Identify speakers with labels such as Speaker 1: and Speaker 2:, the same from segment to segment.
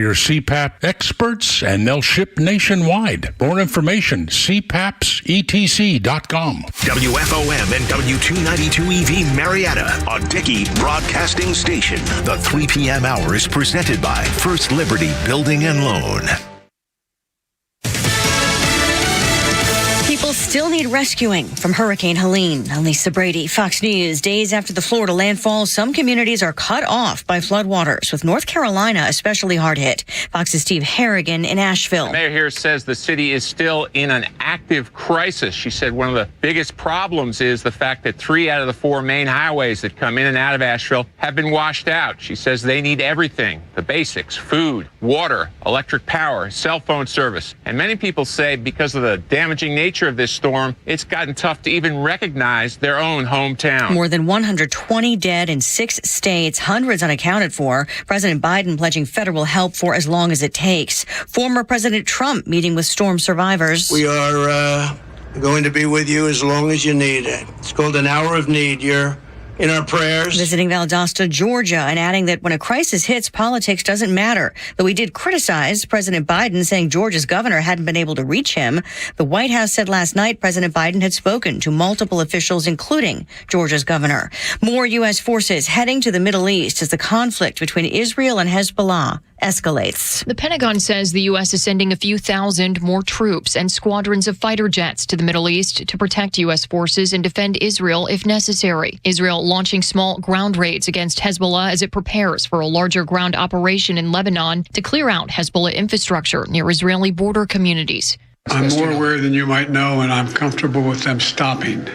Speaker 1: Your CPAP experts, and they'll ship nationwide. More information, cpapsetc.com.
Speaker 2: WFOM and W292EV Marietta, a Dickey Broadcasting Station. The 3 p.m. hour is presented by First Liberty Building and Loan.
Speaker 3: People still need rescuing from Hurricane Helene. Lisa Brady, Fox News. Days after the Florida landfall, some communities are cut off by floodwaters, with North Carolina especially hard hit. Fox's Steve Harrigan in Asheville.
Speaker 4: The mayor here says the city is still in an active crisis. She said one of the biggest problems is the fact that 3 out of the 4 main highways that come in and out of Asheville have been washed out. She says they need everything, the basics, food, water, electric power, cell phone service. And many people say because of the damaging nature of this storm, it's gotten tough to even recognize their own hometown.
Speaker 3: More than 120 dead in 6 states, hundreds unaccounted for. President Biden pledging federal help for as long as it takes. Former President Trump meeting with storm survivors.
Speaker 5: We are going to be with you as long as you need it. It's called an hour of need. You're in our prayers.
Speaker 3: Visiting Valdosta, Georgia, and adding that when a crisis hits, politics doesn't matter. Though he did criticize President Biden, saying Georgia's governor hadn't been able to reach him. The White House said last night President Biden had spoken to multiple officials, including Georgia's governor. More U.S. forces heading to the Middle East as the conflict between Israel and Hezbollah escalates.
Speaker 6: The Pentagon says the U.S. is sending a few thousand more troops and squadrons of fighter jets to the Middle East to protect U.S. forces and defend Israel if necessary. Israel launching small ground raids against Hezbollah as it prepares for a larger ground operation in Lebanon to clear out Hezbollah infrastructure near Israeli border communities.
Speaker 7: I'm more aware than you might know, and I'm comfortable with them stopping.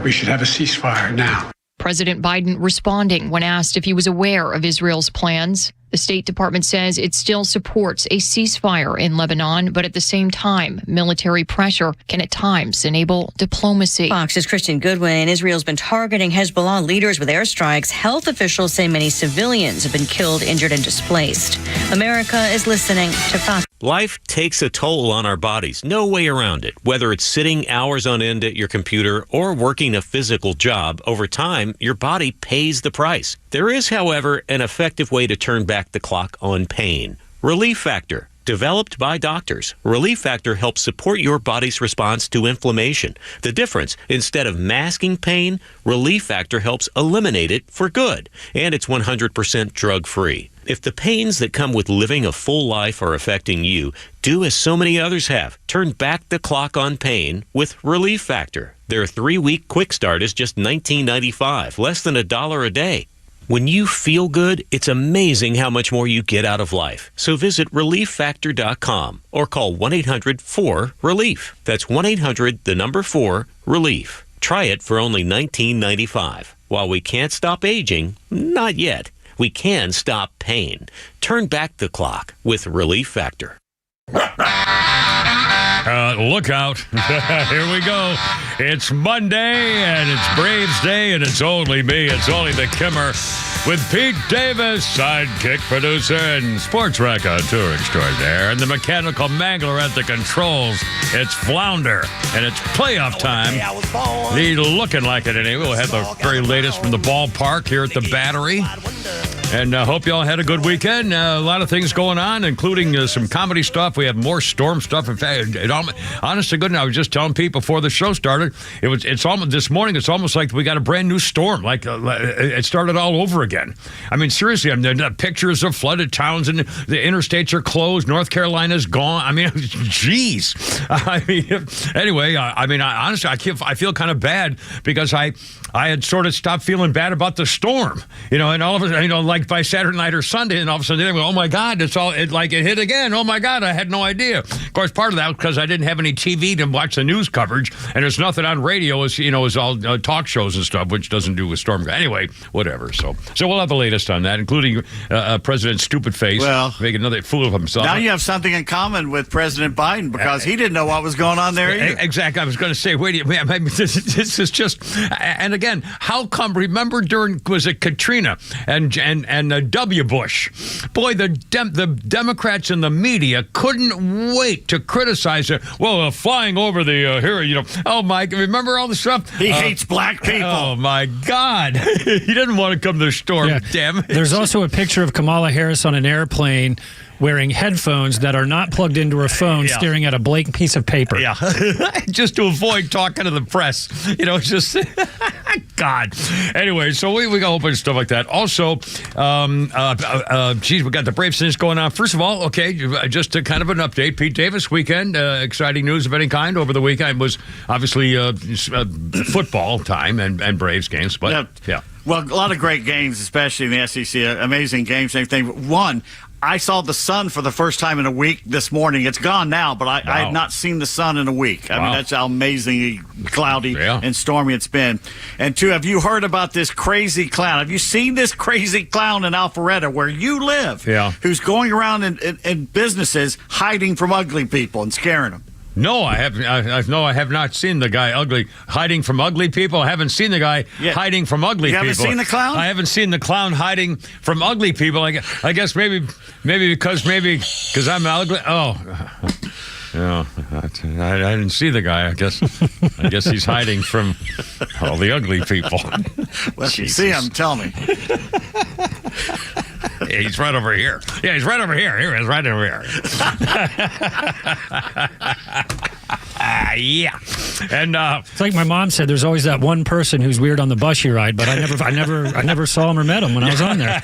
Speaker 7: We should have a ceasefire now.
Speaker 6: President Biden responding when asked if he was aware of Israel's plans. The State Department says it still supports a ceasefire in Lebanon, but at the same time, military pressure can at times enable diplomacy.
Speaker 3: Fox's Christian Goodwin. Israel's been targeting Hezbollah leaders with airstrikes. Health officials say many civilians have been killed, injured, and displaced. America is listening to Fox.
Speaker 8: Life takes a toll on our bodies. No way around it. Whether it's sitting hours on end at your computer or working a physical job, over time, your body pays the price. There is, however, an effective way to turn back the clock on pain. Relief Factor. Developed by doctors, Relief Factor helps support your body's response to inflammation. The difference, instead of masking pain, Relief Factor helps eliminate it for good. And it's 100% drug-free. If the pains that come with living a full life are affecting you, do as so many others have. Turn back the clock on pain with Relief Factor. Their 3-week quick start is just $19.95, less than $1 a day. When you feel good, it's amazing how much more you get out of life. So visit ReliefFactor.com or call 1-800-4-RELIEF. That's 1-800-4-RELIEF. Try it for only $19.95. While we can't stop aging, not yet, we can stop pain. Turn back the clock with Relief Factor.
Speaker 1: Look out. Here we go. It's Monday, and it's Braves Day, and it's only me. It's only the Kimmer with Pete Davis, sidekick producer and sports raconteur extraordinaire, and the mechanical mangler at the controls. It's Flounder, and it's playoff time. He's looking like it anyway. We'll have the very latest from the ballpark here at the Battery. And hope you all had a good weekend. A lot of things going on, including some comedy stuff. We have more storm stuff. In fact, honest to goodness, I was just telling Pete before the show started. It's almost this morning. It's almost like we got a brand new storm. Like it started all over again. I mean, seriously, there are pictures of flooded towns, and the interstates are closed. North Carolina's gone. I mean, geez. I mean, anyway. Honestly, I feel kind of bad because I had sort of stopped feeling bad about the storm. And all of a sudden, like by Saturday night or Sunday, and all of a sudden, oh my God, it hit again. Oh my God, I had no idea. Of course, part of that was because I didn't have any TV to watch the news coverage, and there's nothing on radio. Is all talk shows and stuff, which doesn't do with storm. Anyway, whatever. So we'll have the latest on that, including President Stupid Face making another fool of himself.
Speaker 9: Now you have something in common with President Biden because he didn't know what was going on there either.
Speaker 1: Exactly. I was going to say, this is just, and again, how come? Remember was it Katrina and W. Bush? Boy, the Democrats and the media couldn't wait to criticize it. Well, flying over the here, oh my! Remember all the stuff?
Speaker 9: He hates black people.
Speaker 1: Oh my God! He didn't want to come to the storm. Yeah. Damn it!
Speaker 10: There's also a picture of Kamala Harris on an airplane wearing headphones that are not plugged into her phone, staring at a blank piece of paper.
Speaker 1: Yeah, just to avoid talking to the press. Just God. Anyway, so we got a whole bunch of stuff like that. Also, we got the Braves things going on. First of all, okay, just a kind of an update. Pete Davis weekend, exciting news of any kind over the weekend was obviously football time and Braves games. But yeah.
Speaker 9: Well, a lot of great games, especially in the SEC. Amazing games, same thing. One, I saw the sun for the first time in a week this morning. It's gone now, but I had not seen the sun in a week. I mean, that's how amazingly cloudy and stormy it's been. And two, have you heard about this crazy clown? Have you seen this crazy clown in Alpharetta where you live? Who's going around in businesses hiding from ugly people and scaring them?
Speaker 1: No, I have not seen the guy hiding from ugly people. I haven't seen the guy hiding from ugly people.
Speaker 9: You haven't seen the clown?
Speaker 1: I haven't seen the clown hiding from ugly people. I guess maybe because I'm ugly. Oh, yeah, I didn't see the guy. I guess he's hiding from all the ugly people.
Speaker 9: Well, if you see him, tell me.
Speaker 1: Yeah, he's right over here. Yeah, he's right over here. Here he is, right over here. Yeah. And
Speaker 10: it's like my mom said, there's always that one person who's weird on the bus you ride, but I never saw him or met him when I was on there.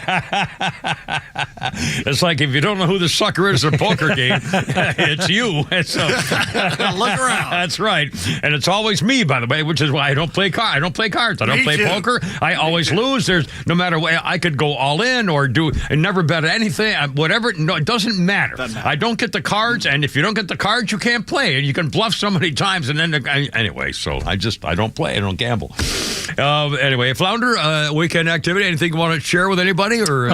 Speaker 1: It's like if you don't know who the sucker is at a poker game, it's you. So,
Speaker 9: look around.
Speaker 1: That's right. And it's always me, by the way, which is why I don't play cards. I don't play poker. I always lose. There's no matter what. I could go all in or do and never bet anything. Whatever. No, it doesn't matter. I don't get the cards, and if you don't get the cards, you can't play. And you can bluff so many times, and then anyway. So I don't play. I don't gamble. Anyway, Flounder, weekend activity. Anything you want to share with anybody? Or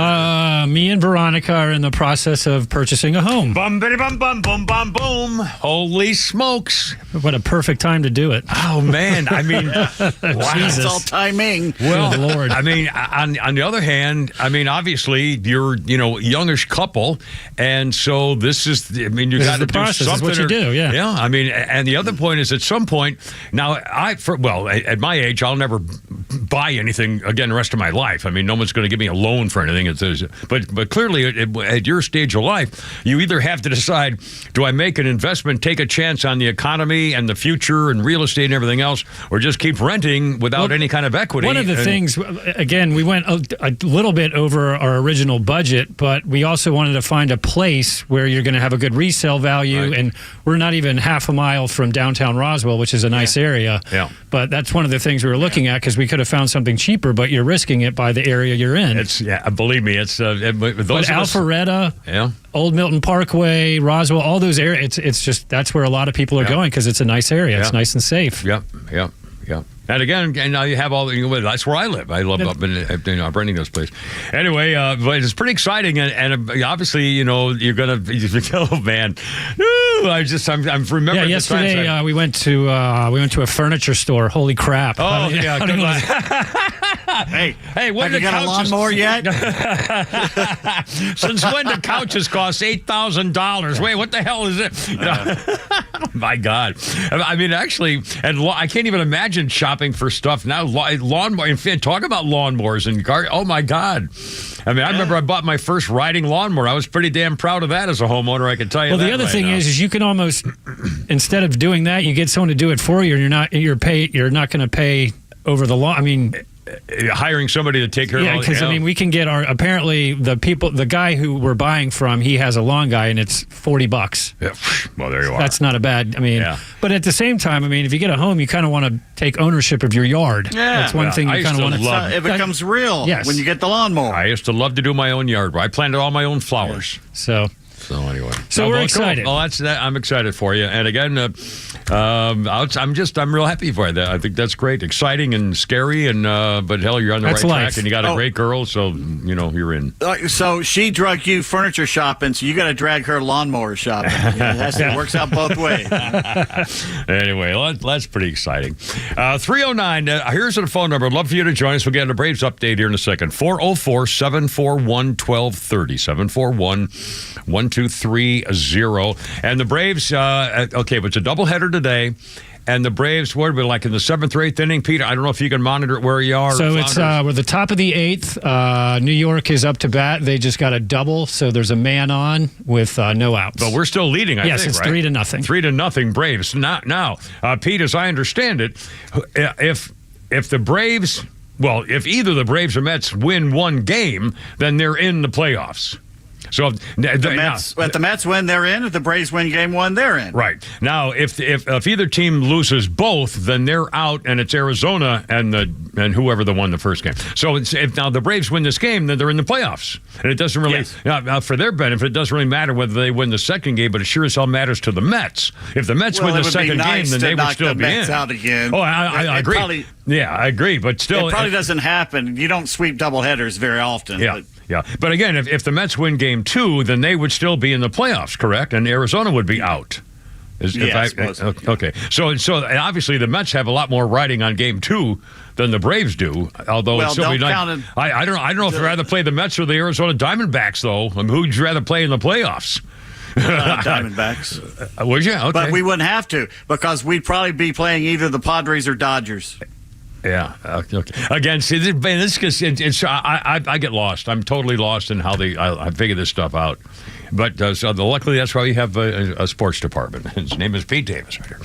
Speaker 10: me and Veronica are in the process of purchasing a home.
Speaker 1: Bum biddy bum bum boom bum boom. Holy smokes!
Speaker 10: What a perfect time to do it.
Speaker 1: Oh man, I mean, wow.
Speaker 9: It's all timing.
Speaker 1: Well,
Speaker 10: good Lord.
Speaker 1: I mean, on the other hand, I mean, obviously you're youngish couple, and so this is. I mean, you got to do something.
Speaker 10: Is what you do, yeah.
Speaker 1: Yeah, I mean, and the other point is at some point now, at my age, I'll never buy anything again the rest of my life. I mean, no one's going to give me a loan for anything. But clearly, at your stage of life, you either have to decide: do I make an investment, take a chance on the economy and the future and real estate and everything else, or just keep renting without any kind of equity?
Speaker 10: One of the things, again, we went a little bit over our original budget, but we also wanted to find a place where you're going to have a good resale value, and we're not even half a mile from downtown Roswell, which is a nice area.
Speaker 1: Yeah.
Speaker 10: But that's one of the things we were looking at, because we could have found something cheaper, but you're risking it by the area you're in.
Speaker 1: Believe me, it's those.
Speaker 10: But Alpharetta, Old Milton Parkway, Roswell, all those areas. It's just that's where a lot of people are going because it's a nice area. It's nice and safe.
Speaker 1: Yep. And again, and now you have all that's where I live. I love renting those places. Anyway, but it's pretty exciting, and obviously, you're gonna. Oh man, I'm remembering.
Speaker 10: Yeah, yesterday we went to a furniture store. Holy crap!
Speaker 1: Oh yeah, good luck. Hey, when
Speaker 9: have you got a lawnmower yet?
Speaker 1: Since when do couches cost $8,000? Wait, what the hell is it? My God, I mean, actually, and I can't even imagine shopping for stuff now. Lawnmower. In fact, talk about lawnmowers and cars. Oh my God. I mean, I remember I bought my first riding lawnmower. I was pretty damn proud of that as a homeowner. I can tell you.
Speaker 10: Well, the other thing is you can almost, instead of doing that, you get someone to do it for you, and you're not going to pay over the lawn. I mean,
Speaker 1: hiring somebody to take care of all.
Speaker 10: Yeah, because I mean, we can get apparently the guy who we're buying from, he has a lawn guy, and it's $40.
Speaker 1: Yeah. Well, there you are.
Speaker 10: That's not a bad. I mean, but at the same time, I mean, if you get a home, you kind of want to take ownership of your yard.
Speaker 9: Yeah,
Speaker 10: that's one thing you kind of want to.
Speaker 9: It becomes real when you get the lawnmower.
Speaker 1: I used to love to do my own yard. I planted all my own flowers.
Speaker 10: So
Speaker 1: anyway,
Speaker 10: we're excited.
Speaker 1: Cool. Well, I'm excited for you. And again, I'm real happy for you. I think that's great, exciting and scary. And but hell, you're on the right track, and you got a great girl, so you're in.
Speaker 9: So she drug you furniture shopping, so you got to drag her lawnmower shopping. It works out both ways.
Speaker 1: Anyway, that's pretty exciting. 309. Here's the phone number. I'd love for you to join us. We'll get a Braves update here in a second. 404-741-1230. 741-1230. And the Braves, but it's a doubleheader today. And the Braves, what, like in the 7th or 8th inning, Peter? I don't know if you can monitor it where you are.
Speaker 10: So it's we're the top of the 8th. New York is up to bat. They just got a double, so there's a man on with no outs.
Speaker 1: But we're still leading, I think,
Speaker 10: yes, it's
Speaker 1: right?
Speaker 10: 3-0.
Speaker 1: 3-0 Braves. Now, Pete, as I understand it, if the Braves, well, if either the Braves or Mets win one game, then they're in the playoffs. So if
Speaker 9: the Mets win, they're in. If the Braves win game 1, they're in.
Speaker 1: Right. Now, if either team loses both, then they're out, and it's Arizona and whoever won the first game. So if now the Braves win this game, then they're in the playoffs. And it doesn't really, for their benefit, it doesn't really matter whether they win the second game, but it sure as hell matters to the Mets. If the Mets win the second game, then they would still be in.
Speaker 9: Mets out again.
Speaker 1: Oh, I agree. I agree, but still,
Speaker 9: it probably doesn't happen. You don't sweep doubleheaders very often.
Speaker 1: Yeah. Yeah, but again, if the Mets win game 2, then they would still be in the playoffs, correct? And Arizona would be out. Okay. So obviously the Mets have a lot more riding on game 2 than the Braves do. Although it's still be nice. I don't know if I'd rather play the Mets or the Arizona Diamondbacks though. I mean, who'd you rather play in the playoffs?
Speaker 9: Diamondbacks.
Speaker 1: Would you? Okay.
Speaker 9: But we wouldn't have to because we'd probably be playing either the Padres or Dodgers.
Speaker 1: Yeah. Okay. Again, see, I get lost. I'm totally lost in how I figure this stuff out. But luckily, that's why we have a sports department. His name is Pete Davis right here.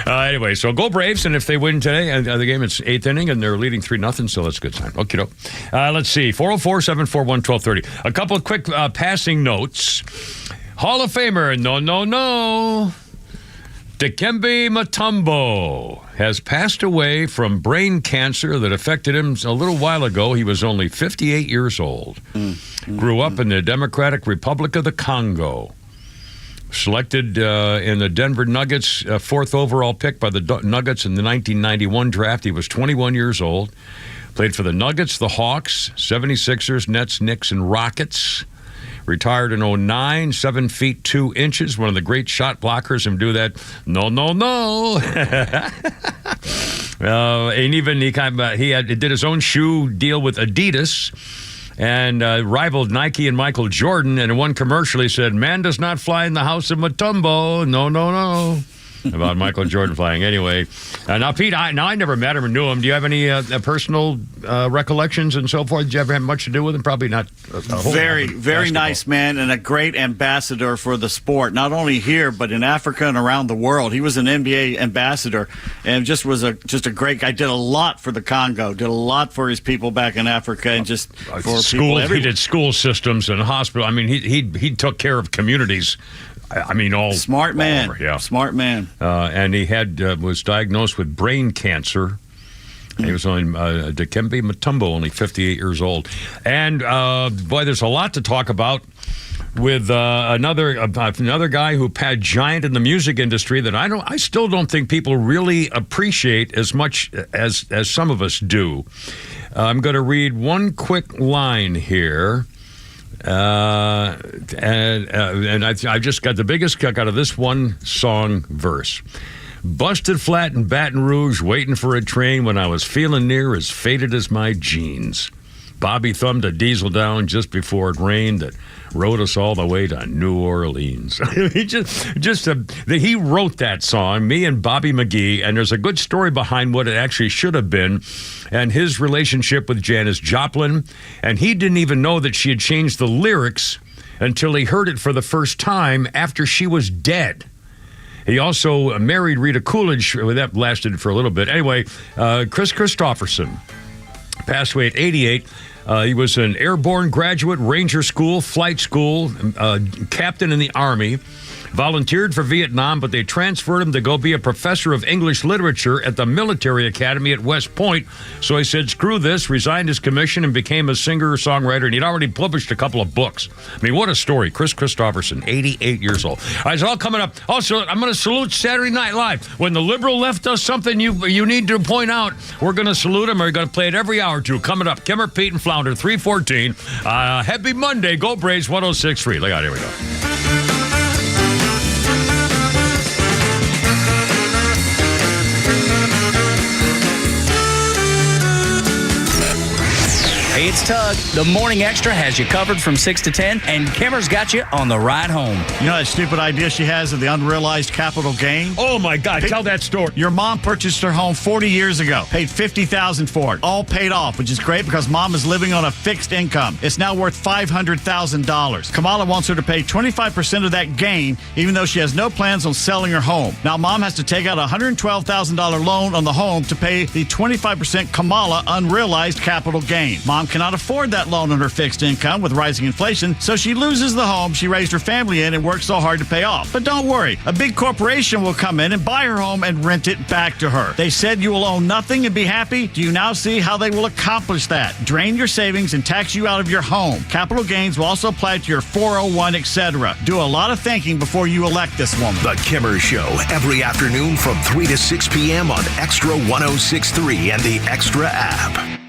Speaker 1: Anyway, so go Braves, and if they win today, the game it's 8th inning, and they're leading 3-0, so that's a good sign. Okay, let's see, 404-741-1230. A couple of quick passing notes. Hall of Famer, no. Dikembe Mutombo has passed away from brain cancer that affected him a little while ago. He was only 58 years old. Grew up in the Democratic Republic of the Congo. Selected in the Denver Nuggets, 4th overall pick by the Nuggets in the 1991 draft. He was 21 years old. Played for the Nuggets, the Hawks, 76ers, Nets, Knicks, and Rockets. Retired in 2009, 7 feet 2 inches. One of the great shot blockers. And do that. No. And even he did his own shoe deal with Adidas, and rivaled Nike and Michael Jordan. And in one commercial, he said, "Man does not fly in the house of Mutombo. No." About Michael Jordan flying. Anyway, now, Pete, I never met him or knew him. Do you have any personal recollections and so forth? Did you ever have much to do with him? Probably not.
Speaker 9: Very nice man and a great ambassador for the sport, not only here, but in Africa and around the world. He was an NBA ambassador and just was a great guy. Did a lot for the Congo, did a lot for his people back in Africa, and just for people everywhere.
Speaker 1: He did school systems and hospital. I mean, he took care of communities. I mean,
Speaker 9: smart man.
Speaker 1: Over, yeah.
Speaker 9: Smart man.
Speaker 1: And he was diagnosed with brain cancer. He was only Dikembe Mutombo, only 58 years old. And boy, there's a lot to talk about with another guy who had giant in the music industry that I still don't think people really appreciate as much as some of us do. I'm going to read one quick line here. And I just got the biggest kick out of this one song verse. Busted flat in Baton Rouge, waiting for a train when I was feeling near as faded as my jeans. Bobby thumbed a diesel down just before it rained that rode us all the way to New Orleans. He wrote that song, me and Bobby McGee, and there's a good story behind what it actually should have been, and his relationship with Janis Joplin, and he didn't even know that she had changed the lyrics until he heard it for the first time after she was dead. He also married Rita Coolidge. That lasted for a little bit. Anyway, Chris Christopherson passed away at 88. He was an airborne graduate, Ranger School, flight school, captain in the Army. Volunteered for Vietnam, but they transferred him to go be a professor of English literature at the military academy at West Point. So he said, screw this, resigned his commission, and became a singer-songwriter, and he'd already published a couple of books. I mean, what a story. Chris Christopherson, 88 years old. All right, it's all coming up. Also, I'm going to salute Saturday Night Live. When the liberal left does something you need to point out, we're going to salute him. We're going to play it every hour or two. Coming up, Kimmer, Pete, and Flounder, 314. Happy Monday. Go Braves, 106.3. Look out, here we go.
Speaker 11: Hey, it's tug. The Morning Extra has you covered from 6 to 10, and Kimmer's got you on the ride home.
Speaker 9: You know that stupid idea she has of the unrealized capital gain?
Speaker 1: Oh, my God. Tell that story.
Speaker 9: Your mom purchased her home 40 years ago, paid $50,000 for it, all paid off, which is great because mom is living on a fixed income. It's now worth $500,000. Kamala wants her to pay 25% of that gain, even though she has no plans on selling her home. Now, mom has to take out a $112,000 loan on the home to pay the 25% Kamala unrealized capital gain. Mom cannot afford that loan on her fixed income with rising inflation, so she loses the home she raised her family in and worked so hard to pay off. But don't worry, a big corporation will come in and buy her home and rent it back to her. They said you will own nothing and be happy. Do you now see how they will accomplish that? Drain your savings and tax you out of your home. Capital gains will also apply to your 401, etc. Do a lot of thinking before you elect this woman.
Speaker 2: The Kimmer Show, every afternoon from 3 to 6 p.m. on XTRA 106.3 and the XTRA app.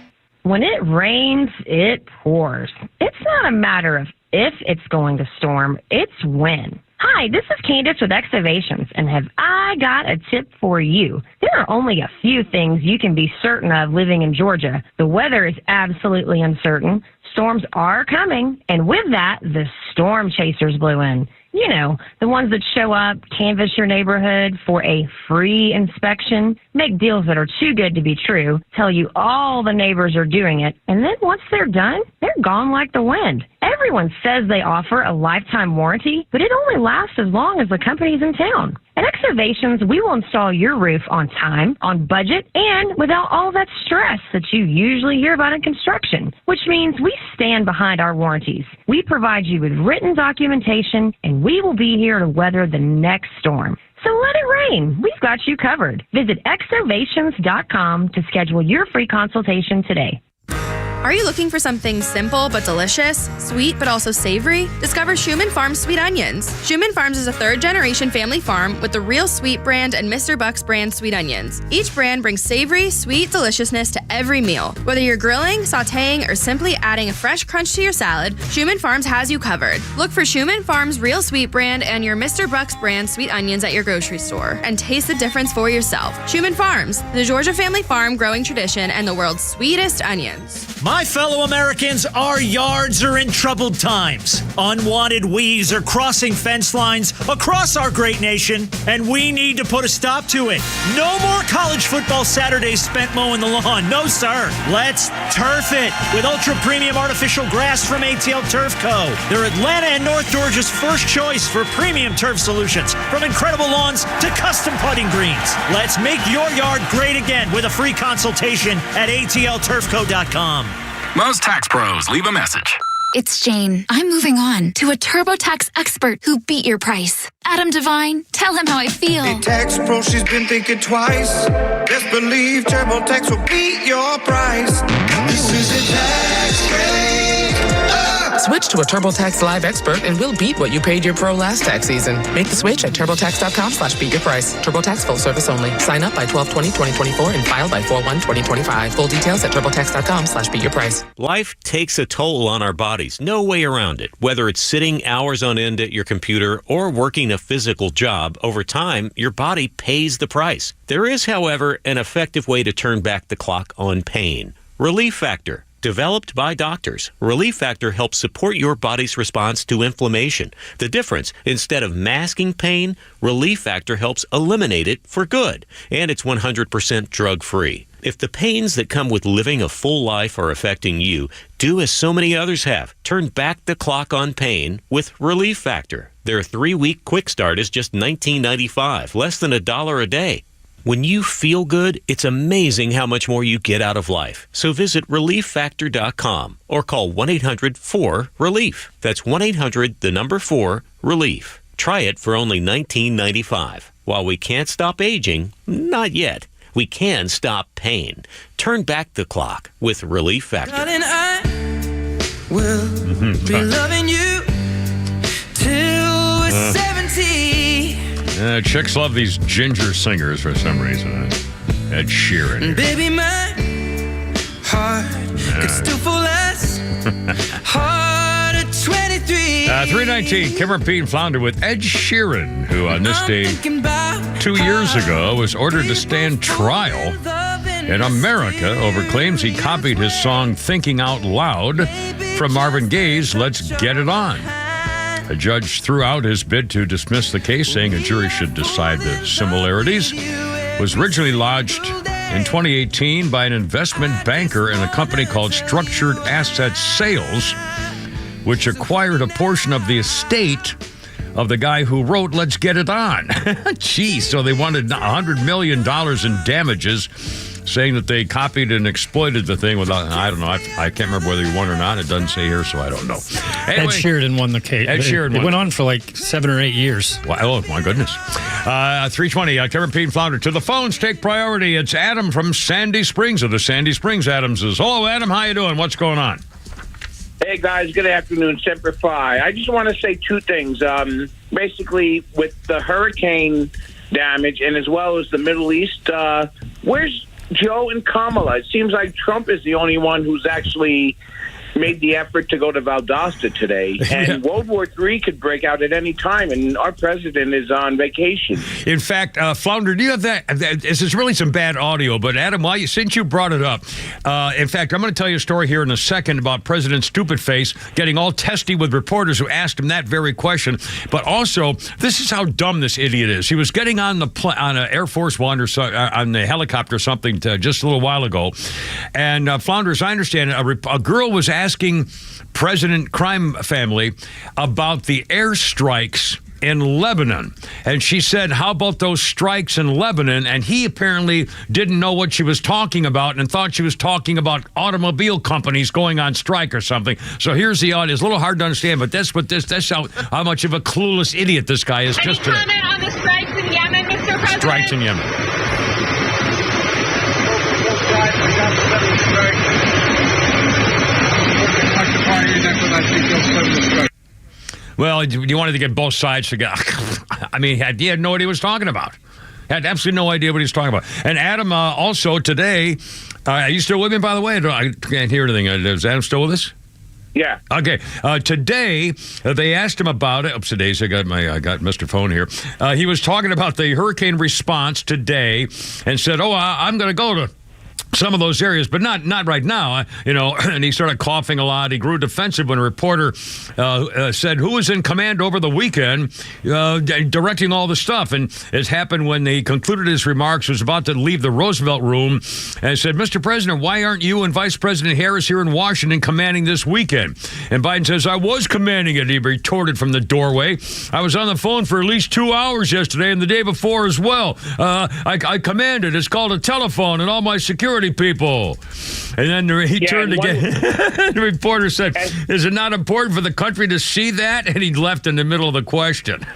Speaker 12: When it rains, it pours. It's not a matter of if it's going to storm, it's when. Hi, this is Candace with Excavations, and have I got a tip for you? There are only a few things you can be certain of living in Georgia. The weather is absolutely uncertain. Storms are coming, and with that, the storm chasers blew in. You know, the ones that show up, canvass your neighborhood for a free inspection, make deals that are too good to be true, tell you all the neighbors are doing it, and then once they're done, they're gone like the wind. Everyone says they offer a lifetime warranty, but it only lasts as long as the company's in town. At Excavations, we will install your roof on time, on budget, and without all that stress that you usually hear about in construction, which means we stand behind our warranties. We provide you with written documentation, and we will be here to weather the next storm. So let it rain. We've got you covered. Visit excavations.com to schedule your free consultation today.
Speaker 13: Are you looking for something simple but delicious, sweet but also savory? Discover Schumann Farms Sweet Onions. Schumann Farms is a third-generation family farm with the Real Sweet brand and Mr. Buck's brand sweet onions. Each brand brings savory, sweet deliciousness to every meal. Whether you're grilling, sautéing, or simply adding a fresh crunch to your salad, Schumann Farms has you covered. Look for Schumann Farms Real Sweet brand and your Mr. Buck's brand sweet onions at your grocery store and taste the difference for yourself. Schumann Farms, the Georgia family farm growing tradition and the world's sweetest onions.
Speaker 14: My fellow Americans, our yards are in troubled times. Unwanted weeds are crossing fence lines across our great nation, and we need to put a stop to it. No more college football Saturdays spent mowing the lawn. No, sir. Let's turf it with ultra-premium artificial grass from ATL Turf Co. They're Atlanta and North Georgia's first choice for premium turf solutions, from incredible lawns to custom putting greens. Let's make your yard great again with a free consultation at atlturfco.com.
Speaker 15: Most tax pros leave a message.
Speaker 16: It's Jane. I'm moving on to a TurboTax expert who beat your price. Adam Devine, tell him how I feel.
Speaker 17: Hey, tax pro, she's been thinking twice. Best believe TurboTax will beat your price. This is a tax rate.
Speaker 18: Switch to a TurboTax Live expert and we'll beat what you paid your pro last tax season. Make the switch at TurboTax.com/beatyourprice. TurboTax full service only. Sign up by 12/20/2024 and file by 4/1/2025. Full details at TurboTax.com/beatyourprice.
Speaker 8: Life takes a toll on our bodies. No way around it. Whether it's sitting hours on end at your computer or working a physical job, over time, your body pays the price. There is, however, an effective way to turn back the clock on pain. Relief Factor. Developed by doctors, Relief Factor helps support your body's response to inflammation. The difference, instead of masking pain, Relief Factor helps eliminate it for good. And it's 100% drug-free. If the pains that come with living a full life are affecting you, do as so many others have. Turn back the clock on pain with Relief Factor. Their 3-week quick start is just $19.95, less than $1 a day. When you feel good, it's amazing how much more you get out of life. So visit ReliefFactor.com or call 1-800-4-RELIEF. That's 1-800-4-RELIEF. Try it for only $19.95. While we can't stop aging, not yet, we can stop pain. Turn back the clock with Relief Factor.
Speaker 17: Darling, I will be loving you till we're 70.
Speaker 1: Chicks love these ginger singers for some reason. Ed Sheeran.
Speaker 17: Baby, my heart could still fall less hard at 23.
Speaker 1: 319, Kimmer Pete and Flounder with Ed Sheeran, who on this day 2 years ago was ordered to stand trial in America over claims he copied his song Thinking Out Loud from Marvin Gaye's Let's Get It On. A judge threw out his bid to dismiss the case, saying a jury should decide the similarities. It was originally lodged in 2018 by an investment banker in a company called Structured Asset Sales, which acquired a portion of the estate of the guy who wrote Let's Get It On. Geez, so they wanted $100 million in damages, saying that they copied and exploited the thing without, I don't know, I can't remember whether he won or not. It doesn't say here, so I don't know. Anyway,
Speaker 10: Ed Sheeran won the case. It went on for like 7 or 8 years.
Speaker 1: Wow, oh, my goodness. 320, Kevin, Pete, and Flounder. To the phones, take priority. It's Adam from Sandy Springs of the Sandy Springs Adamses. Hello, Adam. How you doing? What's going on?
Speaker 19: Hey, guys. Good afternoon. Semper Fi. I just want to say two things. Basically, with the hurricane damage and as well as the Middle East, where's Joe and Kamala? It seems like Trump is the only one who's actually made the effort to go to Valdosta today. And World War III could break out at any time, and our president is on vacation.
Speaker 1: In fact, Flounder, do you have that? This is really some bad audio, but Adam, since you brought it up, in fact, I'm going to tell you a story here in a second about President Stupid Face getting all testy with reporters who asked him that very question. But also, this is how dumb this idiot is. He was getting on on an Air Force One or on the helicopter or something just a little while ago, and Flounder, as I understand it, a girl was asking President Crime Family about the airstrikes in Lebanon. And she said, how about those strikes in Lebanon? And he apparently didn't know what she was talking about and thought she was talking about automobile companies going on strike or something. So here's the audio. It's a little hard to understand, but that's how much of a clueless idiot this guy is. Just today.
Speaker 20: Comment on the strikes in Yemen, Mr. President?
Speaker 1: Strikes in Yemen. Well, you wanted to get both sides together. I mean, he had no idea what he was talking about. Had absolutely no idea what he was talking about. And Adam, also today, are you still with me, by the way? I can't hear anything. Is Adam still with us?
Speaker 19: Yeah.
Speaker 1: Okay. Today, they asked him about it. Oops, today's I got Mr. Phone here. He was talking about the hurricane response today and said, I'm going to go to some of those areas, but not right now, and he started coughing a lot. He grew defensive when a reporter said, who was in command over the weekend directing all the stuff? And it happened when he concluded his remarks, was about to leave the Roosevelt room, and said, Mr. President, why aren't you and Vice President Harris here in Washington commanding this weekend? And Biden says, I was commanding it, he retorted from the doorway. I was on the phone for at least 2 hours yesterday and the day before as well. I commanded. It's called a telephone, and all my security people. And then he turned again. The reporter said, is it not important for the country to see that? And he left in the middle of the question.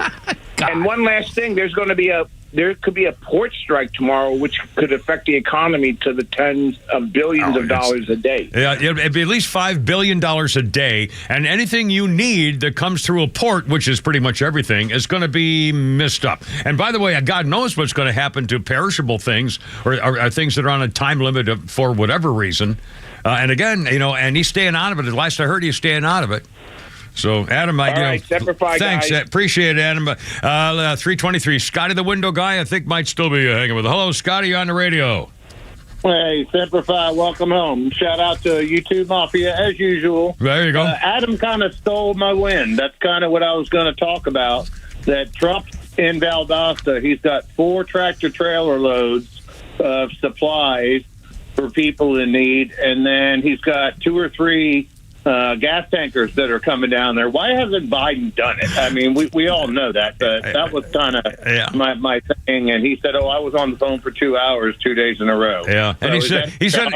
Speaker 19: And one last thing, there could be a port strike tomorrow, which could affect the economy to the tens of billions of dollars a day.
Speaker 1: Yeah, it'd be at least $5 billion a day, and anything you need that comes through a port, which is pretty much everything, is going to be messed up. And by the way, God knows what's going to happen to perishable things or things that are on a time limit for whatever reason. And again, and he's staying out of it. The last I heard, he's staying out of it. So, Adam, thanks.
Speaker 19: Guys.
Speaker 1: Appreciate it, Adam. 323, Scotty the window guy, I think might still be hanging with. Hello, Scotty, you're on the radio.
Speaker 21: Hey, Semper Fi, welcome home. Shout out to YouTube Mafia, as usual.
Speaker 1: There you go.
Speaker 21: Adam kind of stole my win. That's kind of what I was going to talk about. That Trump in Valdosta, he's got 4 tractor-trailer loads of supplies for people in need, and then he's got 2 or 3 gas tankers that are coming down there. Why hasn't Biden done it? I mean, we all know that, but that was kind of my thing. And he said, I was on the phone for 2 hours, 2 days in a row.
Speaker 1: Yeah.
Speaker 21: So
Speaker 1: and he said,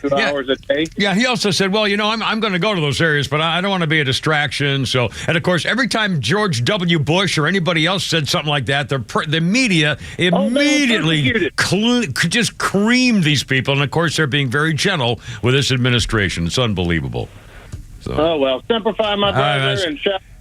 Speaker 21: 2 hours a day?
Speaker 1: Yeah, he also said, well, I'm going to go to those areas, but I don't want to be a distraction. So, and of course, every time George W. Bush or anybody else said something like that, the media immediately just creamed these people. And of course, they're being very gentle with this administration. It's unbelievable. So.
Speaker 21: Oh, well, simplify my brother and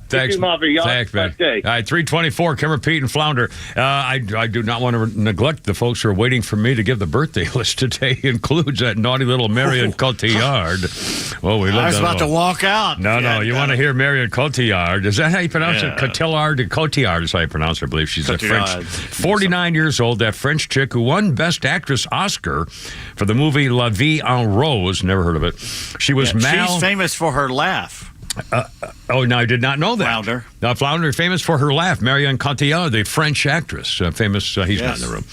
Speaker 1: Thanks,
Speaker 21: Mafia. Y'all
Speaker 1: thanks, man.
Speaker 21: have a nice day.
Speaker 1: All right, 324, Kimmer, Pete, and Flounder. I do not want to neglect the folks who are waiting for me to give the birthday list today. Includes that naughty little Marion Cotillard. Oh, we love
Speaker 9: I was
Speaker 1: that
Speaker 9: about to walk out.
Speaker 1: No, you want to hear Marion Cotillard. Is that how you pronounce it? Cotillard? Cotillard is how you pronounce her, I believe. She's
Speaker 9: Cotillard.
Speaker 1: a French, 49 years old, that French chick who won Best Actress Oscar for the movie La Vie en Rose. Never heard of it. She was
Speaker 9: She's famous for her laugh.
Speaker 1: No, I did not know that.
Speaker 9: Flounder.
Speaker 1: Flounder, famous for her laugh. Marion Cotillard, the French actress. Famous, he's not in the room.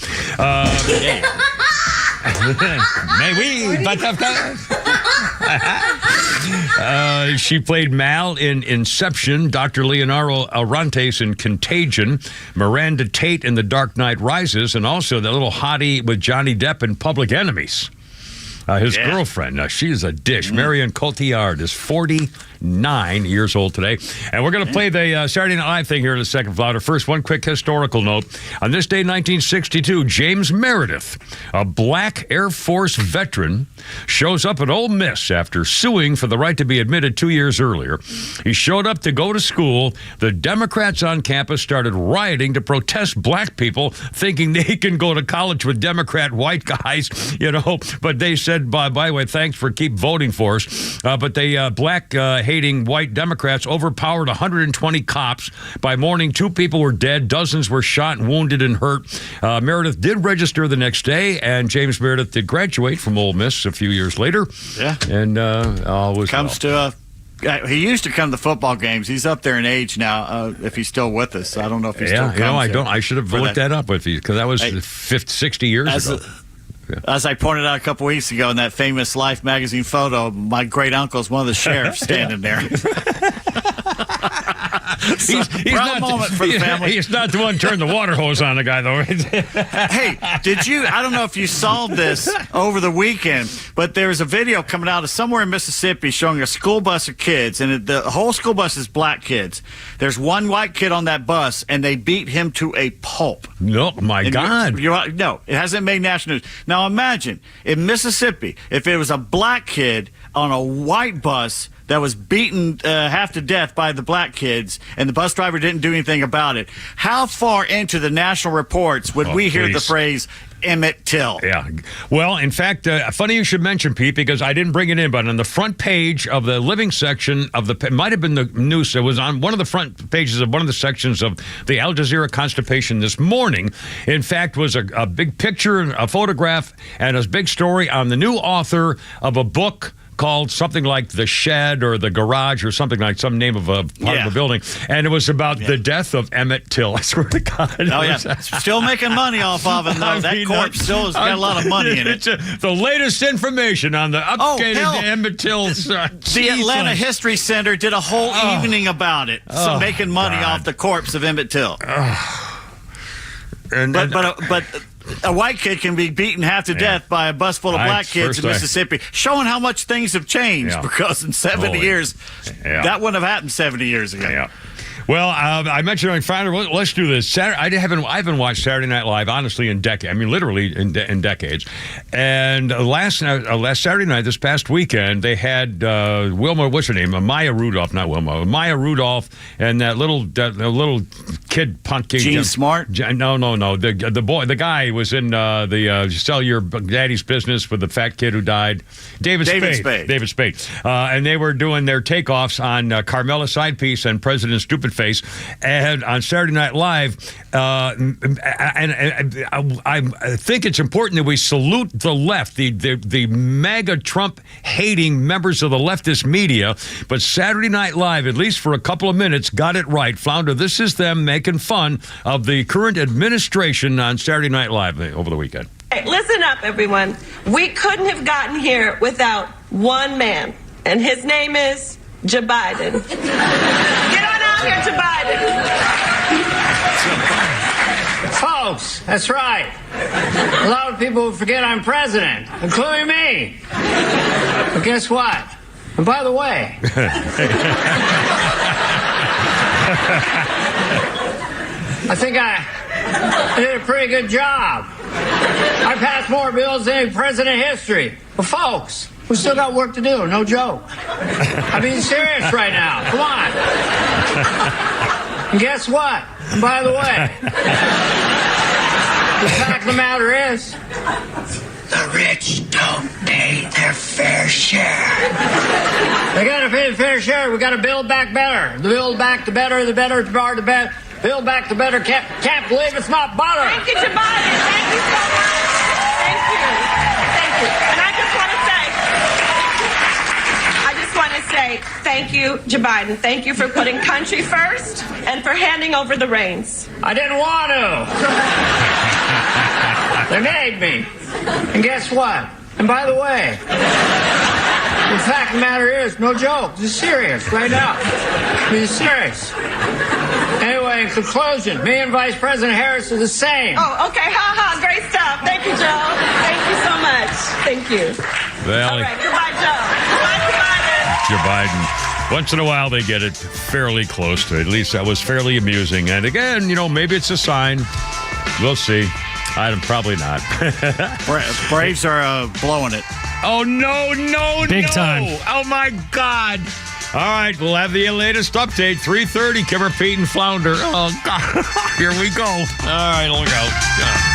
Speaker 1: Mais oui, she played Mal in Inception, Dr. Leonardo Arantes in Contagion, Miranda Tate in The Dark Knight Rises, and also the little hottie with Johnny Depp in Public Enemies. His girlfriend. Now, she is a dish. Marion Cotillard is 49 years old today. And we're going to play the Saturday Night Live thing here in a second, Flounder. First, one quick historical note. On this day, 1962, James Meredith, a black Air Force veteran, shows up at Ole Miss after suing for the right to be admitted 2 years earlier. He showed up to go to school. The Democrats on campus started rioting to protest black people, thinking they can go to college with Democrat white guys, but they said, by the way, thanks for keep voting for us. But they black-hating white Democrats overpowered 120 cops. By morning, 2 people were dead. Dozens were shot, wounded, and hurt. Meredith did register the next day, and James Meredith did graduate from Ole Miss a few years later. Yeah. And all was
Speaker 9: Comes to he used to come to football games. He's up there in age now, if he's still with us. I don't know if he's still comes.
Speaker 1: I should have looked that up with you, because that was 60 years ago.
Speaker 9: As I pointed out a couple weeks ago in that famous Life magazine photo, my great uncle is one of the sheriffs standing there.
Speaker 1: He's not moment for the family. He's not the one turning the water hose on the guy, though.
Speaker 9: Hey, I don't know if you saw this over the weekend, but there's a video coming out of somewhere in Mississippi showing a school bus of kids, and the whole school bus is black kids. There's one white kid on that bus, and they beat him to a pulp.
Speaker 1: No, my God.
Speaker 9: No, it hasn't made national news. Now imagine, in Mississippi, if it was a black kid on a white bus that was beaten half to death by the black kids, and the bus driver didn't do anything about it, how far into the national reports would we hear the phrase Emmett Till?
Speaker 1: Yeah. Well, in fact, funny you should mention, Pete, because I didn't bring it in, but on the front page of the living section of it might have been the news, it was on one of the front pages of one of the sections of the Al Jazeera Constipation this morning, in fact, was a big picture, a photograph, and a big story on the new author of a book called something like The Shed or The Garage or something like some name of a part of a building. And it was about the death of Emmett Till. I swear to God.
Speaker 9: Oh, yeah. Still making money off of him, though. That corpse still has got a lot of money in it.
Speaker 1: The latest information on the updated Emmett Till's...
Speaker 9: the Atlanta History Center did a whole evening about it. So making money off the corpse of Emmett Till. But a white kid can be beaten half to death by a bus full of black kids in Mississippi, showing how much things have changed, because in 70 years, that wouldn't have happened 70 years ago.
Speaker 1: Yeah. Well, I mentioned on Friday, let's do this. I haven't watched Saturday Night Live, honestly, in decades. I mean, literally in decades. And last Saturday night, this past weekend, they had Wilma, what's her name? Maya Rudolph, not Wilma. Maya Rudolph and that little kid punk.
Speaker 9: Gene Smart?
Speaker 1: No. The guy was in the Sell Your Daddy's Business with the fat kid who died. David Spade. And they were doing their takeoffs on Carmela Side Piece and President Stupid Face, and on Saturday Night Live, I think it's important that we salute the left, the MAGA Trump hating members of the leftist media. But Saturday Night Live, at least for a couple of minutes, got it right. Flounder, this is them making fun of the current administration on Saturday Night Live over the weekend.
Speaker 4: Hey, listen up, everyone. We couldn't have gotten here without one man, and his name is Joe Biden. Get on out here, Joe Biden.
Speaker 22: Folks, that's right. A lot of people forget I'm president, including me. But guess what? And by the way, I think I did a pretty good job. I passed more bills than any president in history. But folks, We still got work to do, no joke. I'm being serious right now. Come on. And guess what? And by the way, the fact of the matter is, the rich don't pay their fair share. They gotta pay the fair share. We gotta build back better. The build back the better, the better, the better. Build back the better. Can't believe it's not butter.
Speaker 4: Thank you, Jabiden. Thank you so much. Thank you. Thank you. And I just want to say thank you, Jabiden. Thank you for putting country first and for handing over the reins.
Speaker 22: I didn't want to. They made me. And guess what? And by the way, the fact of the matter is, no joke. This is serious right now. This is serious. Anyway, in conclusion, me and Vice President Harris are the same.
Speaker 4: Oh, okay. Ha. Great stuff. Thank you, Joe. Thank you so much. Thank you.
Speaker 1: Well,
Speaker 4: all right. Goodbye, Joe. Goodbye,
Speaker 1: Joe Biden. Once in a while, they get it fairly close to it. At least that was fairly amusing. And again, maybe it's a sign. We'll see. Probably not.
Speaker 9: Braves are blowing it.
Speaker 1: Oh, no.
Speaker 10: Big time.
Speaker 1: Oh, my God. All right, we'll have the latest update, 3:30, Kimmer, Pete, and Flounder. Oh, God. Here we go. All right, look out. Oh,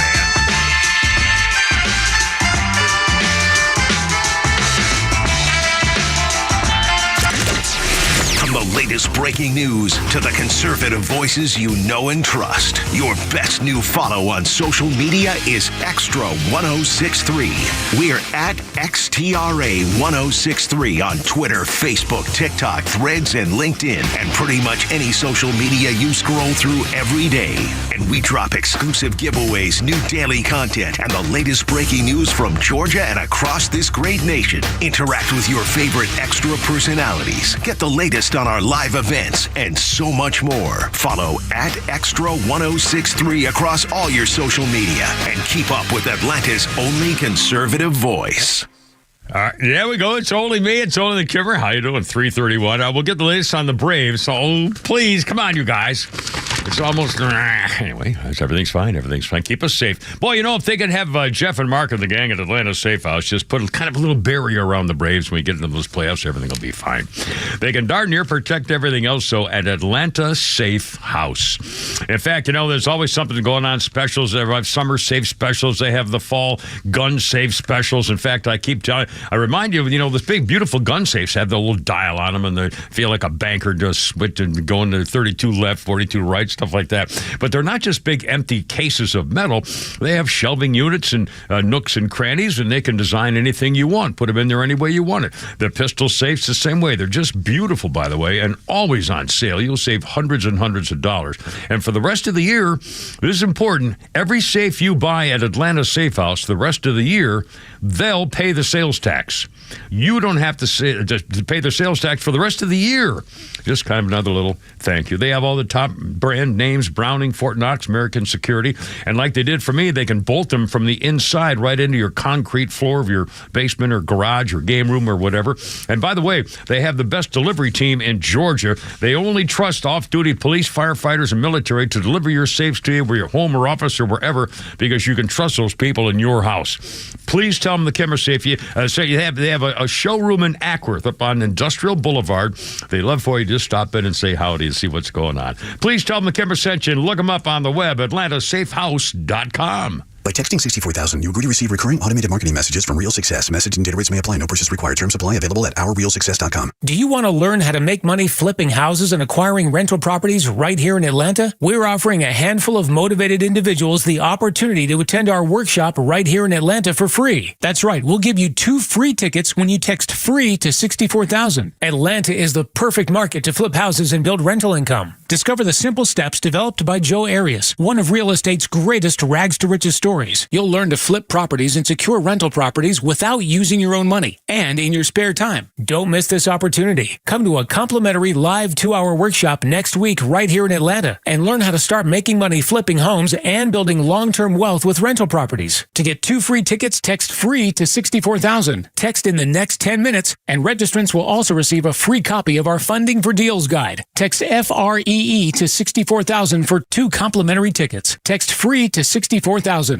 Speaker 2: From the latest breaking news to the conservative voices you know and trust, your best new follow on social media is XTRA 106.3. We're at XTRA 106.3 on Twitter, Facebook, TikTok, Threads, and LinkedIn, and pretty much any social media you scroll through every day. And we drop exclusive giveaways, new daily content, and the latest breaking news from Georgia and across this great nation. Interact with your favorite Extra personalities. Get the latest on our live events and so much more. Follow at XTRA 106.3 across all your social media and keep up with Atlanta's only conservative voice.
Speaker 1: All right, there we go. It's only me. It's only the Kimmer. How you doing? 3:31. We'll get the latest on the Braves. So please, come on, you guys. It's almost anyway. Everything's fine. Everything's fine. Keep us safe, boy. If they could have Jeff and Mark and the gang at Atlanta Safe House, just put kind of a little barrier around the Braves when we get into those playoffs. Everything will be fine. They can darn near protect everything else. So at Atlanta Safe House. In fact, there's always something going on. Specials. They have summer safe specials. They have the fall gun safe specials. In fact, I keep telling. I remind you, this big, beautiful gun safes have the little dial on them, and they feel like a banker just switch and going to 32 left, 42 right, stuff like that. But they're not just big, empty cases of metal. They have shelving units and nooks and crannies, and they can design anything you want. Put them in there any way you want it. The pistol safes the same way. They're just beautiful, by the way, and always on sale. You'll save hundreds and hundreds of dollars. And for the rest of the year, this is important, every safe you buy at Atlanta Safe House, the rest of the year, they'll pay the sales tax. You don't have to pay the sales tax for the rest of the year. Just kind of another little thank you. They have all the top brand names, Browning, Fort Knox, American Security. And like they did for me, they can bolt them from the inside right into your concrete floor of your basement or garage or game room or whatever. And by the way, they have the best delivery team in Georgia. They only trust off-duty police, firefighters, and military to deliver your safes to you where your home or office or wherever, because you can trust those people in your house. Please tell them the Kimmer Safe. They have a showroom in Ackworth up on Industrial Boulevard. They love for you to just stop in and say howdy and see what's going on. Please tell them the Kimmer sent you and look them up on the web, atlantasafehouse.com.
Speaker 5: By texting 64,000, you agree to receive recurring automated marketing messages from Real Success. Message and data rates may apply. No purchase required. Terms apply. Available at ourrealsuccess.com.
Speaker 7: Do you want to learn how to make money flipping houses and acquiring rental properties right here in Atlanta? We're offering a handful of motivated individuals the opportunity to attend our workshop right here in Atlanta for free. That's right. We'll give you 2 free tickets when you text FREE to 64,000. Atlanta is the perfect market to flip houses and build rental income. Discover the simple steps developed by Joe Arias, one of real estate's greatest rags to riches stories. You'll learn to flip properties and secure rental properties without using your own money and in your spare time. Don't miss this opportunity. Come to a complimentary live 2-hour workshop next week right here in Atlanta and learn how to start making money flipping homes and building long-term wealth with rental properties. To get 2 free tickets, text FREE to 64,000. Text in the next 10 minutes, and registrants will also receive a free copy of our Funding for Deals guide. Text FREE to 64,000 for 2 complimentary tickets. Text FREE to 64,000.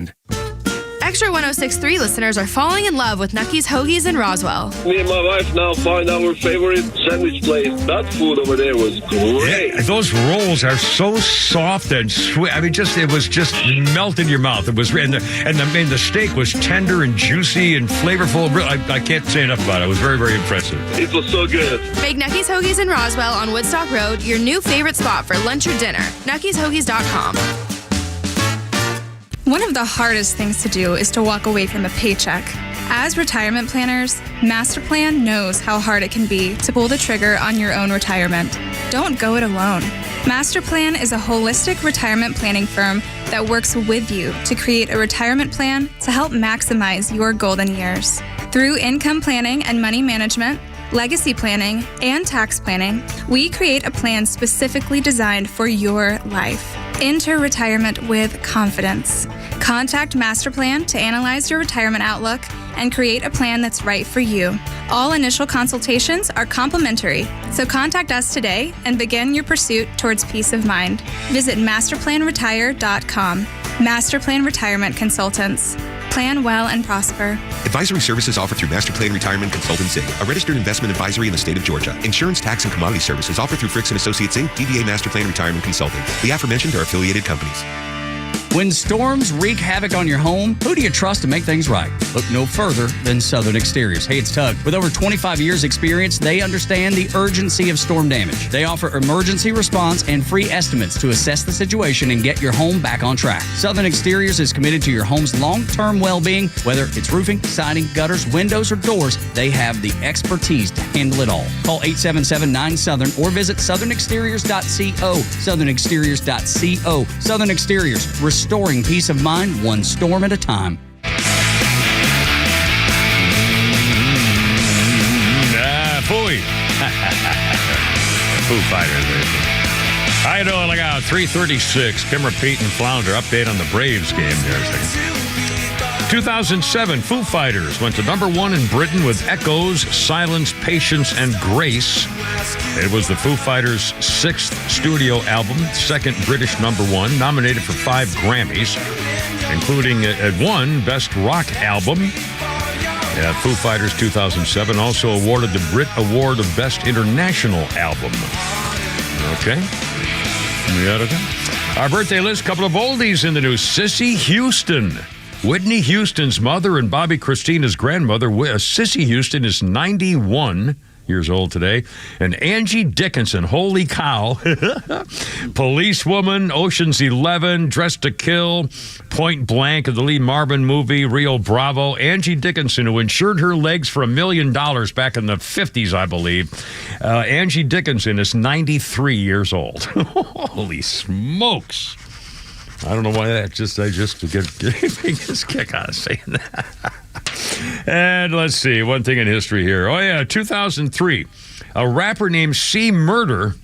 Speaker 13: XTRA 106.3 listeners are falling in love with Nucky's Hoagies in Roswell.
Speaker 3: Me and my wife now find our favorite sandwich place. That food over there was great.
Speaker 1: Yeah, those rolls are so soft and sweet. I mean, it was just melt in your mouth. It was, and the steak was tender and juicy and flavorful. I can't say enough about it. It was very, very impressive.
Speaker 3: It was so good.
Speaker 13: Make Nucky's Hoagies in Roswell on Woodstock Road your new favorite spot for lunch or dinner. Nucky'sHoagies.com.
Speaker 6: One of the hardest things to do is to walk away from a paycheck. As retirement planners, Masterplan knows how hard it can be to pull the trigger on your own retirement. Don't go it alone. Masterplan is a holistic retirement planning firm that works with you to create a retirement plan to help maximize your golden years. Through income planning and money management, legacy planning, and tax planning, we create a plan specifically designed for your life. Enter retirement with confidence. Contact Masterplan to analyze your retirement outlook and create a plan that's right for you. All initial consultations are complimentary, so contact us today and begin your pursuit towards peace of mind. Visit masterplanretire.com. Masterplan Retirement Consultants. Plan well and prosper.
Speaker 23: Advisory services offered through Masterplan Retirement Consultants Inc., a registered investment advisory in the state of Georgia. Insurance, tax, and commodity services offered through Fricks & Associates Inc., DBA Masterplan Retirement Consulting. The aforementioned are affiliated companies.
Speaker 11: When storms wreak havoc on your home, who do you trust to make things right? Look no further than Southern Exteriors. Hey, it's Tug. With over 25 years experience, they understand the urgency of storm damage. They offer emergency response and free estimates to assess the situation and get your home back on track. Southern Exteriors is committed to your home's long-term well-being. Whether it's roofing, siding, gutters, windows, or doors, they have the expertise to handle it all. Call 877-9-SOUTHERN or visit southernexteriors.co. southernexteriors.co. Southern Exteriors, restoring peace of mind one storm at a time.
Speaker 1: Fooey. Foo Fighters. How you doing? Look out, 3:36. Kimmer, Pete, and Flounder. Update on the Braves game here. 2007, Foo Fighters went to #1 in Britain with Echoes, Silence, Patience, and Grace. It was the Foo Fighters' 6th studio album, 2nd British #1, nominated for 5 Grammys, including at 1 Best Rock Album. Foo Fighters 2007 also awarded the Brit Award of Best International Album. Okay. Our birthday list, couple of oldies in the news. Sissy Houston. Whitney Houston's mother and Bobby Christina's grandmother. Sissy Houston is 91 years old today. And Angie Dickinson, holy cow. Policewoman, Ocean's 11, Dressed to Kill, Point Blank of the Lee Marvin movie, Rio Bravo. Angie Dickinson, who insured her legs for $1 million back in the 50s, I believe. Angie Dickinson is 93 years old. Holy smokes. I don't know why I just get a kick out of saying that. And let's see, one thing in history here. Oh, yeah, 2003. A rapper named C. Murder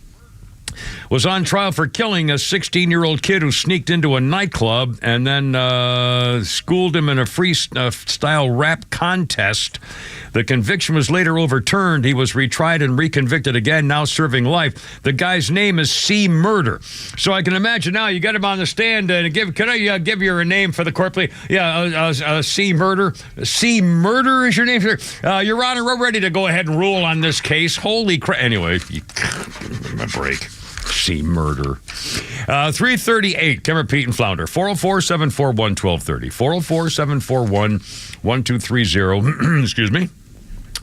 Speaker 1: was on trial for killing a 16-year-old kid who sneaked into a nightclub and then schooled him in a freestyle rap contest. The conviction was later overturned. He was retried and reconvicted again, now serving life. The guy's name is C. Murder. So I can imagine now you get him on the stand and can I give you a name for the court, please? Yeah, C. Murder. C. Murder is your name, sir? Your Honor, we're ready to go ahead and rule on this case. Holy crap. Anyway, give me a break. C. Murder. 338, Kimmer, Pete, and Flounder. 404-741-1230. 404-741-1230. Excuse me.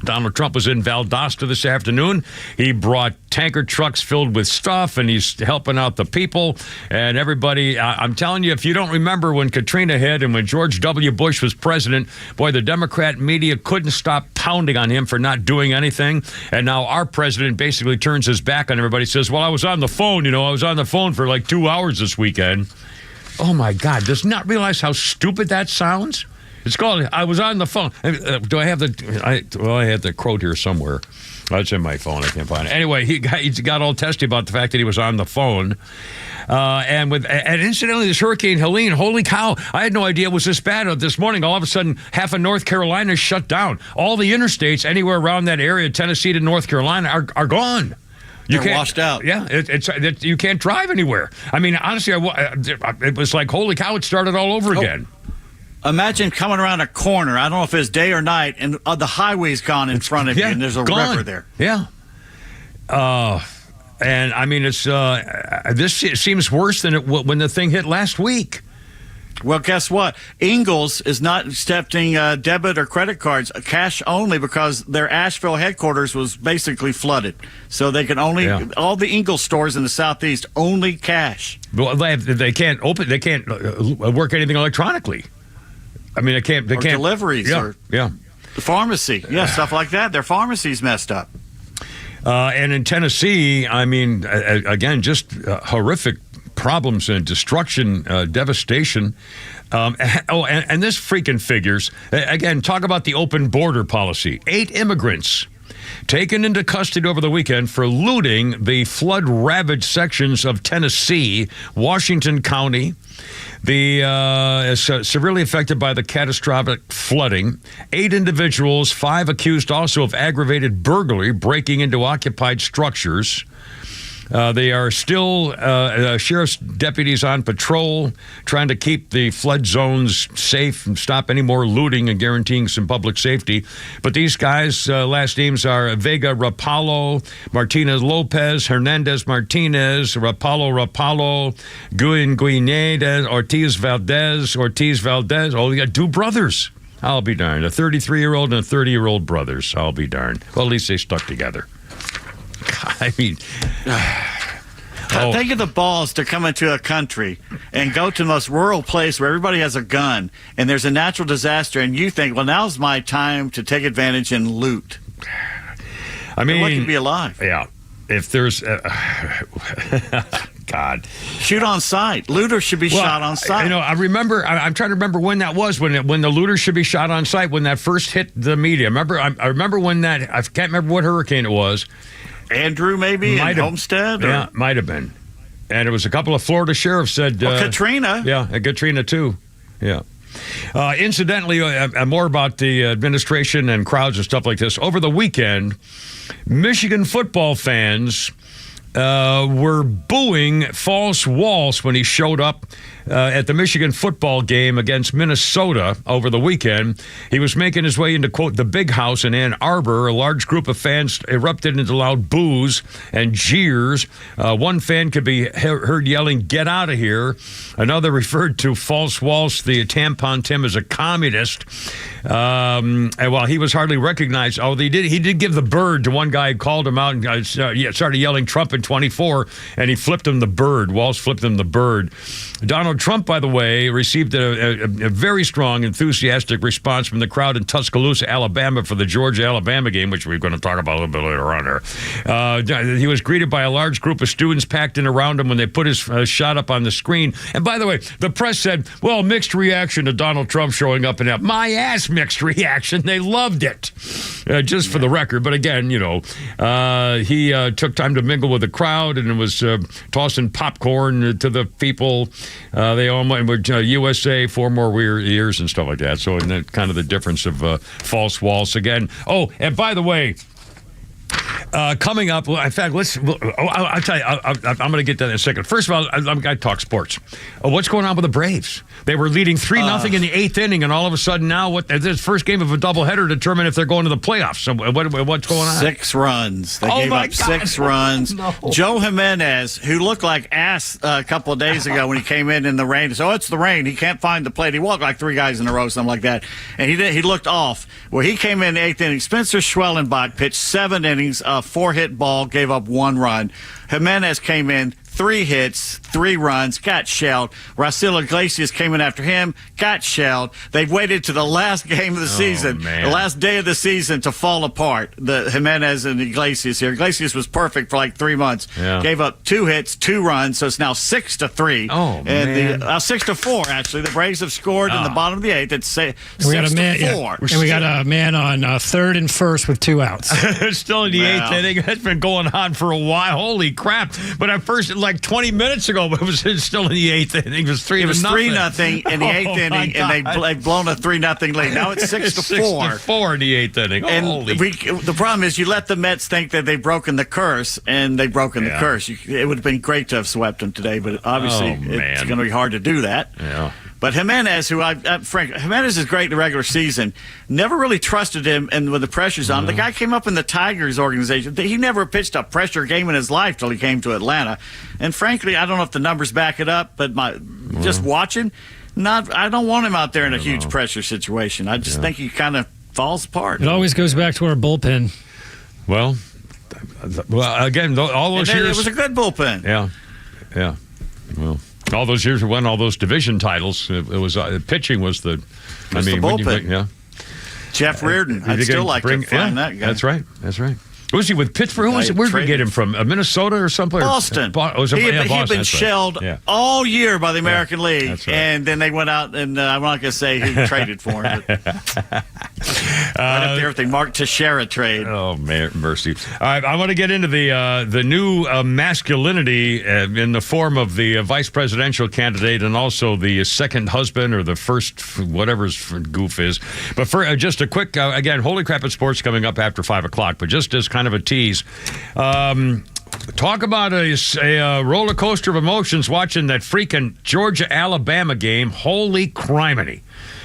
Speaker 1: Donald Trump was in Valdosta this afternoon. He brought tanker trucks filled with stuff, and he's helping out the people and everybody. I'm telling you, if you don't remember when Katrina hit and when George W. Bush was president, boy, the Democrat media couldn't stop pounding on him for not doing anything. And now our president basically turns his back on everybody, says, well, I was on the phone, I was on the phone for like 2 hours this weekend. Oh, my God. Does not realize how stupid that sounds? It's called, I was on the phone. Do I have I had the quote here somewhere. It's in my phone. I can't find it. Anyway, he got all testy about the fact that he was on the phone. And incidentally, this Hurricane Helene, holy cow, I had no idea it was this bad. This morning, all of a sudden, half of North Carolina is shut down. All the interstates anywhere around that area, Tennessee to North Carolina, are gone.
Speaker 9: They're washed out.
Speaker 1: Yeah, you can't drive anywhere. I mean, honestly, it was like, holy cow, it started all over again.
Speaker 9: Imagine coming around a corner. I don't know if it's day or night, and the highway's gone in front of you, and there's a river there.
Speaker 1: Yeah. And I mean, it's this seems worse than when the thing hit last week.
Speaker 9: Well, guess what? Ingalls is not accepting debit or credit cards, cash only, because their Asheville headquarters was basically flooded. So they can only all the Ingalls stores in the southeast only cash.
Speaker 1: Well, they can't work anything electronically. I mean, they can't
Speaker 9: deliveries or the pharmacy, stuff like that. Their pharmacy's messed up.
Speaker 1: And in Tennessee, I mean, again, just horrific problems and destruction, devastation. And this freaking figures. Again, talk about the open border policy. 8 immigrants taken into custody over the weekend for looting the flood-ravaged sections of Tennessee, Washington County. Is severely affected by the catastrophic flooding. 8 individuals, 5 accused also of aggravated burglary, breaking into occupied structures. They are still sheriff's deputies on patrol, trying to keep the flood zones safe and stop any more looting and guaranteeing some public safety. But these guys' last names are Vega Rapallo, Martinez Lopez, Hernandez Martinez, Rapallo, Guineda, Ortiz Valdez. Oh, they got 2 brothers. I'll be darned. A 33-year-old and a 30-year-old brothers. I'll be darned. Well, at least they stuck together. I mean,
Speaker 9: think of the balls to come into a country and go to the most rural place where everybody has a gun and there's a natural disaster, and you think, well, now's my time to take advantage and loot.
Speaker 1: I mean,
Speaker 9: what can be alive?
Speaker 1: Yeah. If there's God,
Speaker 9: shoot on sight. Looters should be shot on sight.
Speaker 1: You know, I remember. I'm trying to remember when that was. When the looters should be shot on sight. When that first hit the media. I remember when that. I can't remember what hurricane it was.
Speaker 9: Andrew, maybe, in Homestead?
Speaker 1: Yeah, might have been. And it was a couple of Florida sheriffs said...
Speaker 9: Katrina.
Speaker 1: Yeah, Katrina, too. Yeah. Incidentally, more about the administration and crowds and stuff like this. Over the weekend, Michigan football fans were booing False Walsh when he showed up at the Michigan football game against Minnesota over the weekend. He was making his way into, quote, the big house in Ann Arbor. A large group of fans erupted into loud boos and jeers. One fan could be heard yelling, "Get out of here." Another referred to False Walsh, the tampon Tim, as a communist. And while he was hardly recognized, he did give the bird to one guy who called him out and started yelling Trump in 24, and he flipped him the bird. Walsh flipped him the bird. Donald Trump, by the way, received a very strong, enthusiastic response from the crowd in Tuscaloosa, Alabama for the Georgia-Alabama game, which we're going to talk about a little bit later on here. He was greeted by a large group of students packed in around him when they put his shot up on the screen. And by the way, the press said, well, mixed reaction to Donald Trump showing up. And my ass, mixed reaction. They loved it, just for the record. But again, he took time to mingle with the crowd and was tossing popcorn to the people. They all were USA 4 more years and stuff like that. So kind of the difference of False Walsh again. Oh, and by the way, coming up, in fact, I'll tell you, I'm going to get to that in a second. First of all, I'm going to talk sports. What's going on with the Braves? They were leading 3-0 in the 8th inning, and all of a sudden now, this first game of a doubleheader determine if they're going to the playoffs. So what's going on?
Speaker 9: 6 runs. They gave up 6 runs. No. Joe Jimenez, who looked like ass a couple of days ago when he came in the rain, so it's the rain. He can't find the plate. He walked like 3 guys in a row, something like that, and he looked off. Well, he came in the 8th inning. Spencer Schwellenbach pitched 7 innings, 4-hit ball, gave up 1 run. Jimenez came in, 3 hits, 3 runs, got shelled. Raciel Iglesias came in after him, got shelled. They've waited to the last game of the season, the last day of the season, to fall apart. The Jimenez and Iglesias here. Iglesias was perfect for like 3 months. Yeah. Gave up 2 hits, 2 runs, so it's now 6-3.
Speaker 1: Oh, man.
Speaker 9: 6-4, actually. The Braves have scored in the bottom of the 8th. It's 6-4.
Speaker 10: And we got a man on 3rd and 1st with 2 outs.
Speaker 1: Still in the 8th inning. That's been going on for a while. Holy crap. But at first, like 20 minutes ago, it was still in the 8th inning. It was 3-0
Speaker 9: in the 8th inning, and they've blown a 3-0 lead. Now it's 6-4.
Speaker 1: 6-4 in the 8th inning.
Speaker 9: And the problem is, you let the Mets think that they've broken the curse, and they've broken the curse. It would have been great to have swept them today, but obviously it's going to be hard to do that.
Speaker 1: Yeah.
Speaker 9: But Jimenez, Jimenez is great in the regular season. Never really trusted him, and with the pressures on, the guy came up in the Tigers organization. He never pitched a pressure game in his life till he came to Atlanta. And frankly, I don't know if the numbers back it up, but just watching, I don't want him out there in a huge pressure situation. I just think he kind of falls apart.
Speaker 10: It always goes back to our bullpen.
Speaker 1: Well, again, all those years.
Speaker 9: It was a good bullpen.
Speaker 1: Yeah. Well, all those years we won all those division titles. It was pitching was the.
Speaker 9: The bullpen. Jeff Reardon. I'd still like to find that guy.
Speaker 1: That's right. Was he with Pittsburgh? Where did we get him from? Minnesota or someplace?
Speaker 9: Boston. He had been shelled all year by the American League. That's right. And then they went out, and I'm not going to say who traded for him. But right up there with the Mark Teixeira trade.
Speaker 1: Oh, mercy. All right, I want to get into the new masculinity in the form of the vice presidential candidate and also the second husband or the first, whatever his goof is. But for just a quick, again, Holy Crap at Sports coming up after 5 o'clock, but just as kind of a tease. Talk about a roller coaster of emotions watching that freaking Georgia-Alabama game. Holy criminy.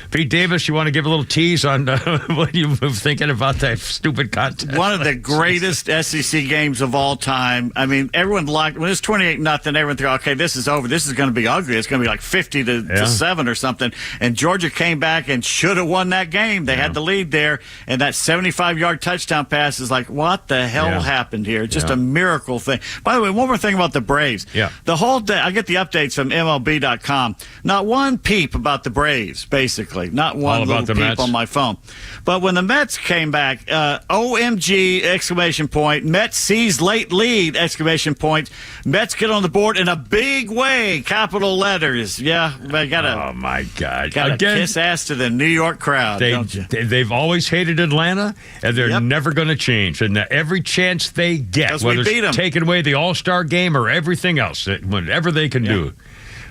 Speaker 1: Pete Davis, you want to give a little tease on what you were thinking about that stupid contest?
Speaker 9: One of the greatest SEC games of all time. I mean, everyone liked when it's 28-0. Everyone thought, okay, this is over. This is going to be ugly. It's going to be like 50 to 7 or something. And Georgia came back and should have won that game. They had the lead there, and that 75-yard touchdown pass is like, what the hell happened here? Just a miracle thing. By the way, one more thing about the Braves. The whole day, I get the updates from MLB.com. Not one peep about the Braves, basically. Not one little peep on my phone. But when the Mets came back, OMG, exclamation point. Mets seize late lead, exclamation point. Mets get on the board in a big way, capital letters. Yeah, they got
Speaker 1: oh, my God.
Speaker 9: Got to kiss ass to the New York crowd, don't you?
Speaker 1: They've always hated Atlanta, and they're never going to change. And every chance they get, whether it's taking away the All-Star game or everything else, whatever they can do.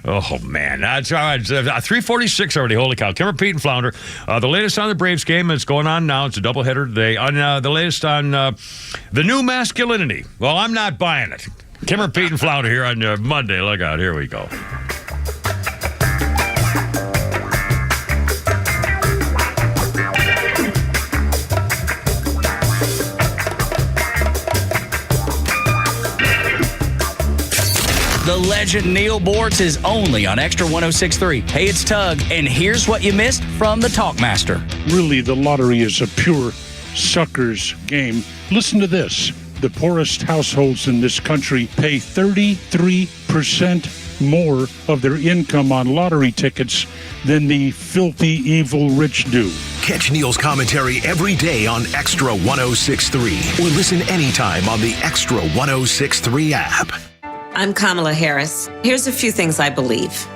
Speaker 1: Oh, man. That's all right. 3:46 already. Holy cow. Kimmer, Pete, and Flounder. The latest on the Braves game is going on now. It's a doubleheader today. On the latest on the new masculinity. Well, I'm not buying it. Kimmer, Pete, and Flounder here on Monday. Look out. Here we go.
Speaker 11: The legend Neil Bortz is only on Extra 106.3. Hey, it's Tug, and here's what you missed from the Talkmaster.
Speaker 12: Really, the lottery is a pure sucker's game. Listen to this. The poorest households in this country pay 33% more of their income on lottery tickets than the filthy, evil rich do.
Speaker 2: Catch Neil's commentary every day on Extra 106.3 or listen anytime on the Extra 106.3 app.
Speaker 14: I'm Kamala Harris. Here's a few things I believe.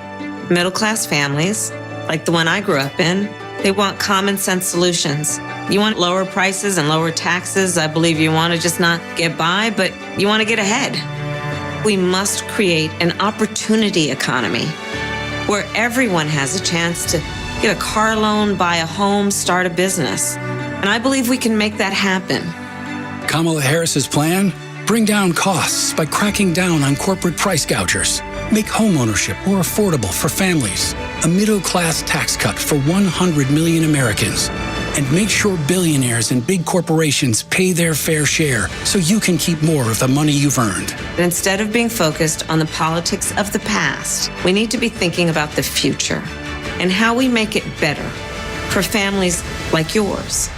Speaker 14: Middle-class families, like the one I grew up in, they want common sense solutions. You want lower prices and lower taxes. I believe you want to just not get by, but you want to get ahead. We must create an opportunity economy where everyone has a chance to get a car loan, buy a home, start a business. And I believe we can make that happen.
Speaker 15: Kamala Harris's plan? Bring down costs by cracking down on corporate price gougers. Make homeownership more affordable for families. A middle-class tax cut for 100 million Americans. And make sure billionaires and big corporations pay their fair share so you can keep more of the money you've earned.
Speaker 14: Instead of being focused on the politics of the past, we need to be thinking about the future and how we make it better for families like yours.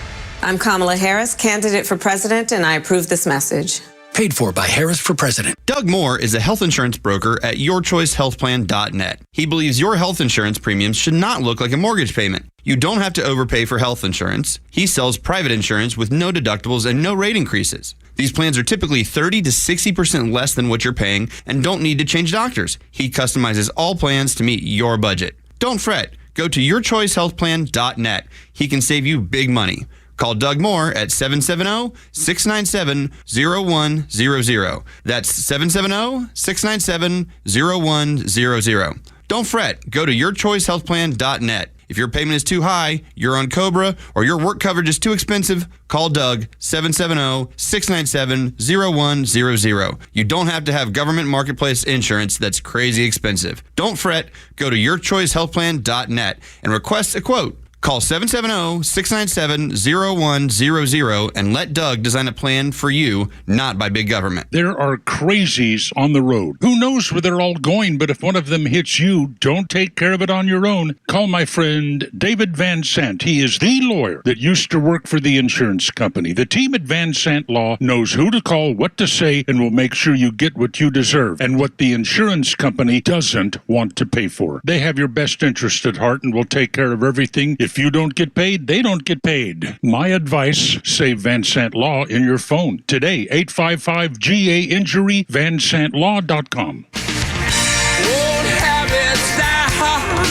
Speaker 14: I'm Kamala Harris, candidate for president, and I approve this message.
Speaker 15: Paid for by Harris for President.
Speaker 24: Doug Moore is a health insurance broker at yourchoicehealthplan.net. He believes your health insurance premiums should not look like a mortgage payment. You don't have to overpay for health insurance. He sells private insurance with no deductibles and no rate increases. These plans are typically 30 to 60% less than what you're paying and don't need to change doctors. He customizes all plans to meet your budget. Don't fret. Go to yourchoicehealthplan.net. He can save you big money. Call Doug Moore at 770-697-0100. That's 770-697-0100. Don't fret. Go to yourchoicehealthplan.net. If your payment is too high, you're on COBRA, or your work coverage is too expensive, call Doug, 770-697-0100. You don't have to have government marketplace insurance that's crazy expensive. Don't fret. Go to yourchoicehealthplan.net and request a quote. Call 770-697-0100 and let Doug design a plan for you, not by big government.
Speaker 12: There are crazies on the road. Who knows where they're all going, but if one of them hits you, don't take care of it on your own. Call my friend David Van Sant. He is the lawyer that used to work for the insurance company. The team at Van Sant Law knows who to call, what to say, and will make sure you get what you deserve and what the insurance company doesn't want to pay for. They have your best interest at heart and will take care of everything. If you don't get paid, they don't get paid. My advice, save Van Sant Law in your phone. Today, 855-GA-INJURY, vansantlaw.com.
Speaker 8: Old habits die hard.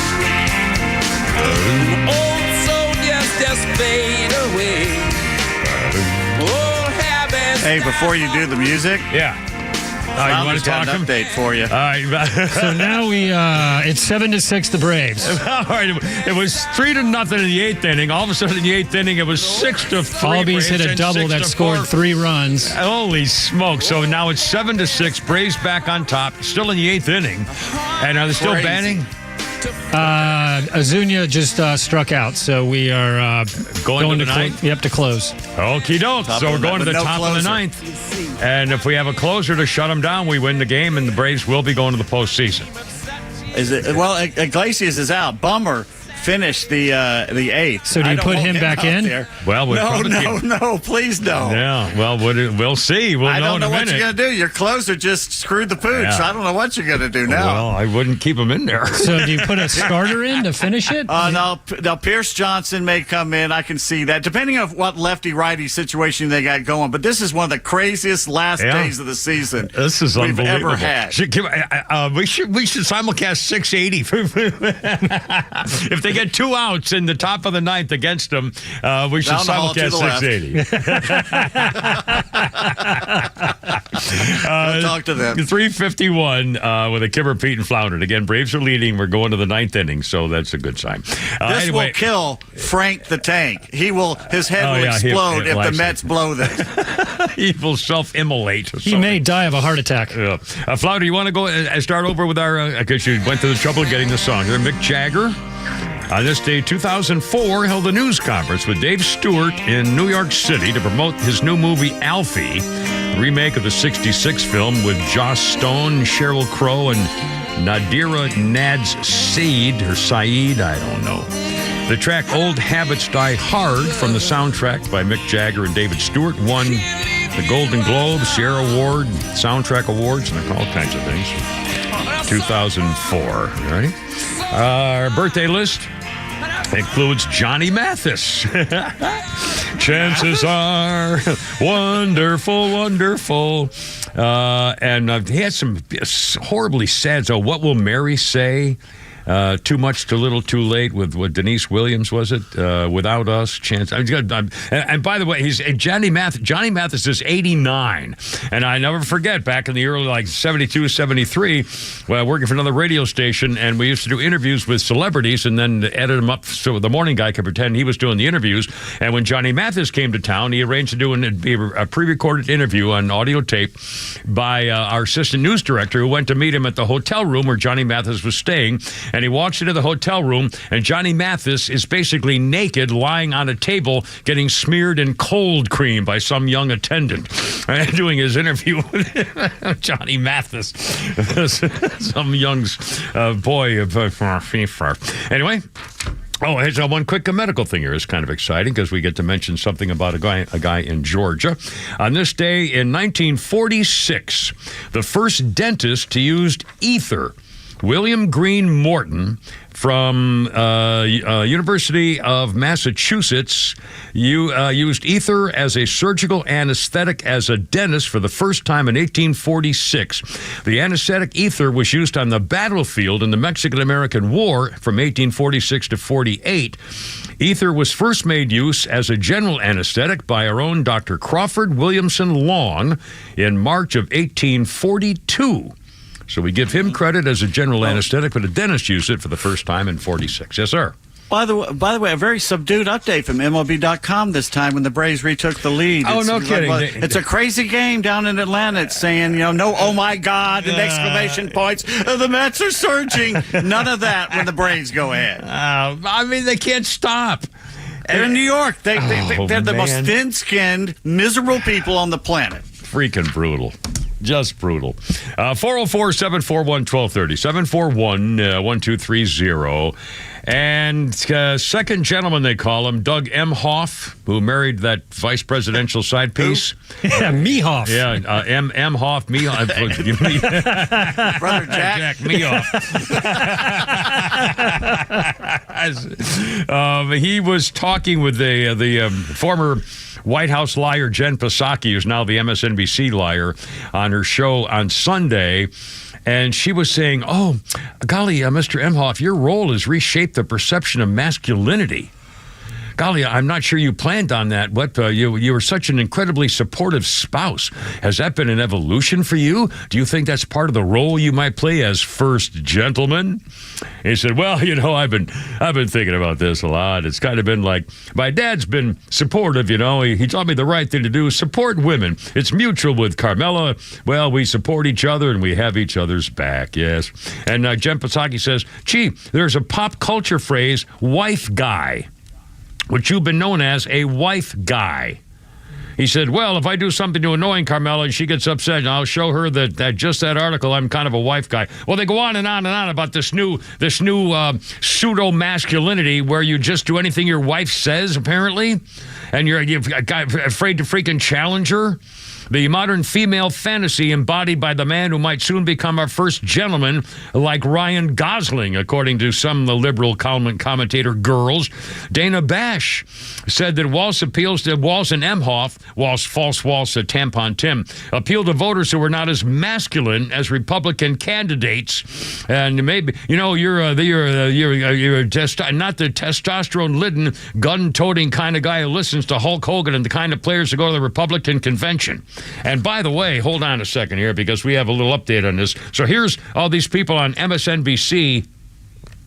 Speaker 8: Old soldiers just fade away. Old habits.
Speaker 9: Hey, before you do the music.
Speaker 1: Yeah.
Speaker 9: You want to talk an update for you.
Speaker 1: All right.
Speaker 10: So now it's 7-6 the Braves.
Speaker 1: All right. It was 3-0 in the 8th inning. All of a sudden in the 8th inning, it was 6-3.
Speaker 10: Albies hit a double that scored 3 runs.
Speaker 1: Holy smoke. So now it's 7-6. Braves back on top, still in the 8th inning. And are they still banning?
Speaker 10: Azuña just struck out, so we are
Speaker 1: going to the ninth?
Speaker 10: Yep, to close.
Speaker 1: Okie doke. So we're going to the top of the ninth. And if we have a closer to shut them down, we win the game, and the Braves will be going to the postseason.
Speaker 9: Well, Iglesias is out. Bummer. Finished the 8th.
Speaker 10: So do you put him back in?
Speaker 1: Well,
Speaker 9: no, please don't.
Speaker 1: Yeah, well, we'll see. We'll
Speaker 9: I
Speaker 1: know
Speaker 9: don't
Speaker 1: in
Speaker 9: know
Speaker 1: a
Speaker 9: what
Speaker 1: minute.
Speaker 9: you're going to do. Your closer just screwed the pooch.
Speaker 1: Yeah.
Speaker 9: I don't know what you're going to do now.
Speaker 1: Well, I wouldn't keep him in there.
Speaker 10: So do you put a starter in to finish it?
Speaker 9: No, Pierce Johnson may come in. I can see that, depending on what lefty-righty situation they got going. But this is one of the craziest last days of the season
Speaker 1: this is
Speaker 9: we've
Speaker 1: unbelievable.
Speaker 9: ever had.
Speaker 1: We should simulcast 680. If they get 2 outs in the top of the ninth against them, we should simulcast 680.
Speaker 9: Talk to them.
Speaker 1: 3:51 with a Kimmer, Pete, and Flounderd. Again, Braves are leading. We're going to the 9th inning, so that's a good sign.
Speaker 9: This will kill Frank the Tank. His head will explode if the Mets blow this.
Speaker 1: He will self-immolate.
Speaker 10: He may die of a heart attack.
Speaker 1: Flounder, you want to go and start over with our, because you went to the trouble of getting the song. Mick Jagger, on this day, 2004, held a news conference with Dave Stewart in New York City to promote his new movie, Alfie, a remake of the 66 film with Joss Stone, Sheryl Crow, and Nadira Saeed, I don't know. The track Old Habits Die Hard from the soundtrack by Mick Jagger and David Stewart won the Golden Globe, Sierra Award, Soundtrack Awards, and all kinds of things. 2004. You ready? Our birthday list includes Johnny Mathis. Chances are wonderful. And he had some horribly sad. So, What Will Mary Say? Too Much, Too Little, Too Late with Denise Williams, was it? Without Us, Chance. And by the way, Johnny Mathis is 89. And I never forget, back in the early, 72, 73, working for another radio station, and we used to do interviews with celebrities and then edit them up so the morning guy could pretend he was doing the interviews. And when Johnny Mathis came to town, he arranged to do a pre-recorded interview on audio tape by our assistant news director, who went to meet him at the hotel room where Johnny Mathis was staying. And he walks into the hotel room, and Johnny Mathis is basically naked, lying on a table, getting smeared in cold cream by some young attendant, doing his interview with Johnny Mathis, some young boy. Anyway. Oh, here's one quick medical thing here. It's kind of exciting because we get to mention something about a guy in Georgia. On this day in 1946, the first dentist to use ether, William Green Morton from University of Massachusetts, used ether as a surgical anesthetic as a dentist for the first time in 1846. The anesthetic ether was used on the battlefield in the Mexican-American War from 1846 to 48. Ether was first made use as a general anesthetic by our own Dr. Crawford Williamson Long in March of 1842. So we give him credit as a general anesthetic, but a dentist used it for the first time in 46. Yes, sir.
Speaker 9: By the way, a very subdued update from MLB.com this time when the Braves retook the lead.
Speaker 1: Oh, no kidding.
Speaker 9: It's a crazy game down in Atlanta. It's saying, no, oh my God, and exclamation points. The Mets are surging. None of that when the Braves go ahead.
Speaker 1: I mean, they can't stop.
Speaker 9: They're in New York. They're the most thin-skinned, miserable people on the planet.
Speaker 1: Freaking brutal. Just brutal. 404-741-1230. 741-1230. And second gentleman, they call him, Doug Emhoff, who married that vice presidential side piece.
Speaker 10: Yeah, Mehoff.
Speaker 1: Yeah, Emhoff, Mehoff.
Speaker 9: Brother Jack.
Speaker 1: Mehoff. He was talking with the former White House liar Jen Psaki, who's now the MSNBC liar, on her show on Sunday. And she was saying, oh, golly, Mr. Emhoff, your role has reshaped the perception of masculinity. Golly, I'm not sure you planned on that, but you were such an incredibly supportive spouse. Has that been an evolution for you? Do you think that's part of the role you might play as first gentleman? And he said, well, I've been thinking about this a lot. It's kind of been like, my dad's been supportive, He taught me the right thing to do, support women. It's mutual with Carmela. Well, we support each other and we have each other's back, yes. And Jen Psaki says, gee, there's a pop culture phrase, wife guy, which you've been known as a wife guy. He said, well, if I do something to annoying Carmela and she gets upset, I'll show her that just that article, I'm kind of a wife guy. Well, they go on and on and on about this new pseudo-masculinity where you just do anything your wife says, apparently, and you're afraid to freaking challenge her. The modern female fantasy embodied by the man who might soon become our first gentleman, like Ryan Gosling, according to some of the liberal commentator girls. Dana Bash said that Walsh appeals to Walsh and Emhoff, false Walsh, Tampon Tim, appeal to voters who are not as masculine as Republican candidates. And maybe, you're not the testosterone-laden, gun-toting kind of guy who listens to Hulk Hogan and the kind of players who go to the Republican convention. And by the way, hold on a second here because we have a little update on this. So here's all these people on MSNBC.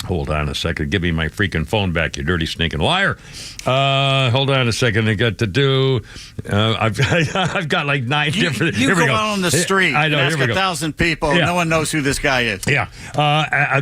Speaker 1: Hold on a second. Give me my freaking phone back, you dirty stinking liar. Hold on a second. I got to do. I've got like 9 different.
Speaker 9: You
Speaker 1: here we
Speaker 9: go
Speaker 1: go.
Speaker 9: out on the street.
Speaker 1: I know.
Speaker 9: And ask
Speaker 1: here we go.
Speaker 9: 1,000 people.
Speaker 1: Yeah.
Speaker 9: No one knows who this guy is.
Speaker 1: Yeah.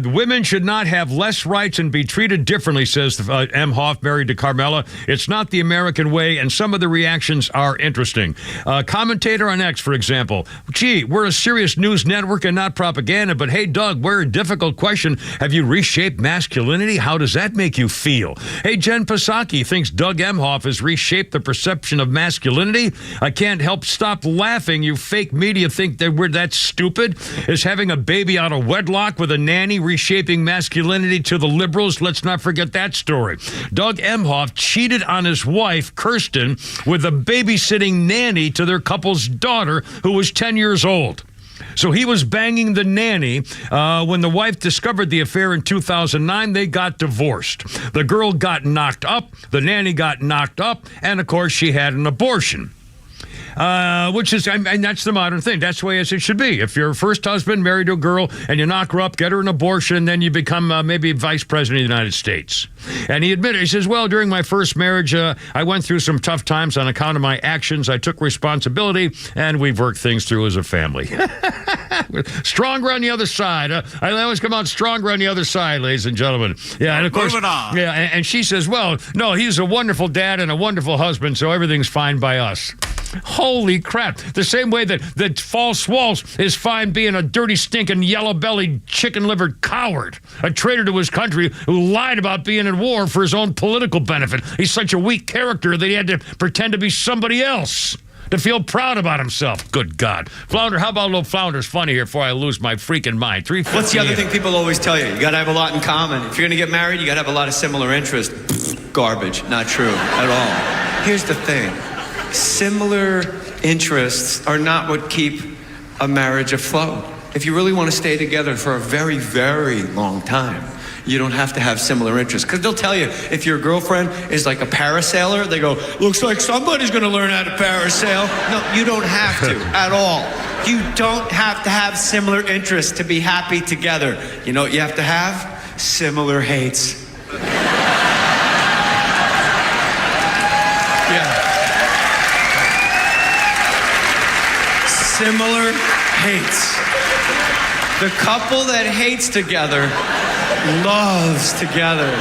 Speaker 1: Women should not have less rights and be treated differently, says Emhoff, married to Carmela. It's not the American way, and some of the reactions are interesting. Commentator on X, for example. Gee, we're a serious news network and not propaganda, but hey, Doug, we're a difficult question. Have you reshaped masculinity? How does that make you feel? Hey, Jen Psaki thinks Doug Emhoff has reshaped the perception of masculinity. I can't help stop laughing. You fake media think that we're that stupid. Is having a baby out of wedlock with a nanny reshaping masculinity to the liberals? Let's not forget that story. Doug Emhoff cheated on his wife, Kirsten, with a babysitting nanny to their couple's daughter, who was 10 years old. So he was banging the nanny. When the wife discovered the affair in 2009, they got divorced. The girl got knocked up, the nanny got knocked up, and of course she had an abortion. Which is, and that's the modern thing. That's the way it should be. If your first husband married to a girl and you knock her up, get her an abortion, then you become maybe vice president of the United States. And he admitted, he says, well, during my first marriage, I went through some tough times on account of my actions. I took responsibility, and we've worked things through as a family. Stronger on the other side. I always come out stronger on the other side, ladies and gentlemen. Yeah, and of course,
Speaker 9: moving on.
Speaker 1: Yeah, and she says, well, no, he's a wonderful dad and a wonderful husband, so everything's fine by us. Holy crap. The same way that false Walsh is fine being a dirty, stinking, yellow-bellied, chicken-livered coward, a traitor to his country who lied about being at war for his own political benefit. He's such a weak character that he had to pretend to be somebody else to feel proud about himself. Good God. Flounder, how about a little Flounder's funny here before I lose my freaking mind?
Speaker 16: What's the other thing people always tell you? You got to have a lot in common. If you're going to get married, you got to have a lot of similar interests. Garbage. Not true at all. Here's the thing. Similar interests are not what keep a marriage afloat. If you really want to stay together for a very, very long time, you don't have to have similar interests. Because they'll tell you, if your girlfriend is like a parasailer, they go, looks like somebody's going to learn how to parasail. No, you don't have to at all. You don't have to have similar interests to be happy together. You know what you have to have? Similar hates. similar hates. The couple that hates together loves together.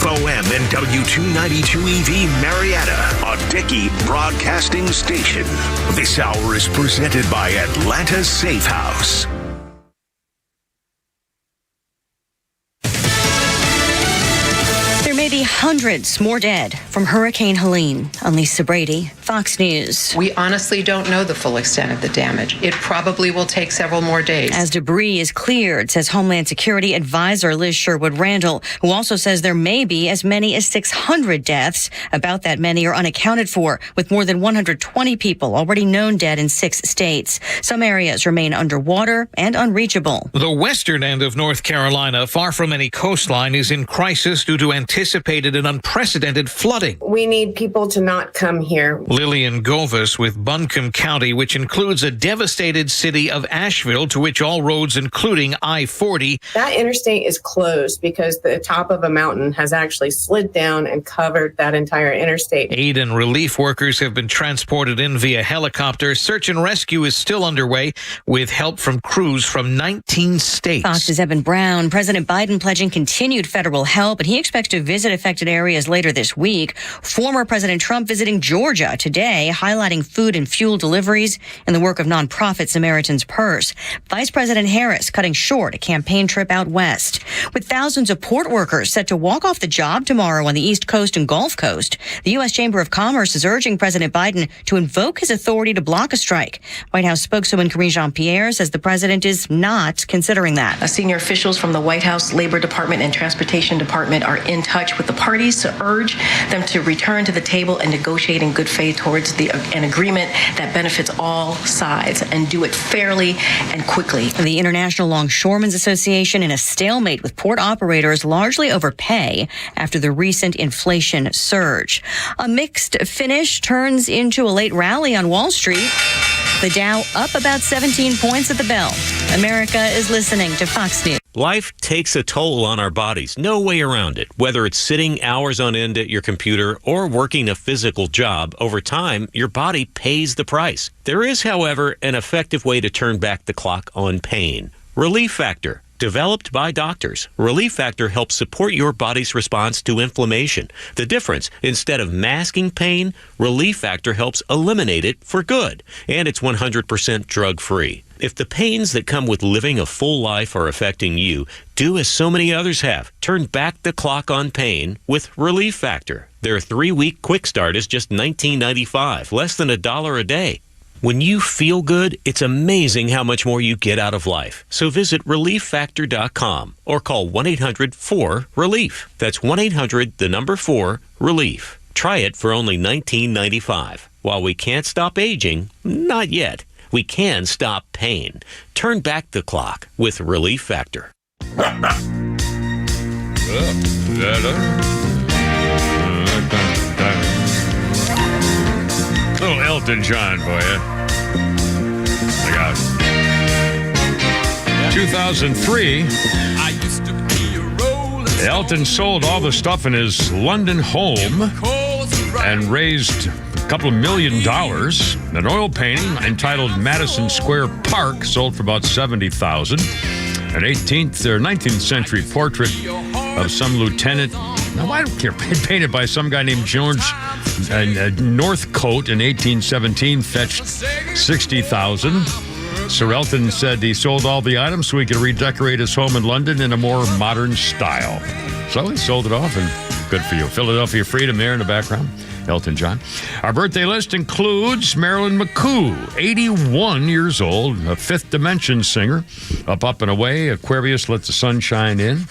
Speaker 2: OM and W292 EV Marietta, a Dickey broadcasting station. This hour is presented by Atlanta Safe House.
Speaker 17: There may be hundreds more dead from Hurricane Helene. I'm Lisa Brady, Fox News.
Speaker 18: We honestly don't know the full extent of the damage. It probably will take several more days.
Speaker 17: As debris is cleared, says Homeland Security Advisor Liz Sherwood-Randall, who also says there may be as many as 600 deaths. About that many are unaccounted for, with more than 120 people already known dead in 6 states. Some areas remain underwater and unreachable.
Speaker 19: The western end of North Carolina, far from any coastline, is in crisis due to anticipated and unprecedented flooding.
Speaker 20: We need people to not come here.
Speaker 19: Lillian Govas with Buncombe County, which includes a devastated city of Asheville, to which all roads, including I-40.
Speaker 20: That interstate is closed because the top of a mountain has actually slid down and covered that entire interstate.
Speaker 19: Aid and relief workers have been transported in via helicopter. Search and rescue is still underway with help from crews from 19 states.
Speaker 17: Fox's Evan Brown. President Biden pledging continued federal help, and he expects to visit affected areas later this week. Former President Trump visiting Georgia today, highlighting food and fuel deliveries and the work of nonprofit Samaritan's Purse. Vice President Harris cutting short a campaign trip out west. With thousands of port workers set to walk off the job tomorrow on the East Coast and Gulf Coast, the U.S. Chamber of Commerce is urging President Biden to invoke his authority to block a strike. White House spokeswoman Karine Jean-Pierre says the president is not considering that.
Speaker 25: Senior officials from the White House Labor Department and Transportation Department are in touch with the parties to urge them to return to the table and negotiate in good faith towards an agreement that benefits all sides and do it fairly and quickly.
Speaker 17: The International Longshoremen's Association in a stalemate with port operators largely over pay after the recent inflation surge. A mixed finish turns into a late rally on Wall Street. The Dow up about 17 points at the bell. America is listening to Fox News.
Speaker 26: Life takes a toll on our bodies. No way around it. Whether it's sitting hours on end at your computer or working a physical job, over time, your body pays the price. There is, however, an effective way to turn back the clock on pain. Relief Factor. Developed by doctors, Relief Factor helps support your body's response to inflammation. The difference, instead of masking pain, Relief Factor helps eliminate it for good. And it's 100% drug-free. If the pains that come with living a full life are affecting you, do as so many others have. Turn back the clock on pain with Relief Factor. Their 3-week quick start is just $19.95, less than $1 a day. When you feel good, it's amazing how much more you get out of life. So visit ReliefFactor.com or call 1-800-4-RELIEF. That's 1-800-4-RELIEF. Try it for only $19.95. While we can't stop aging, not yet, we can stop pain. Turn back the clock with Relief Factor.
Speaker 1: Little Elton John for you. I got it. 2003, Elton sold all the stuff in his London home and raised a couple of $1 million. An oil painting entitled Madison Square Park sold for about $70,000. An 18th or 19th century portrait of some lieutenant. No, I don't care. Painted by some guy named George Northcote in 1817 fetched $60,000. Sir Elton said he sold all the items so he could redecorate his home in London in a more modern style. So he sold it off, and good for you. Philadelphia Freedom there in the background. Elton John. Our birthday list includes Marilyn McCoo, 81 years old, a Fifth Dimension singer. Up and away. Aquarius, let the sun shine in.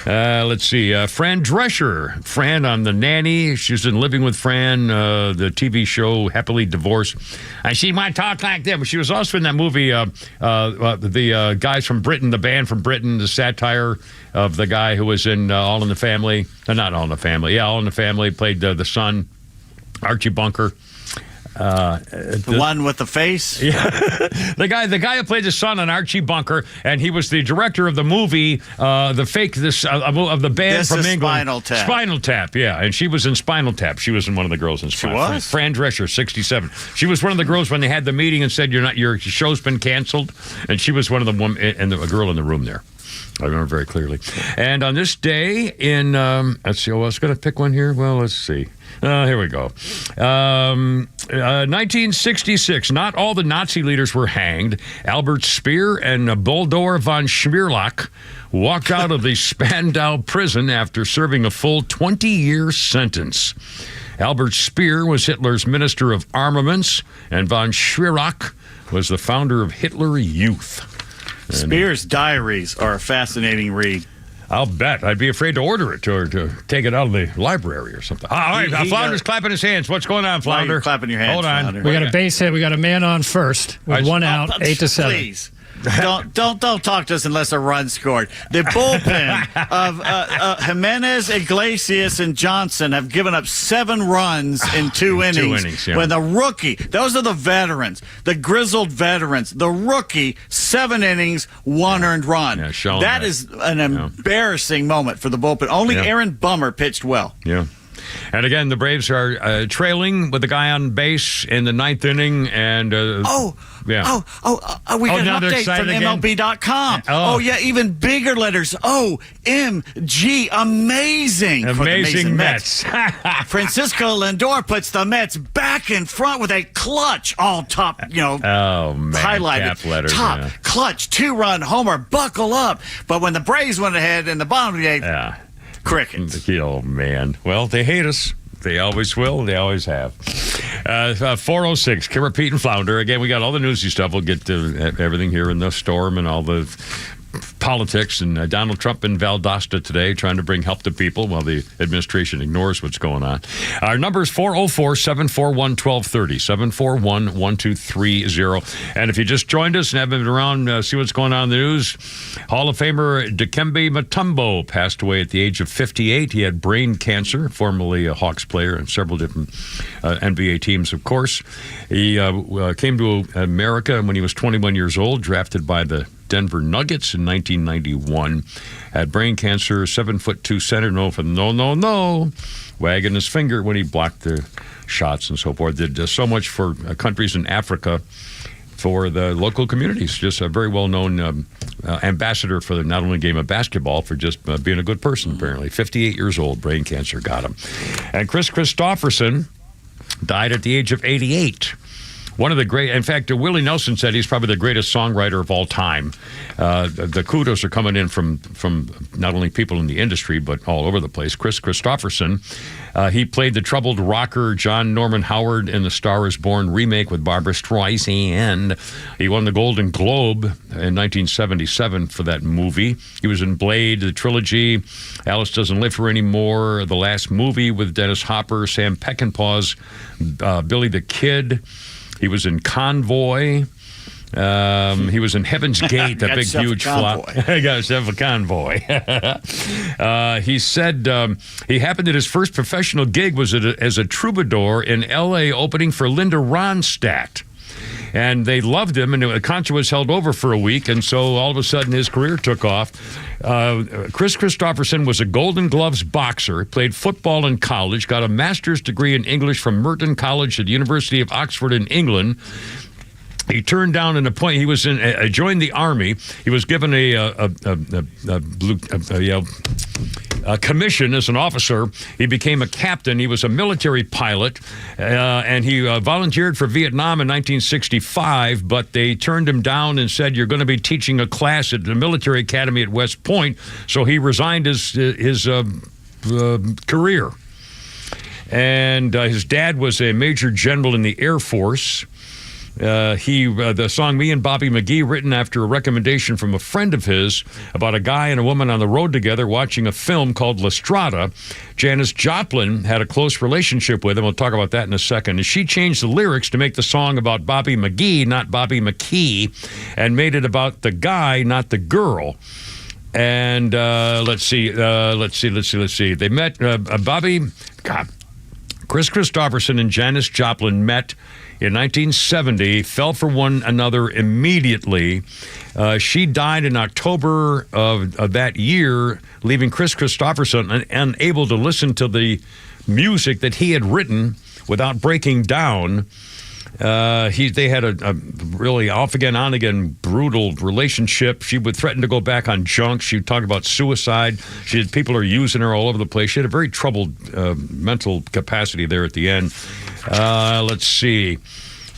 Speaker 1: Let's see. Fran Drescher. Fran on The Nanny. She's in Living with Fran, the TV show Happily Divorced. And she might talk like them. She was also in that movie, the guys from Britain, the band from Britain, the satire of the guy who was in All in the Family. Not All in the Family. Yeah, All in the Family. Played the son, Archie Bunker.
Speaker 9: The one with the face?
Speaker 1: Yeah. the guy who played the son on Archie Bunker, and he was the director of the movie, of the band from England.
Speaker 9: Spinal Tap.
Speaker 1: Spinal Tap, yeah. And she was in Spinal Tap. She was in one of the girls in Spinal Tap.
Speaker 9: She was?
Speaker 1: Fran Drescher, 67. She was one of the girls when they had the meeting and said, your show's been canceled. And she was one of the women, and a girl in the room there. I remember very clearly. And on this day in, let's see, I was going to pick one here. Well, let's see. Here we go. 1966, not all the Nazi leaders were hanged. Albert Speer and Boldor von Schmierlach walked out of the Spandau prison after serving a full 20-year sentence. Albert Speer was Hitler's Minister of Armaments, and von Schmierlach was the founder of Hitler Youth.
Speaker 9: Speer's diaries are a fascinating read.
Speaker 1: I'll bet. I'd be afraid to order it or to take it out of the library or something. All right, Flounder's clapping his hands. What's going on, Flounder?
Speaker 9: You're clapping your hands.
Speaker 1: Hold on.
Speaker 9: Flounder.
Speaker 10: We got a base hit. We got a man on first with one out, 8-7.
Speaker 9: Please. Don't talk to us unless a run scored. The bullpen of Jimenez, Iglesias, and Johnson have given up 7 runs in 2 innings.
Speaker 1: 2 innings, yeah.
Speaker 9: When the rookie, those are the veterans, the grizzled veterans. The rookie, 7 innings, 1 earned run.
Speaker 1: Yeah,
Speaker 9: that is an embarrassing moment for the bullpen. Only Aaron Bummer pitched well.
Speaker 1: Yeah. And again, the Braves are trailing with the guy on base in the 9th inning. And
Speaker 9: we got an update from MLB.com. Oh, yeah, even bigger letters. OMG, amazing
Speaker 1: Mets.
Speaker 9: Francisco Lindor puts the Mets back in front with a clutch, all top, highlighted.
Speaker 1: Cap letters,
Speaker 9: clutch, 2-run homer, buckle up. But when the Braves went ahead in the bottom of the 8th, crickets.
Speaker 1: Oh, man. Well, they hate us. They always will. They always have. 406, Kimmer, Pete, and Flounder. Again, we got all the newsy stuff. We'll get to everything here in the storm and all the politics. And Donald Trump in Valdosta today trying to bring help to people while the administration ignores what's going on. Our number is 404-741-1230, 741-1230. And if you just joined us and haven't been around, see what's going on in the news, Hall of Famer Dikembe Mutombo passed away at the age of 58. He had brain cancer, formerly a Hawks player and several different NBA teams, of course. He came to America when he was 21 years old, drafted by the Denver Nuggets in 1991. Had brain cancer, 7'2" center, no, wagging his finger when he blocked the shots and so forth. Did so much for countries in Africa, for the local communities. Just a very well-known ambassador for not only the game of basketball, for just being a good person, apparently. 58 years old, brain cancer got him. And Chris Christopherson died at the age of 88. One of the great, in fact, Willie Nelson said he's probably the greatest songwriter of all time. The kudos are coming in from not only people in the industry, but all over the place. Chris Christopherson, he played the troubled rocker John Norman Howard in the Star is Born remake with Barbra Streisand. He won the Golden Globe in 1977 for that movie. He was in Blade, the trilogy, Alice Doesn't Live Here Anymore, the last movie with Dennis Hopper, Sam Peckinpah's Billy the Kid. He was in Convoy. He was in Heaven's Gate, that big, huge flop. He got himself a convoy. He said he happened that his first professional gig was as a troubadour in L.A. opening for Linda Ronstadt. And they loved him, and the concert was held over for a week, and so all of a sudden his career took off. Chris Christopherson was a Golden Gloves boxer, played football in college, got a master's degree in English from Merton College at the University of Oxford in England. He turned down an appointment. He was joined the Army. He was given commission as an officer. He became a captain. He was a military pilot, and he volunteered for Vietnam in 1965, but they turned him down and said, you're going to be teaching a class at the military academy at West Point, so he resigned his career. And his dad was a major general in the Air Force. The song Me and Bobby McGee, written after a recommendation from a friend of his about a guy and a woman on the road together watching a film called La Strada. Janis Joplin had a close relationship with him. We'll talk about that in a second. And she changed the lyrics to make the song about Bobby McGee, not Bobby McKee, and made it about the guy, not the girl. And let's see. They met Chris Christopherson and Janis Joplin met in 1970, fell for one another immediately. She died in October of that year, leaving Chris Christopherson unable to listen to the music that he had written without breaking down. They had a really off-again, on-again brutal relationship. She would threaten to go back on junk. She would talk about suicide. People are using her all over the place. She had a very troubled mental capacity there at the end. Let's see.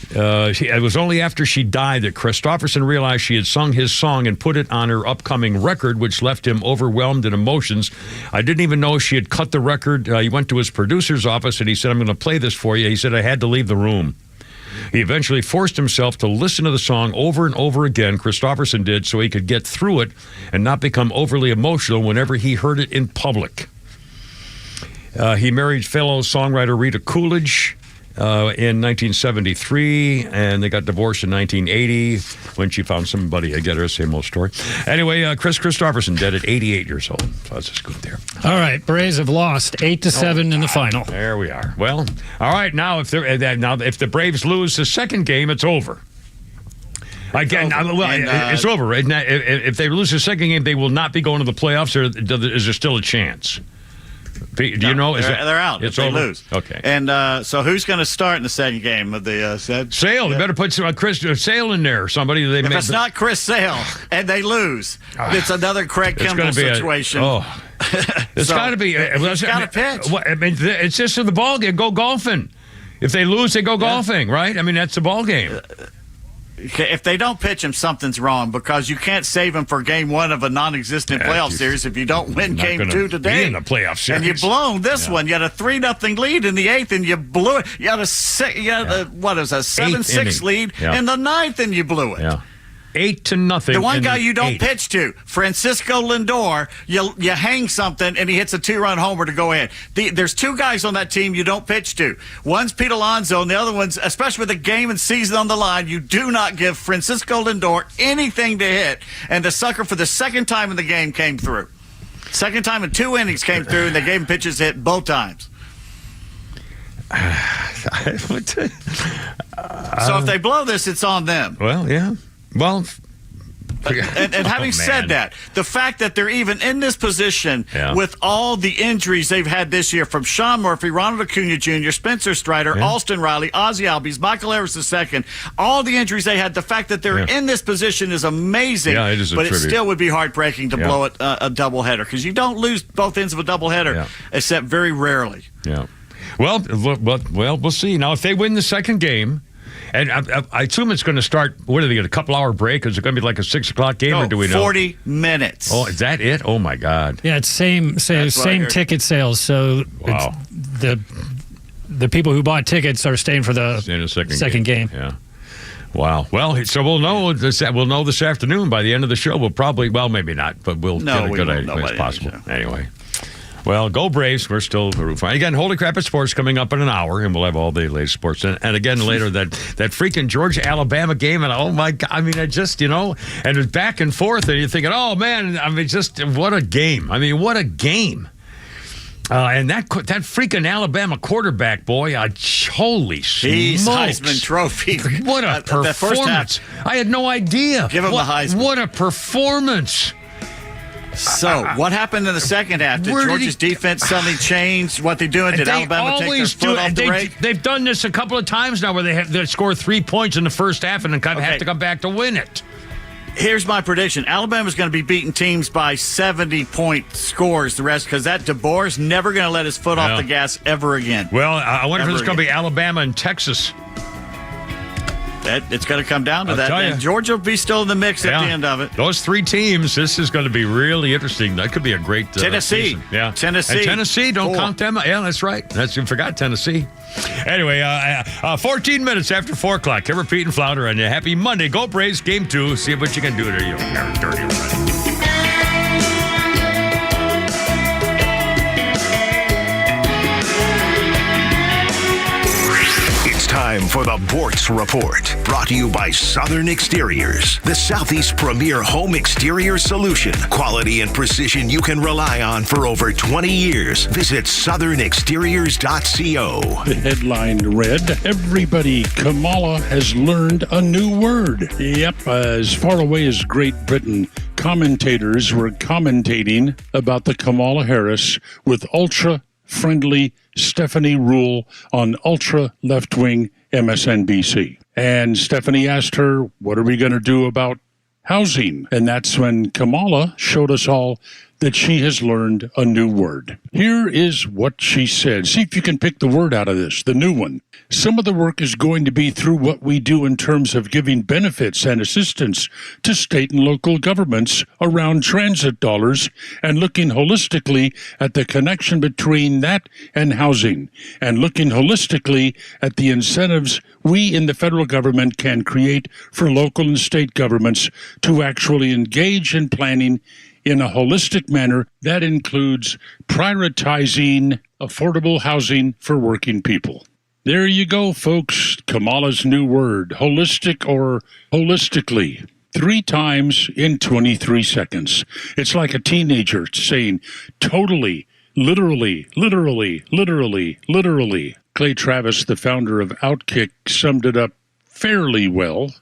Speaker 1: It was only after she died that Christopherson realized she had sung his song and put it on her upcoming record, which left him overwhelmed in emotions. I didn't even know she had cut the record. He went to his producer's office and he said, I'm going to play this for you. He said, I had to leave the room. He eventually forced himself to listen to the song over and over again, Christopherson did, so he could get through it and not become overly emotional whenever he heard it in public. He married fellow songwriter Rita Coolidge in 1973, and they got divorced in 1980 when she found somebody. I get her, same old story. Anyway, Chris Christopherson dead at 88 years old. So that's a scoop there.
Speaker 10: All right, Braves have lost 8-7 in the final.
Speaker 1: There we are. Well, all right. Now, if the Braves lose the second game, it's over. Again, it's over. Right? If they lose the second game, they will not be going to the playoffs, or is there still a chance? Do you know?
Speaker 9: They're out.
Speaker 1: It's
Speaker 9: if they
Speaker 1: over?
Speaker 9: lose.
Speaker 1: Okay.
Speaker 9: And so who's going to start in the second game of the said?
Speaker 1: Sale. You better put some Chris Sale in there. Somebody they.
Speaker 9: If it's not Chris Sale and they lose, it's another Craig Kimball situation.
Speaker 1: It's got to be.
Speaker 9: He's got to pitch.
Speaker 1: I mean, it's just in the ball game. Go golfing. If they lose, they go golfing, right? I mean, that's the ball game.
Speaker 9: If they don't pitch him, something's wrong, because you can't save him for game one of a non-existent playoff series if you don't win game two today.
Speaker 1: Be in the playoff series.
Speaker 9: And you blown this one. You had a 3-0 lead in the eighth, and you blew it. You had a 7-6 lead in the ninth, and you blew it.
Speaker 1: Yeah. 8-0.
Speaker 9: The one guy you don't pitch to, Francisco Lindor, you hang something and he hits a 2-run homer to go ahead. There's two guys on that team you don't pitch to. One's Pete Alonso, and the other one's, especially with the game and season on the line, you do not give Francisco Lindor anything to hit. And the sucker, for the second time in the game, came through. Second time in 2 innings came through, and they gave him pitches to hit both times. So if they blow this, it's on them.
Speaker 1: Well, yeah. Well,
Speaker 9: and having said that, the fact that they're even in this position with all the injuries they've had this year, from Sean Murphy, Ronald Acuna Jr., Spencer Strider, Alston Riley, Ozzie Albies, Michael Harris II, all the injuries they had, the fact that they're in this position is amazing.
Speaker 1: Yeah, it is a
Speaker 9: but
Speaker 1: tribute.
Speaker 9: It still would be heartbreaking to blow it a doubleheader, because you don't lose both ends of a doubleheader except very rarely.
Speaker 1: Yeah. Well, we'll see. Now, if they win the second game, and I assume it's going to start, what are they, a couple-hour break? Is it going to be like a 6 o'clock game, or do we know?
Speaker 9: 40 minutes.
Speaker 1: Oh, is that it? Oh, my God.
Speaker 10: Yeah, it's same ticket sales. So the people who bought tickets are staying for the second game.
Speaker 1: Yeah. Wow. Well, so we'll know this afternoon. By the end of the show, we'll probably, well, maybe not, but we'll get a good idea as possible. Anyway. Well, go Braves. We're still fine. Again, Holy Crap at Sports coming up in an hour, and we'll have all the latest sports. And again, later, that freaking Georgia-Alabama game, and oh, my God, I mean, and it's back and forth, and you're thinking, oh, man, I mean, just what a game. I mean, what a game. And that freaking Alabama quarterback, boy, holy smokes.
Speaker 9: Heisman Trophy.
Speaker 1: What a performance. I had no idea.
Speaker 9: Give him the Heisman.
Speaker 1: What a performance.
Speaker 9: So, what happened in the second half? Did Georgia's defense suddenly change what they're doing? Did Alabama take their foot off the brake?
Speaker 1: They've done this a couple of times now, where they score 3 points in the first half and then have to come back to win it.
Speaker 9: Here's my prediction. Alabama's going to be beating teams by 70-point scores the rest because that DeBoer's never going to let his foot off the gas ever again.
Speaker 1: Well, I wonder if it's going to be Alabama and Texas.
Speaker 9: It's going to come down to that. And Georgia will be still in the mix at the end of it.
Speaker 1: Those three teams, this is going to be really interesting. That could be a great
Speaker 9: Tennessee.
Speaker 1: season. Yeah.
Speaker 9: Tennessee.
Speaker 1: And Tennessee, don't count them. Yeah, that's right. You forgot Tennessee. Anyway, 14 minutes after 4 o'clock. Kimmer, Pete, and Flounder on you. Happy Monday. Go Braves, game 2. See what you can do there, you dirty run.
Speaker 2: Time for the Bortz Report, brought to you by Southern Exteriors, the Southeast premier home exterior solution. Quality and precision you can rely on for over 20 years. Visit southernexteriors.co.
Speaker 12: The headline read, "Everybody, Kamala has learned a new word." Yep, as far away as Great Britain, commentators were commentating about the Kamala Harris with ultra-friendly Stephanie Rule on ultra-left-wing MSNBC. And Stephanie asked her, what are we going to do about housing? And that's when Kamala showed us all that she has learned a new word. Here is what she said. See if you can pick the word out of this, the new one. Some of the work is going to be through what we do in terms of giving benefits and assistance to state and local governments around transit dollars and looking holistically at the connection between that and housing and looking holistically at the incentives we in the federal government can create for local and state governments to actually engage in planning in a holistic manner that includes prioritizing affordable housing for working people. There you go, folks. Kamala's new word, holistic or holistically. 3 times in 23 seconds. It's like a teenager saying totally, literally, literally, literally, literally. Clay Travis, the founder of Outkick, summed it up fairly well.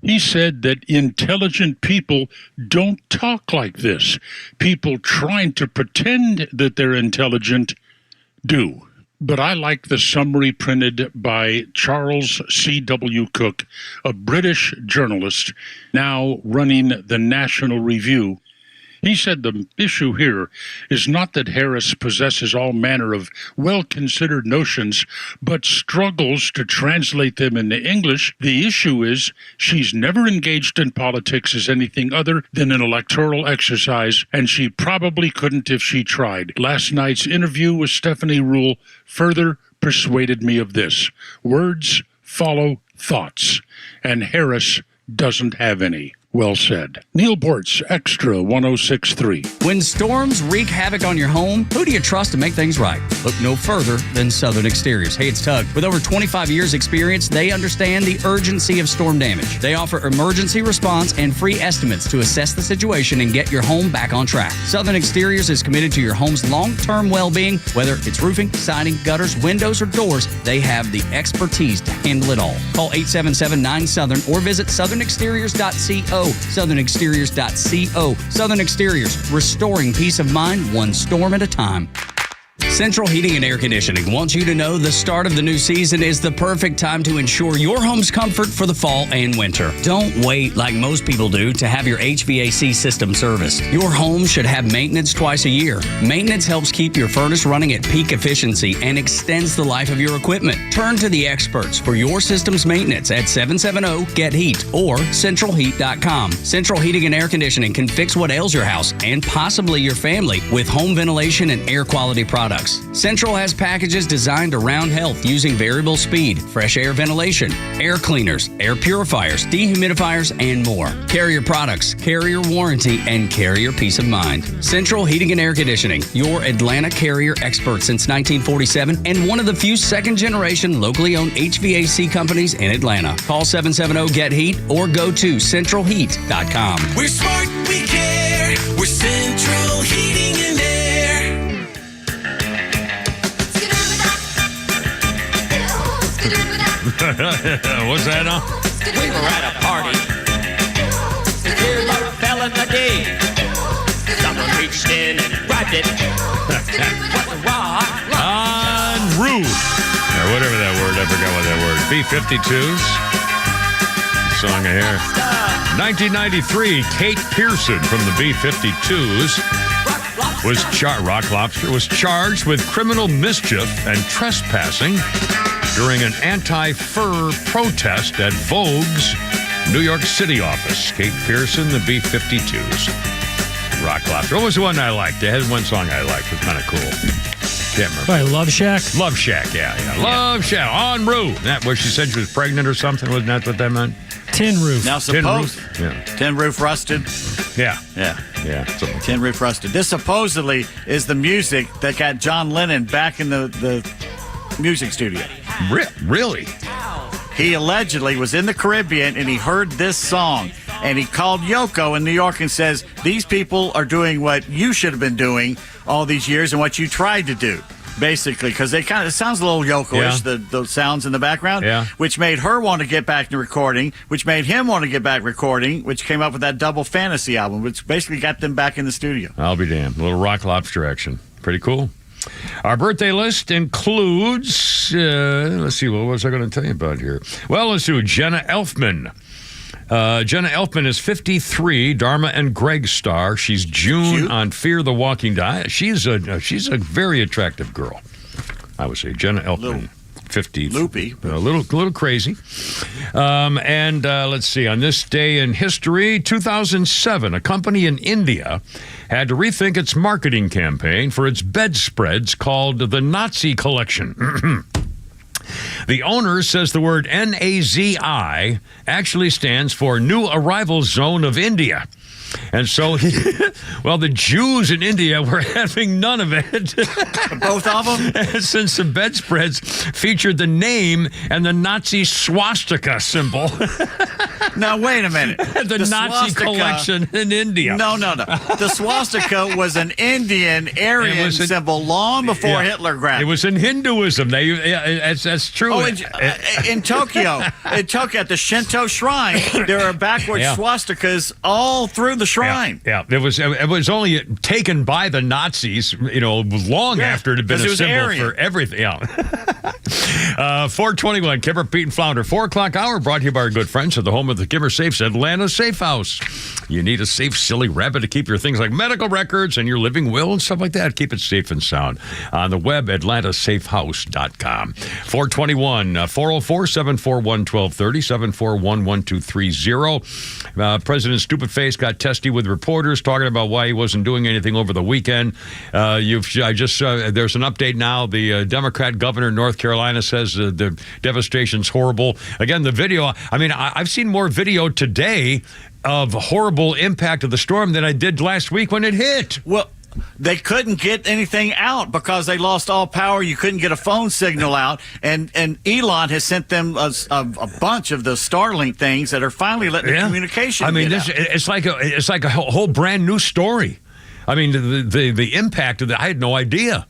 Speaker 12: He said that intelligent people don't talk like this. People trying to pretend that they're intelligent do. But I like the summary printed by Charles C.W. Cook, a British journalist now running the National Review. He said the issue here is not that Harris possesses all manner of well-considered notions, but struggles to translate them into English. The issue is she's never engaged in politics as anything other than an electoral exercise, and she probably couldn't if she tried. Last night's interview with Stephanie Rule further persuaded me of this. Words follow thoughts, and Harris doesn't have any. Well said. Neil Bortz, XTRA 106.3.
Speaker 11: When storms wreak havoc on your home, who do you trust to make things right? Look no further than Southern Exteriors. Hey, it's Tug. With over 25 years experience, they understand the urgency of storm damage. They offer emergency response and free estimates to assess the situation and get your home back on track. Southern Exteriors is committed to your home's long-term well-being. Whether it's roofing, siding, gutters, windows, or doors, they have the expertise to handle it all. Call 877-9-SOUTHERN or visit southernexteriors.co. southernexteriors.co. Southern Exteriors, restoring peace of mind one storm at a time. Central Heating and Air Conditioning wants you to know the start of the new season is the perfect time to ensure your home's comfort for the fall and winter. Don't wait like most people do to have your HVAC system serviced. Your home should have maintenance twice a year. Maintenance helps keep your furnace running at peak efficiency and extends the life of your equipment. Turn to the experts for your system's maintenance at 770-GET-HEAT or centralheat.com. Central Heating and Air Conditioning can fix what ails your house and possibly your family with home ventilation and air quality products. Central has packages designed around health using variable speed, fresh air ventilation, air cleaners, air purifiers, dehumidifiers, and more. Carrier products, carrier warranty, and carrier peace of mind. Central Heating and Air Conditioning, your Atlanta Carrier expert since 1947 and one of the few second-generation locally owned HVAC companies in Atlanta. Call 770-GET-HEAT or go to centralheat.com.
Speaker 8: We're smart, we care. We're Central Heating and Air.
Speaker 1: What's that now?
Speaker 8: We were at a party. The killer fell in the day. Someone reached in and grabbed it.
Speaker 1: En route. Or whatever that word, I forgot what that word. B-52s. song I hear. 1993, Kate Pearson from the B-52s Rock Lobster was charged with criminal mischief and trespassing during an anti-fur protest at Vogue's New York City office. Kate Pearson, the B-52s. Rock Lobster. What was the one I liked? They had one song I liked. It was kind of cool. Can't remember.
Speaker 10: Right, Love Shack?
Speaker 1: Love Shack, yeah. Love Shack. En route. That where she said she was pregnant or something. Wasn't that what that meant?
Speaker 10: Tin Roof.
Speaker 9: Now suppose Tin Roof Rusted.
Speaker 1: Yeah.
Speaker 9: Tin Roof Rusted. This supposedly is the music that got John Lennon back in the music studio.
Speaker 1: Really?
Speaker 9: He allegedly was in the Caribbean and he heard this song and he called Yoko in New York and says, these people are doing what you should have been doing all these years and what you tried to do, basically, because it sounds a little Yoko-ish, the sounds in the background, which made her want to get back to recording, which made him want to get back recording, which came up with that Double Fantasy album, which basically got them back in the studio.
Speaker 1: I'll be damned. A little Rock Lobster action. Pretty cool. Our birthday list includes, let's see, what was I going to tell you about here? Well, let's do Jenna Elfman. Jenna Elfman is 53, Dharma and Greg star. She's June on Fear the Walking Dead. She's a very attractive girl, I would say. Jenna Elfman. 50.
Speaker 9: Loopy.
Speaker 1: A little crazy. And let's see, on this day in history, 2007, a company in India had to rethink its marketing campaign for its bedspreads called the Nazi Collection. The owner says the word NAZI actually stands for New Arrival Zone of India. And so, the Jews in India were having none of it.
Speaker 9: Both of them?
Speaker 1: Since the bedspreads featured the name and the Nazi swastika symbol.
Speaker 9: Now, wait a minute.
Speaker 1: The Nazi collection in India.
Speaker 9: No. The swastika was an Indian Aryan symbol long before Hitler grabbed it.
Speaker 1: It was in Hinduism. That's true.
Speaker 9: Oh, in Tokyo, at the Shinto shrine, there are backward swastikas all through the shrine.
Speaker 1: Yeah. It was only taken by the Nazis, long after it had been a symbol
Speaker 9: Aryan.
Speaker 1: for everything. 421, Kimmer, Pete, and Flounder. 4 o'clock hour brought to you by our good friends at the home of the Kimmer Safes, Atlanta Safe House. You need a safe, silly rabbit to keep your things like medical records and your living will and stuff like that. Keep it safe and sound. On the web, atlantasafehouse.com. 421, 404-741-1230, 741-1230. President Stupidface got testy with reporters talking about why he wasn't doing anything over the weekend. There's an update now. The Democrat governor in North Carolina says the devastation's horrible. Again, the video, I've seen more video today of horrible impact of the storm than I did last week when it hit.
Speaker 9: Well, they couldn't get anything out because they lost all power. You couldn't get a phone signal out. And Elon has sent them a bunch of the Starlink things that are finally letting the communication get out.
Speaker 1: It's like a whole brand new story. The impact of that, I had no idea.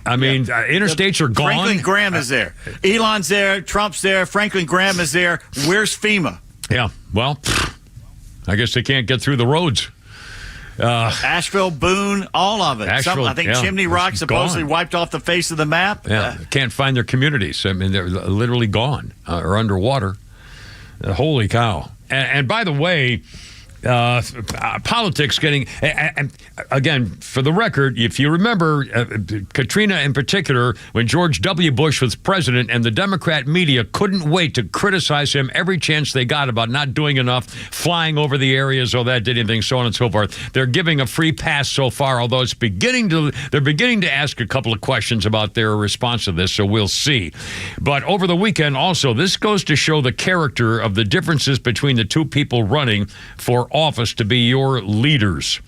Speaker 1: Interstates are gone.
Speaker 9: Franklin Graham is there. Elon's there. Trump's there. Franklin Graham is there. Where's FEMA?
Speaker 1: Yeah, well, I guess they can't get through the roads.
Speaker 9: Asheville, Boone, all of it. I think Chimney Rock supposedly wiped off the face of the map.
Speaker 1: Yeah, can't find their communities. They're literally gone or underwater. Holy cow. And by the way, politics getting, and again, for the record, if you remember, Katrina in particular, when George W. Bush was president and the Democrat media couldn't wait to criticize him every chance they got about not doing enough, flying over the areas, that did anything, so on and so forth. They're giving a free pass so far, although they're beginning to ask a couple of questions about their response to this, so we'll see. But over the weekend also, this goes to show the character of the differences between the two people running for office to be your leaders.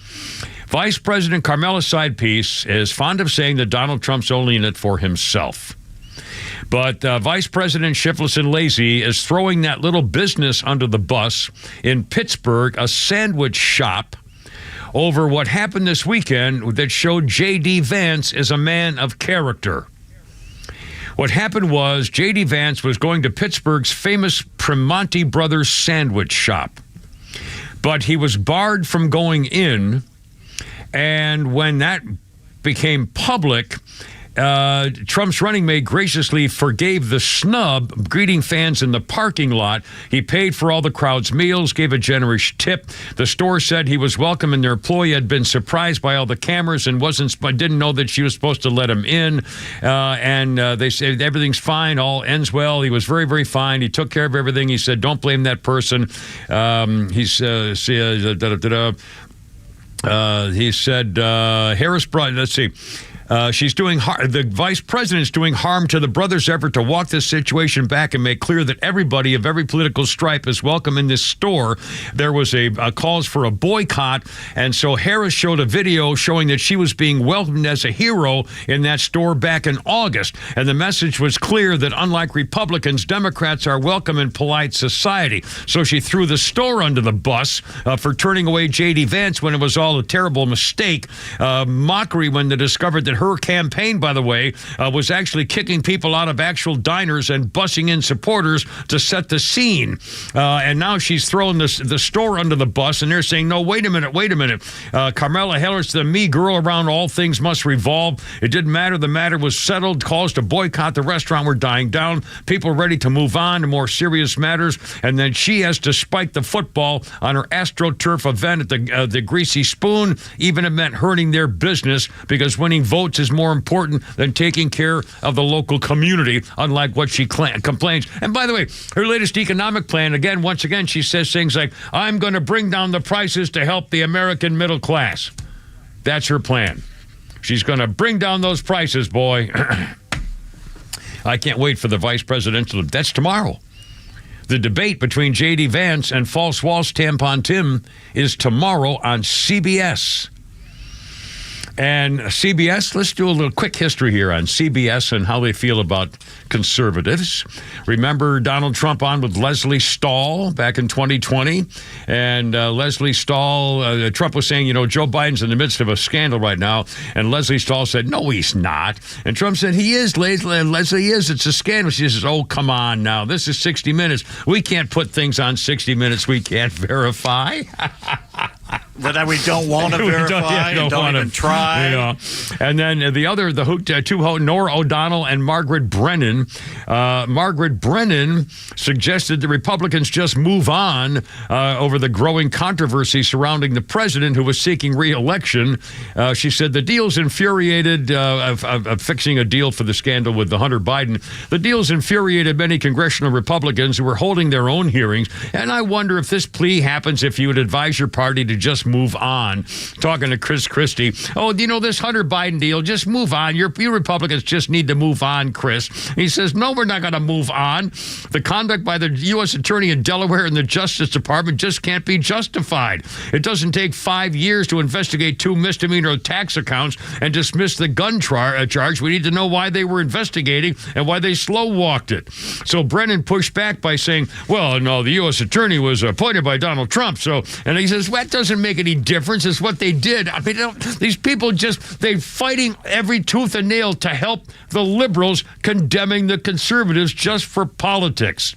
Speaker 1: Vice President Carmela Sidepiece is fond of saying that Donald Trump's only in it for himself. But Vice President Shiftless and Lazy is throwing that little business under the bus in Pittsburgh, a sandwich shop, over what happened this weekend that showed J.D. Vance is a man of character. What happened was J.D. Vance was going to Pittsburgh's famous Primanti Brothers sandwich shop. But he was barred from going in, and when that became public, Trump's running mate graciously forgave the snub, greeting fans in the parking lot. He paid for all the crowd's meals, gave a generous tip. The store said he was welcome, and their employee had been surprised by all the cameras and didn't know that she was supposed to let him in. They said everything's fine, all ends well. He was very, very fine. He took care of everything. He said, "Don't blame that person." He said, Harris brought. Let's see. She's doing the vice president's doing harm to the brothers' effort to walk this situation back and make clear that everybody of every political stripe is welcome in this store. There was a calls for a boycott, and so Harris showed a video showing that she was being welcomed as a hero in that store back in August. And the message was clear that unlike Republicans, Democrats are welcome in polite society. So she threw the store under the bus for turning away J.D. Vance when it was all a terrible mistake. Mockery when they discovered that her campaign, by the way, was actually kicking people out of actual diners and bussing in supporters to set the scene. And now she's throwing the store under the bus, and they're saying, no, wait a minute. Carmela Harris, the me girl around all things must revolve. It didn't matter. The matter was settled. Calls to boycott the restaurant were dying down. People ready to move on to more serious matters. And then she has to spike the football on her AstroTurf event at the Greasy Spoon, even if it meant hurting their business, because winning votes is more important than taking care of the local community, unlike what she complains. And by the way, her latest economic plan, once again, she says things like, I'm going to bring down the prices to help the American middle class. That's her plan. She's going to bring down those prices, boy. I can't wait for the vice presidential. That's tomorrow. The debate between J.D. Vance and False Walsh Tampon Tim is tomorrow on CBS. And CBS, let's do a little quick history here on CBS and how they feel about conservatives. Remember Donald Trump on with Leslie Stahl back in 2020? And Leslie Stahl, Trump was saying, Joe Biden's in the midst of a scandal right now. And Leslie Stahl said, no, he's not. And Trump said, he is, Leslie is. It's a scandal. She says, oh, come on now. This is 60 Minutes. We can't put things on 60 Minutes we can't verify.
Speaker 9: That we don't want to verify, don't even try. And then Nora O'Donnell and Margaret Brennan. Margaret Brennan suggested the Republicans just move on over the growing controversy surrounding the president who was seeking re-election. She said the deal's infuriated, of fixing a deal for the scandal with the Hunter Biden. The deal's infuriated many congressional Republicans who were holding their own hearings. And I wonder if this plea happens if you would advise your party to just move on. Talking to Chris Christie. Oh, this Hunter Biden deal, just move on. You Republicans just need to move on, Chris. He says, no, we're not going to move on. The conduct by the U.S. Attorney in Delaware and the Justice Department just can't be justified. It doesn't take 5 years to investigate 2 misdemeanor tax accounts and dismiss the gun charge. We need to know why they were investigating and why they slow-walked it. So Brennan pushed back by saying, well, no, the U.S. Attorney was appointed by Donald Trump. And he says, well, that doesn't make any difference. It's what they did. I mean, these people they're fighting every tooth and nail to help the liberals, condemning the conservatives just for politics.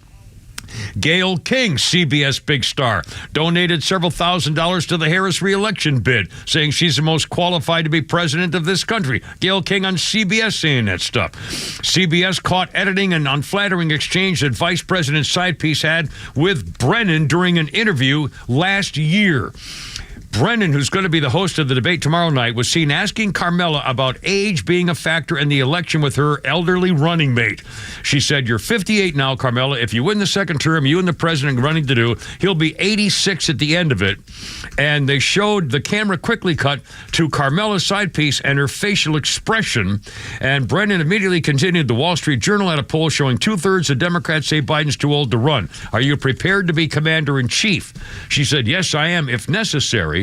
Speaker 9: Gayle King, CBS big star, donated several $1,000s to the Harris re-election bid, saying she's the most qualified to be president of this country. Gayle King on CBS saying that stuff. CBS caught editing an unflattering exchange that Vice President Sidepiece had with Brennan during an interview last year. Brennan, who's going to be the host of the debate tomorrow night, was seen asking Carmela about age being a factor in the election with her elderly running mate. She said, you're 58 now, Carmela. If you win the second term, you and the president running to do, he'll be 86 at the end of it. And they showed the camera quickly cut to Carmela's sidepiece and her facial expression. And Brennan immediately continued. The Wall Street Journal had a poll showing 2/3 of Democrats say Biden's too old to run. Are you prepared to be commander-in-chief? She said, yes, I am, if necessary.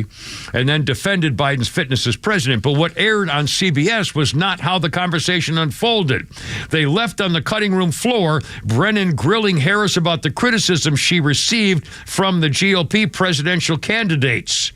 Speaker 9: And then defended Biden's fitness as president. But what aired on CBS was not how the conversation unfolded. They left on the cutting room floor Brennan grilling Harris about the criticism she received from the GOP presidential candidates.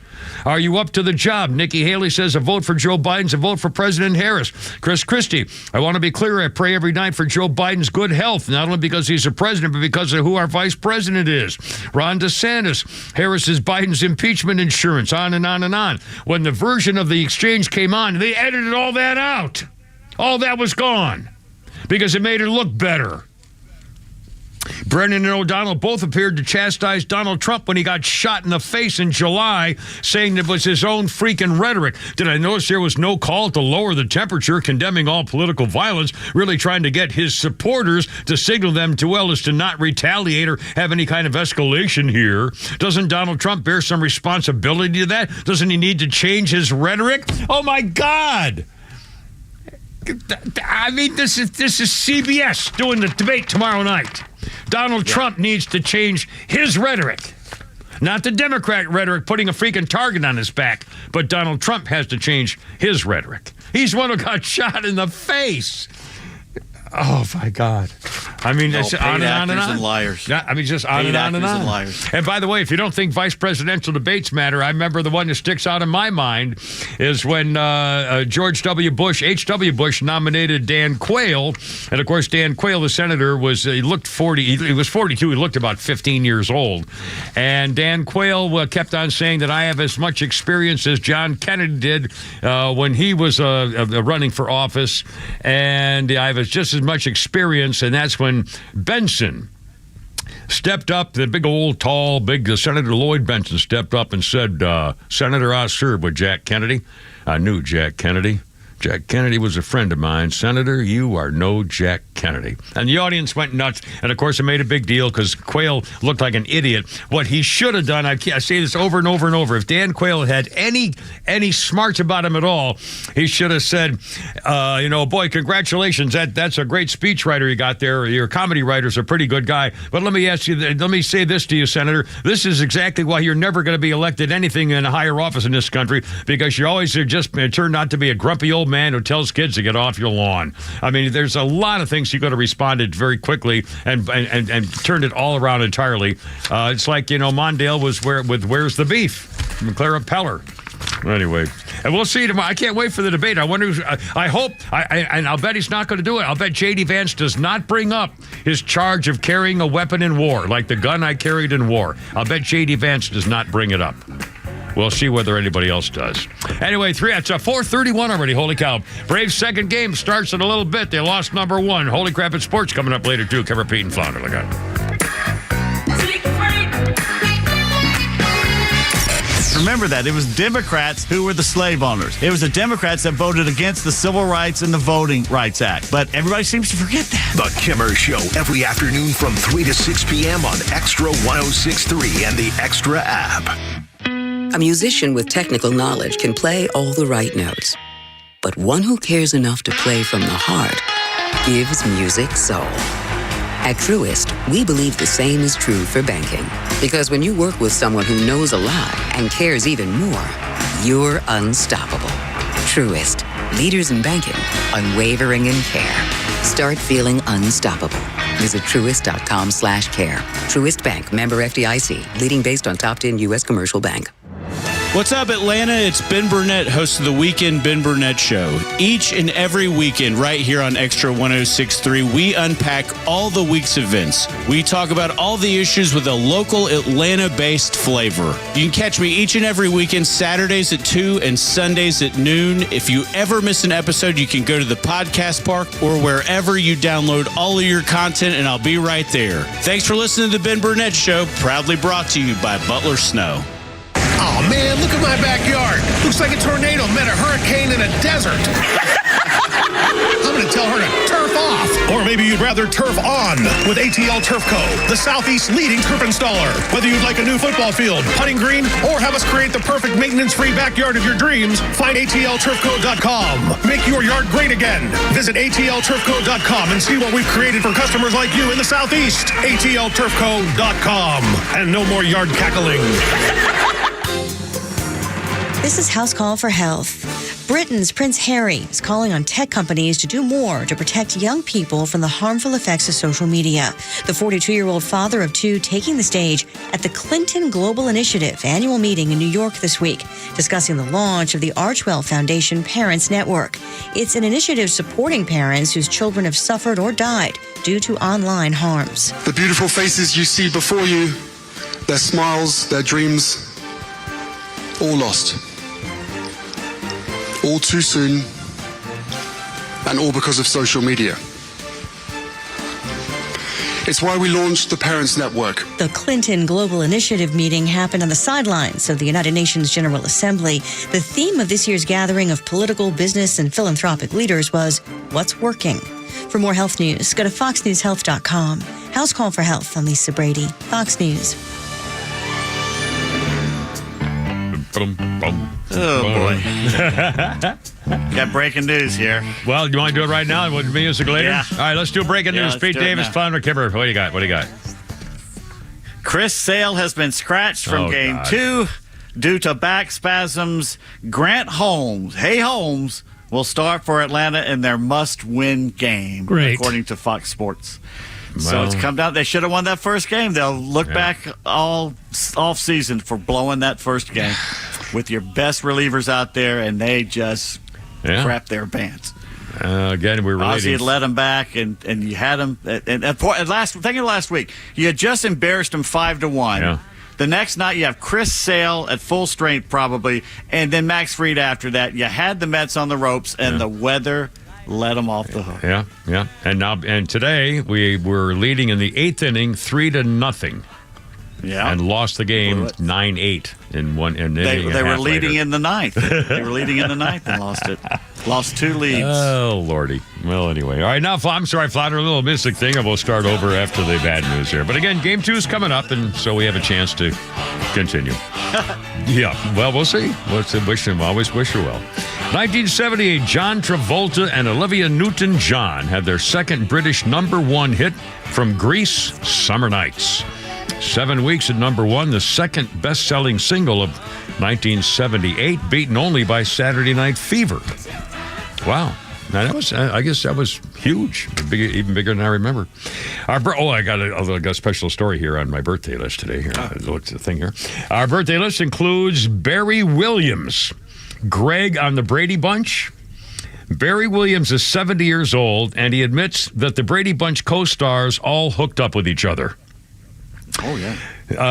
Speaker 9: Are you up to the job? Nikki Haley says a vote for Joe Biden's a vote for President Harris. Chris Christie, I want to be clear. I pray every night for Joe Biden's good health, not only because he's a president, but because of who our vice president is. Ron DeSantis, Harris is Biden's impeachment insurance, on and on and on. When the version of the exchange came on, they edited all that out.
Speaker 1: All that was gone because it made her look better. Brennan and O'Donnell both appeared to chastise Donald Trump when he got shot in the face in July, saying it was his own freaking rhetoric. Did I notice there was no call to lower the temperature, condemning all political violence, really trying to get his supporters to signal them to, well, as to not retaliate or have any kind of escalation here? Doesn't Donald Trump bear some responsibility to that? Doesn't he need to change his rhetoric? Oh, my God. I mean, this is CBS doing the debate tomorrow night. Donald Trump needs to change his rhetoric. Not the Democrat rhetoric putting a freaking target on his back, but Donald Trump has to change his rhetoric. He's the one who got shot in the face. Oh, my God. I mean, it's on and on and on.
Speaker 9: And liars.
Speaker 1: I mean, just on and on and on.
Speaker 9: And liars.
Speaker 1: And by the way, if you don't think vice presidential debates matter, I remember the one that sticks out in my mind is when George W. Bush, H.W. Bush, nominated Dan Quayle. And, of course, Dan Quayle, the senator, he looked 40. He was 42. He looked about 15 years old. And Dan Quayle kept on saying that I have as much experience as John Kennedy did when he was running for office. And I have just as much experience, and that's when Benson stepped up, the big old, tall, big Senator Lloyd Benson stepped up and said, Senator, I served with Jack Kennedy. I knew Jack Kennedy. Jack Kennedy was a friend of mine. Senator, you are no Jack Kennedy. And the audience went nuts. And, of course, it made a big deal because Quayle looked like an idiot. What he should have done, I say this over and over and over, if Dan Quayle had any smarts about him at all, he should have said, boy, congratulations. That's a great speechwriter you got there. Your comedy writer's a pretty good guy. But let me say this to you, Senator. This is exactly why you're never going to be elected anything in a higher office in this country, because you always just turned out to be a grumpy old man who tells kids to get off your lawn. I mean, there's a lot of things you could have responded very quickly and turned it all around entirely. It's like, Mondale was with Where's the Beef from Clara Peller. Anyway, and we'll see tomorrow. I can't wait for the debate. I wonder, I hope, and I'll bet he's not going to do it. I'll bet J.D. Vance does not bring up his charge of carrying a weapon in war, like the gun I carried in war. I'll bet J.D. Vance does not bring it up. We'll see whether anybody else does. Anyway, it's 4:31 already. Holy cow. Braves' second game starts in a little bit. They lost number one. Holy crap, it's sports coming up later, too. Cover Pete and Flounder. Look out.
Speaker 9: Remember that. It was Democrats who were the slave owners. It was the Democrats that voted against the Civil Rights and the Voting Rights Act. But everybody seems to forget that.
Speaker 2: The Kimmer Show, every afternoon from 3 to 6 p.m. on XTRA 106.3 and the XTRA app.
Speaker 3: A musician with technical knowledge can play all the right notes. But one who cares enough to play from the heart gives music soul. At Truist, we believe the same is true for banking. Because when you work with someone who knows a lot and cares even more, you're unstoppable. Truist, leaders in banking, unwavering in care. Start feeling unstoppable. Visit Truist.com/care. Truist Bank, member FDIC, leading based on top 10 U.S. commercial bank.
Speaker 4: What's up, Atlanta? It's Ben Burnett, host of the Weekend Ben Burnett Show. Each and every weekend, right here on XTRA 106.3, we unpack all the week's events. We talk about all the issues with a local Atlanta-based flavor. You can catch me each and every weekend, Saturdays at 2 and Sundays at noon. If you ever miss an episode, you can go to the podcast park or wherever you download all of your content, and I'll be right there. Thanks for listening to the Ben Burnett Show, proudly brought to you by Butler Snow.
Speaker 5: Oh, man, look at my backyard. Looks like a tornado met a hurricane in a desert. I'm going to tell her to turf off. Or maybe you'd rather turf on with ATL Turf Co., the Southeast leading turf installer. Whether you'd like a new football field, putting green, or have us create the perfect maintenance-free backyard of your dreams, find ATLTurfCo.com. Make your yard great again. Visit ATLTurfCo.com and see what we've created for customers like you in the Southeast. ATLTurfCo.com. And no more yard cackling.
Speaker 17: This is House Call for Health. Britain's Prince Harry is calling on tech companies to do more to protect young people from the harmful effects of social media. The 42-year-old father of two taking the stage at the Clinton Global Initiative annual meeting in New York this week, discussing the launch of the Archwell Foundation Parents Network. It's an initiative supporting parents whose children have suffered or died due to online harms.
Speaker 7: The beautiful faces you see before you, their smiles, their dreams, all lost. All too soon, and all because of social media. It's why we launched the Parents Network.
Speaker 17: The Clinton Global Initiative meeting happened on the sidelines of the United Nations General Assembly. The theme of this year's gathering of political, business, and philanthropic leaders was what's working. For more health news, go to foxnewshealth.com. House Call for Health. I'm Lisa Brady, Fox News.
Speaker 9: Oh, boy. Got breaking news here.
Speaker 1: Well, you want to do it right now with music later?
Speaker 9: Yeah.
Speaker 1: All right, let's do breaking news. Pete Davis, Flounder Kimmer. What do you got?
Speaker 9: Chris Sale has been scratched from Game 2 due to back spasms. Grant Holmes, Holmes, will start for Atlanta in their must-win game, according to Fox Sports. So it's come down. They should have won that first game. They'll look back all off-season for blowing that first game with your best relievers out there, and they just crap their pants.
Speaker 1: Again, we were
Speaker 9: Ozzie had led them back, and you had them. And last week, you had just embarrassed them 5-1.
Speaker 1: Yeah.
Speaker 9: The next night, you have Chris Sale at full strength, probably, and then Max Fried after that. You had the Mets on the ropes, and the weather let them off the hook.
Speaker 1: Yeah. And today we were leading in the 8th inning, 3-0. Yeah. And lost the game 9-8 in one inning.
Speaker 9: They were leading in the 9th. They were leading in the 9th and lost it. Lost 2 leads.
Speaker 1: Oh, Lordy. Well, anyway. All right, now, I'm sorry, Flounder, a little mystic thing, and we'll start over after the bad news here. But again, Game 2 is coming up, and so we have a chance to continue. Yeah, well, we'll see. Always wish her well. 1978, John Travolta and Olivia Newton-John had their second British #1 hit from Grease, Summer Nights. 7 weeks at #1, the second best-selling single of 1978, beaten only by Saturday Night Fever. Wow. Now, I guess that was huge, even bigger than I remember. I got a special story here on my birthday list today. Here, what's the thing here? Our birthday list includes Barry Williams, Greg on the Brady Bunch. Barry Williams is 70 years old, and he admits that the Brady Bunch co-stars all hooked up with each other.
Speaker 9: Oh, yeah.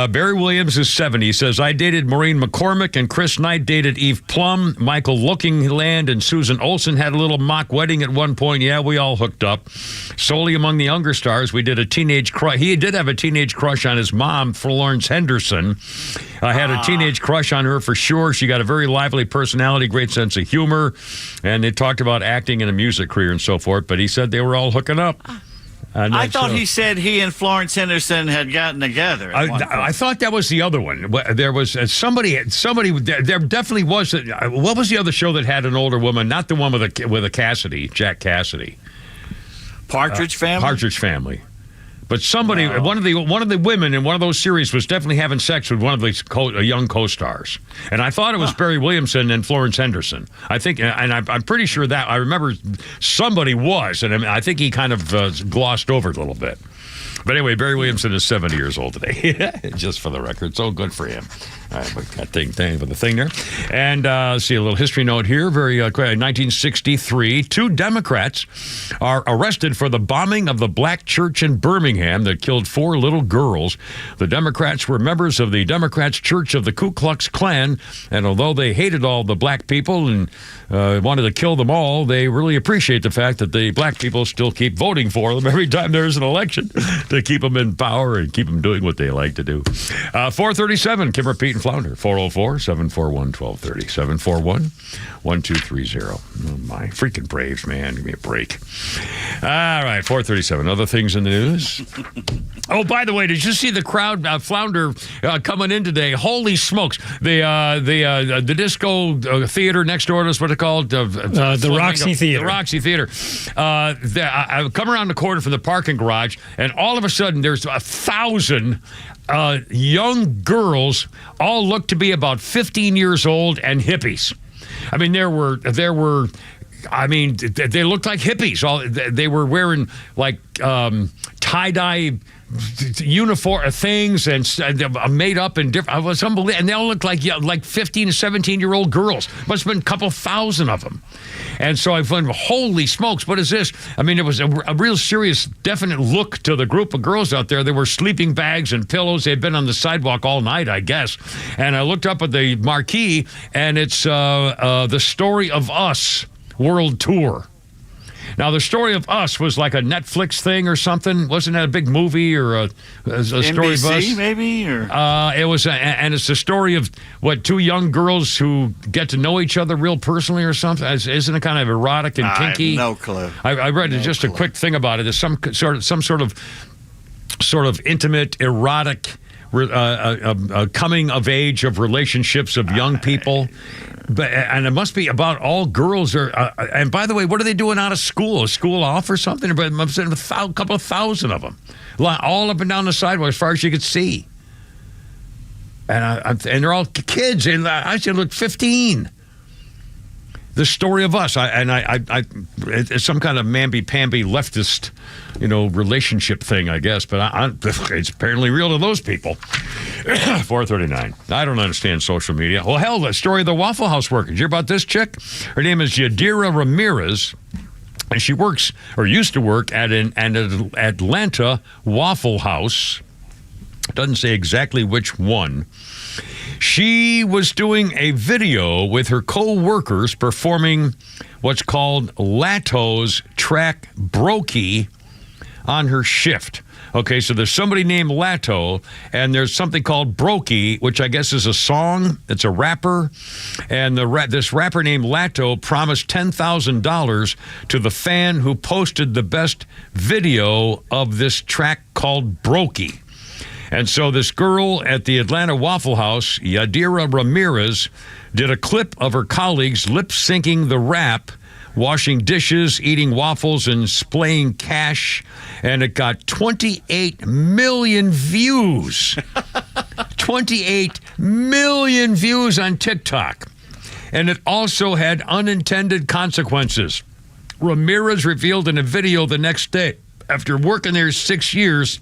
Speaker 1: Barry Williams is 70. He says, I dated Maureen McCormick, and Chris Knight dated Eve Plum. Michael Lookingland and Susan Olsen had a little mock wedding at one point. Yeah, we all hooked up. Solely among the younger stars, we did a teenage crush. He did have a teenage crush on his mom, Florence Henderson. I had a teenage crush on her for sure. She got a very lively personality, great sense of humor. And they talked about acting and a music career and so forth. But he said they were all hooking up.
Speaker 9: I thought he said he and Florence Henderson had gotten together.
Speaker 1: I thought that was the other one. There was somebody. There definitely was. What was the other show that had an older woman? Not the one with a Cassidy, Jack Cassidy.
Speaker 9: Partridge Family.
Speaker 1: Partridge Family. But somebody, one of the women in one of those series was definitely having sex with one of these young co-stars, and I thought it was Barry Williamson and Florence Henderson. I think, and I'm pretty sure that I remember somebody was, and I think he kind of glossed over it a little bit. But anyway, Barry Williamson is 70 years old today, just for the record. So good for him. All right, we got the thing there. And see a little history note here. Very quick. 1963, 2 Democrats are arrested for the bombing of the black church in Birmingham that killed 4 little girls. The Democrats were members of the Democrats Church of the Ku Klux Klan, and although they hated all the black people and wanted to kill them all, they really appreciate the fact that the black people still keep voting for them every time there's an election to keep them in power and keep them doing what they like to do. 437, Kimmer, Pete, and Flounder. 404-741-1230. 741-1230. Oh, my freaking Braves, man. Give me a break. All right, 437. Other things in the news. Oh, by the way, did you see the crowd, Flounder, coming in today? Holy smokes. The disco theater next door to us, what it called?
Speaker 10: The Roxy Theater.
Speaker 1: The Roxy Theater. I come around the corner from the parking garage, and all of a sudden there's 1,000 young girls, all look to be about 15 years old, and hippies. I mean, they looked like hippies. They were wearing like tie-dye uniform things and made up and different. It was unbelievable. And they all looked like 15 to 17-year-old girls. Must have been a couple thousand of them. And so I thought, holy smokes, what is this? I mean, it was a real serious, definite look to the group of girls out there. There were sleeping bags and pillows. They had been on the sidewalk all night, I guess. And I looked up at the marquee, and it's the Story of Us World Tour. Now, the Story of Us was like a Netflix thing or something. Wasn't that a big movie or a Story of Us?
Speaker 9: NBC, maybe? Or?
Speaker 1: It was, and it's the story of, two young girls who get to know each other real personally or something? Isn't it kind of erotic and kinky?
Speaker 9: I have no clue.
Speaker 1: I read just a quick thing about it. There's some sort of intimate, erotic coming of age of relationships of young people. And it must be about all girls. And by the way, what are they doing out of school? Is school off or something? But I'm saying a couple of thousand of them, all up and down the sidewalk as far as you could see. And they're all kids. And I said, look, 15. The Story of Us. It's some kind of mamby-pamby leftist, relationship thing, I guess. But it's apparently real to those people. 439. I don't understand social media. Well, hell, the story of the Waffle House workers. Did you hear about this chick? Her name is Yadira Ramirez. And she works, or used to work, at an Atlanta Waffle House. Doesn't say exactly which one. She was doing a video with her co-workers performing what's called Lato's track Brokey on her shift. Okay, so there's somebody named Lato, and there's something called Brokey, which I guess is a song. It's a rapper. And this rapper named Lato promised $10,000 to the fan who posted the best video of this track called Brokey. And so this girl at the Atlanta Waffle House, Yadira Ramirez, did a clip of her colleagues lip-syncing the rap, washing dishes, eating waffles, and splaying cash. And it got 28 million views. 28 million views on TikTok. And it also had unintended consequences. Ramirez revealed in a video the next day, after working there 6 years,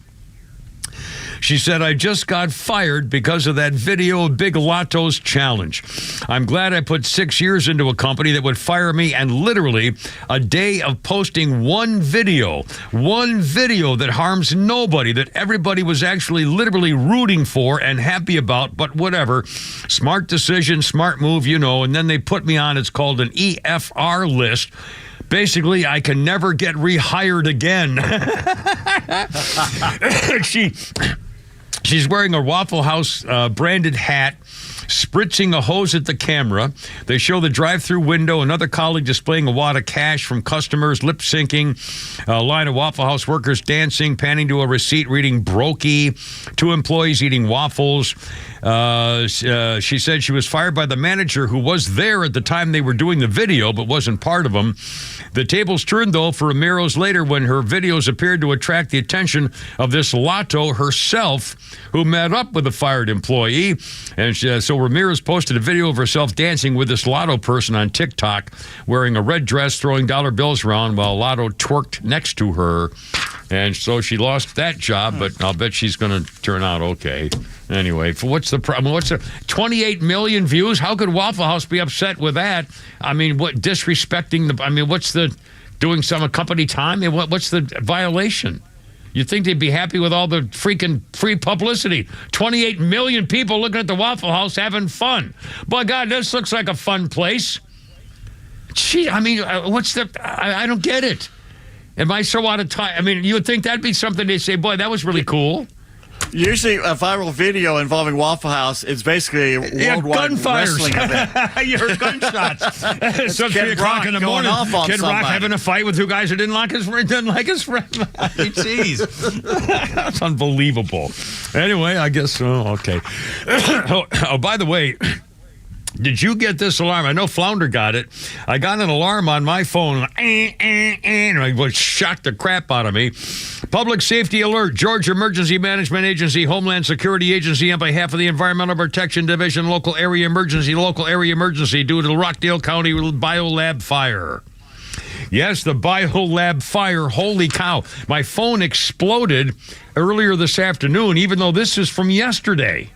Speaker 1: she said, I just got fired because of that video of Big Lato's challenge. I'm glad I put 6 years into a company that would fire me, and literally a day of posting one video that harms nobody, that everybody was actually literally rooting for and happy about, but whatever. Smart decision, smart move, and then they put me on, it's called an EFR list. Basically, I can never get rehired again. She's wearing a Waffle House branded hat, spritzing a hose at the camera. They show the drive-through window, another colleague displaying a wad of cash from customers, lip-syncing, a line of Waffle House workers dancing, panning to a receipt, reading Brokey, 2 employees eating waffles. She said she was fired by the manager who was there at the time they were doing the video, but wasn't part of them. The tables turned, though, for Ramirez later when her videos appeared to attract the attention of this Lato herself, who met up with the fired employee. And so Ramirez posted a video of herself dancing with this Lato person on TikTok, wearing a red dress, throwing dollar bills around while Lato twerked next to her. And so she lost that job, but I'll bet she's going to turn out okay. Anyway, what's the problem? What's the 28 million views? How could Waffle House be upset with that? I mean, what disrespecting the? I mean, what's the doing some company time? What's the violation? You'd think they'd be happy with all the freaking free publicity. 28 million people looking at the Waffle House having fun. By God, this looks like a fun place. Gee, I mean, what's the? I don't get it. Am I so out of time? I mean, you would think that'd be something they'd say, boy, that was really cool.
Speaker 9: Usually a viral video involving Waffle House is basically a worldwide wrestling event.
Speaker 1: You heard gunshots. So 3 o'clock in the morning, Kid Rock having a fight with 2 guys who didn't like his friend. Jeez. That's unbelievable. Anyway, I guess so. Okay. Oh, by the way, did you get this alarm? I know Flounder got it. I got an alarm on my phone. And it shocked the crap out of me. Public safety alert. Georgia Emergency Management Agency, Homeland Security Agency, on behalf of the Environmental Protection Division, local area emergency due to the Rockdale County biolab fire. Yes, the biolab fire. Holy cow. My phone exploded earlier this afternoon, even though this is from yesterday.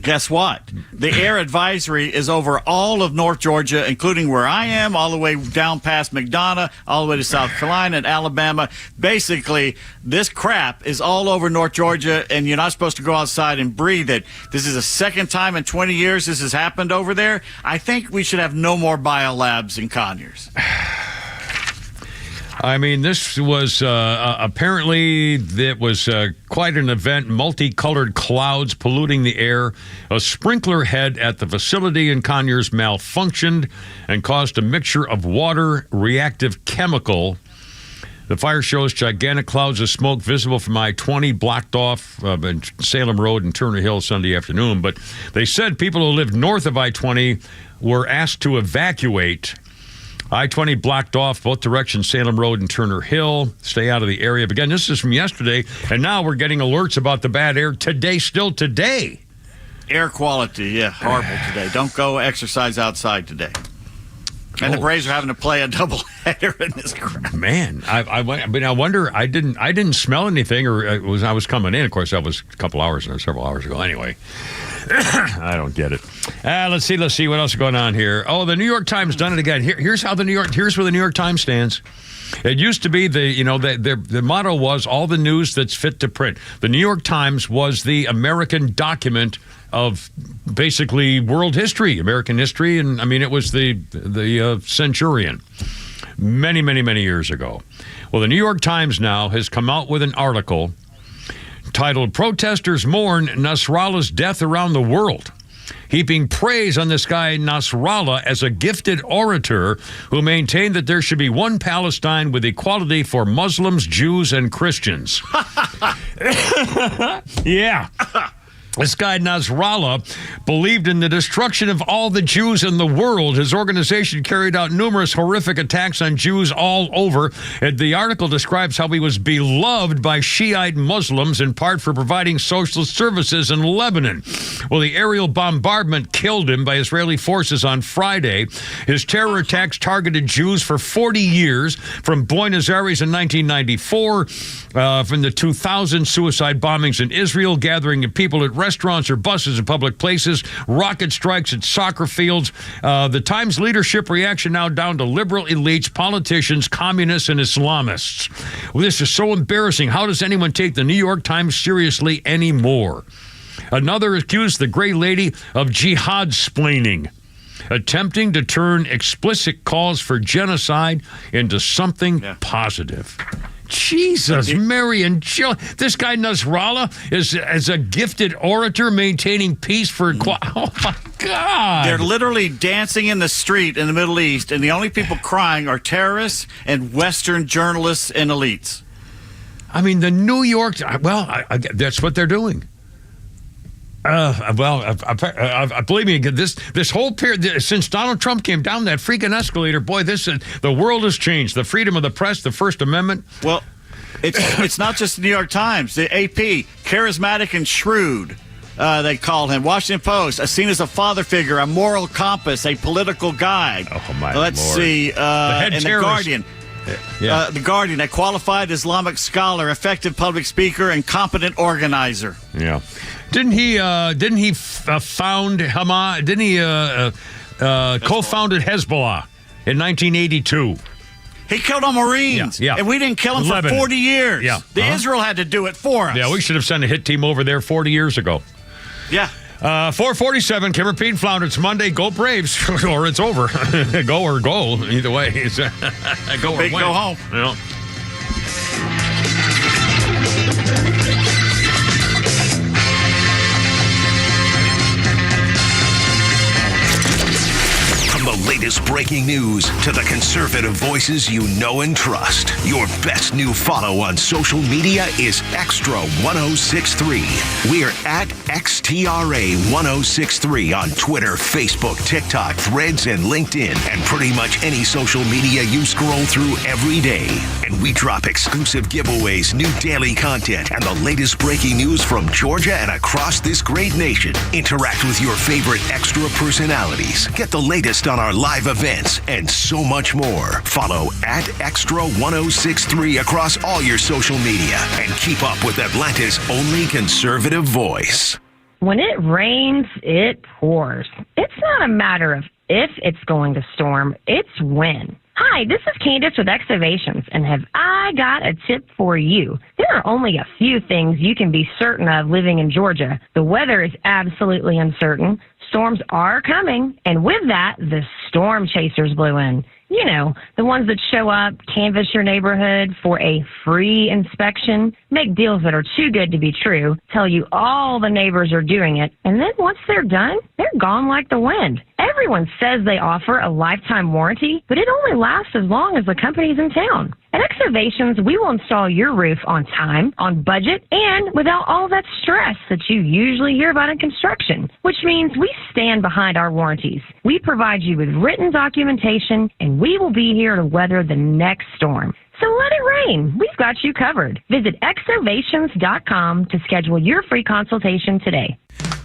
Speaker 9: Guess what? The air advisory is over all of North Georgia, including where I am, all the way down past McDonough, all the way to South Carolina and Alabama. Basically, this crap is all over North Georgia, and you're not supposed to go outside and breathe it. This is the second time in 20 years this has happened over there. I think we should have no more biolabs in Conyers.
Speaker 1: I mean, this was apparently it was quite an event. Multicolored clouds polluting the air. A sprinkler head at the facility in Conyers malfunctioned and caused a mixture of water, reactive chemical. The fire shows gigantic clouds of smoke visible from I-20, blocked off Salem Road and Turner Hill Sunday afternoon. But they said people who lived north of I-20 were asked to evacuate. I-20 blocked off both directions, Salem Road and Turner Hill. Stay out of the area. But again, this is from yesterday, and now we're getting alerts about the bad air today, still today.
Speaker 9: Air quality, horrible today. Don't go exercise outside today. And the Braves are having to play a doubleheader in this crap.
Speaker 1: Man, I wonder. I didn't smell anything, or I was coming in. Of course, that was a couple hours or several hours ago. Anyway, I don't get it. Let's see what else is going on here. Oh, the New York Times done it again. Here's where the New York Times stands. It used to be the motto was all the news that's fit to print. The New York Times was the American document of basically world history, American history, and I mean it was the Centurion many, many, many years ago. Well, the New York Times now has come out with an article titled "Protesters Mourn Nasrallah's Death Around the World," heaping praise on this guy Nasrallah as a gifted orator who maintained that there should be one Palestine with equality for Muslims, Jews, and Christians. Yeah. This guy, Nasrallah, believed in the destruction of all the Jews in the world. His organization carried out numerous horrific attacks on Jews all over. And the article describes how he was beloved by Shiite Muslims, in part for providing social services in Lebanon. Well, the aerial bombardment killed him by Israeli forces on Friday. His terror attacks targeted Jews for 40 years, from Buenos Aires in 1994, from the 2000 suicide bombings in Israel, gathering of people at restaurants or buses in public places, rocket strikes at soccer fields. The Times leadership reaction now down to liberal elites, politicians, communists, and Islamists. Well, this is so embarrassing. How does anyone take the New York Times seriously anymore? Another accused the Gray Lady of jihad-splaining, attempting to turn explicit calls for genocide into something positive. Jesus, Mary and Jill. This guy Nasrallah is a gifted orator maintaining peace for... Oh, my God.
Speaker 9: They're literally dancing in the street in the Middle East, and the only people crying are terrorists and Western journalists and elites.
Speaker 1: I mean, the New York... Well, that's what they're doing. Believe me, this whole period, since Donald Trump came down that freaking escalator, boy, the world has changed. The freedom of the press, the First Amendment.
Speaker 9: Well, it's not just the New York Times. The AP, charismatic and shrewd, they called him. Washington Post, seen as a father figure, a moral compass, a political guide.
Speaker 1: Oh, my
Speaker 9: Let's
Speaker 1: Lord.
Speaker 9: see. And The Guardian.
Speaker 1: Yeah.
Speaker 9: The Guardian, a qualified Islamic scholar, effective public speaker, and competent organizer.
Speaker 1: Yeah. Didn't he found Hamas? Didn't he co-founded Hezbollah in 1982?
Speaker 9: He killed our Marines, and we didn't kill him for 40 years.
Speaker 1: Yeah.
Speaker 9: Israel had to do it for us.
Speaker 1: Yeah, we should have sent a hit team over there 40 years ago.
Speaker 9: Yeah.
Speaker 1: 4:47, Kimmer, Pete, Flounder. It's Monday. Go Braves, or it's over. Go or go. Either way. It's, go or win.
Speaker 9: Go home.
Speaker 1: Yeah.
Speaker 2: From the latest breaking news to the conservative voices you know and trust, your best new follow on social media is XTRA 106.3. We're at XTRA 106.3 on Twitter, Facebook, TikTok, Threads, and LinkedIn, and pretty much any social media you scroll through every day. And we drop exclusive giveaways, new daily content, and the latest breaking news from Georgia and across this great nation. Interact with your favorite Extra personalities. Get the latest on our live events and so much more. Follow at XTRA 106.3 across all your social media and keep up with Atlanta's only conservative voice.
Speaker 6: When it rains, it pours. It's not a matter of if it's going to storm, it's when. Hi, this is Candace with Excavations, and have I got a tip for you. There are only a few things you can be certain of living in Georgia. The weather is absolutely uncertain. storms are coming, and with that, the storm chasers blew in. You know, the ones that show up, canvass your neighborhood for a free inspection, make deals that are too good to be true, tell you all the neighbors are doing it, and then once they're done, they're gone like the wind. Everyone says they offer a lifetime warranty, but it only lasts as long as the company's in town. At Excavations, we will install your roof on time, on budget, and without all that stress that you usually hear about in construction, which means we stand behind our warranties. We provide you with written documentation, and we will be here to weather the next storm. So let it rain. We've got you covered. Visit Excavations.com to schedule your free consultation today.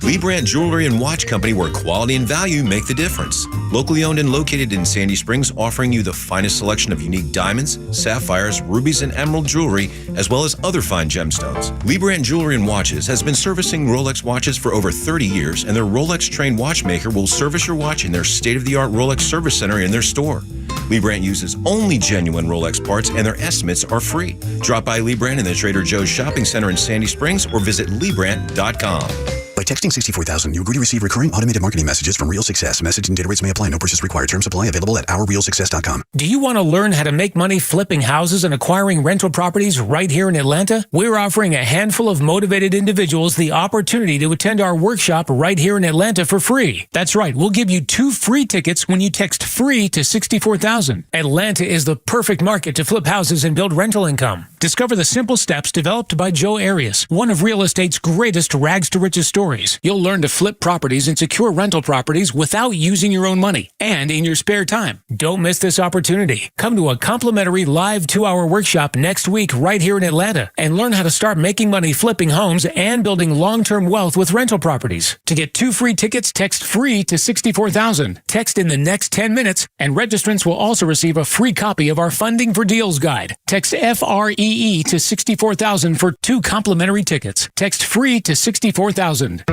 Speaker 13: Lee Brandt Jewelry and Watch Company, where quality and value make the difference. Locally owned and located in Sandy Springs, offering you the finest selection of unique diamonds, sapphires, rubies, and emerald jewelry, as well as other fine gemstones. Lee Brandt Jewelry and Watches has been servicing Rolex watches for over 30 years, and their Rolex-trained watchmaker will service your watch in their state-of-the-art Rolex service center in their store. Lee Brandt uses only genuine Rolex parts, and their estimates are free. Drop by Lee Brandt in the Trader Joe's Shopping Center in Sandy Springs or visit LeeBrandt.com.
Speaker 14: By texting 64,000, you agree to receive recurring automated marketing messages from Real Success. Message and data rates may apply. No purchase required. Terms apply. Available at OurRealSuccess.com.
Speaker 15: Do you want to learn how to make money flipping houses and acquiring rental properties right here in Atlanta? We're offering a handful of motivated individuals the opportunity to attend our workshop right here in Atlanta for free. That's right. We'll give you 2 free tickets when you text FREE to 64,000. Atlanta is the perfect market to flip houses and build rental income. Discover the simple steps developed by Joe Arias, one of real estate's greatest rags to riches stories. You'll learn to flip properties and secure rental properties without using your own money and in your spare time. Don't miss this opportunity. Come to a complimentary live 2-hour workshop next week right here in Atlanta and learn how to start making money flipping homes and building long-term wealth with rental properties. To get 2 free tickets, text FREE to 64,000. Text in the next 10 minutes, and registrants will also receive a free copy of our Funding for Deals guide. Text FREE to 64,000 for 2 complimentary tickets. Text FREE to 64,000.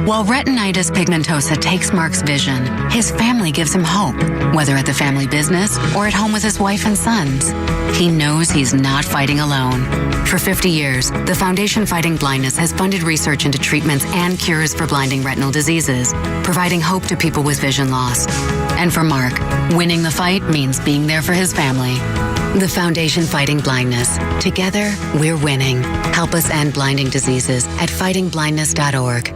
Speaker 21: While retinitis pigmentosa takes Mark's vision, his family gives him hope, whether at the family business or at home with his wife and sons. He knows he's not fighting alone. For 50 years, the Foundation Fighting Blindness has funded research into treatments and cures for blinding retinal diseases, providing hope to people with vision loss. And for Mark, winning the fight means being there for his family. The Foundation Fighting Blindness. Together, we're winning. Help us end blinding diseases at fightingblindness.org.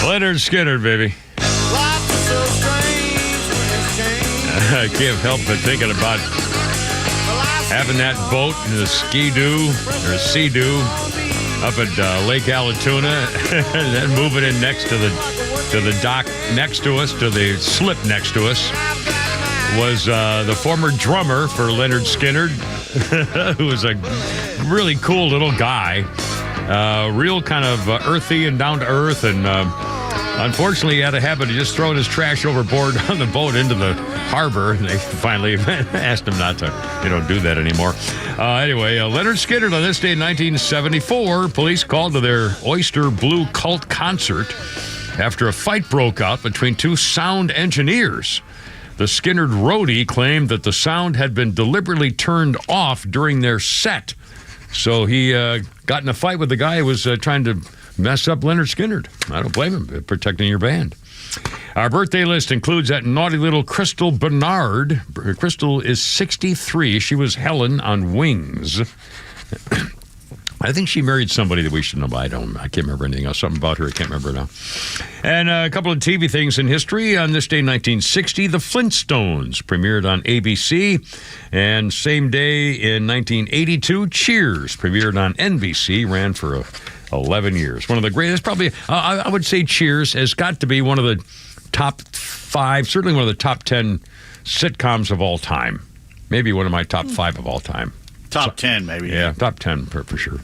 Speaker 1: Leonard Skinner, baby. I can't help but thinking about having that boat in the Ski-Doo or Sea-Doo up at Lake Allatoona and then moving in next to the dock next to us, to the slip next to us, was the former drummer for Leonard Skinner, who was a really cool little guy, real kind of earthy and down to earth, and unfortunately, he had a habit of just throwing his trash overboard on the boat into the harbor, and they finally asked him not to, do that anymore. Anyway, Leonard Skinner, on this day in 1974, police called to their Oyster Blue Cult concert after a fight broke out between 2 sound engineers. The Skinner roadie claimed that the sound had been deliberately turned off during their set. So he got in a fight with the guy who was trying to mess up Leonard Skinner. I don't blame him, protecting your band. Our birthday list includes that naughty little Crystal Bernard. Crystal is 63. She was Helen on Wings. I think she married somebody that we should know. I can't remember anything else. Something about her. I can't remember now. And a couple of TV things in history. On this day, 1960, The Flintstones premiered on ABC. And same day in 1982, Cheers premiered on NBC. Ran for 11 years. One of the greatest, probably, I would say Cheers has got to be one of the top 5, certainly one of the top 10 sitcoms of all time. Maybe one of my top 5 of all time.
Speaker 9: Top 10, maybe.
Speaker 1: Yeah, top 10 for sure.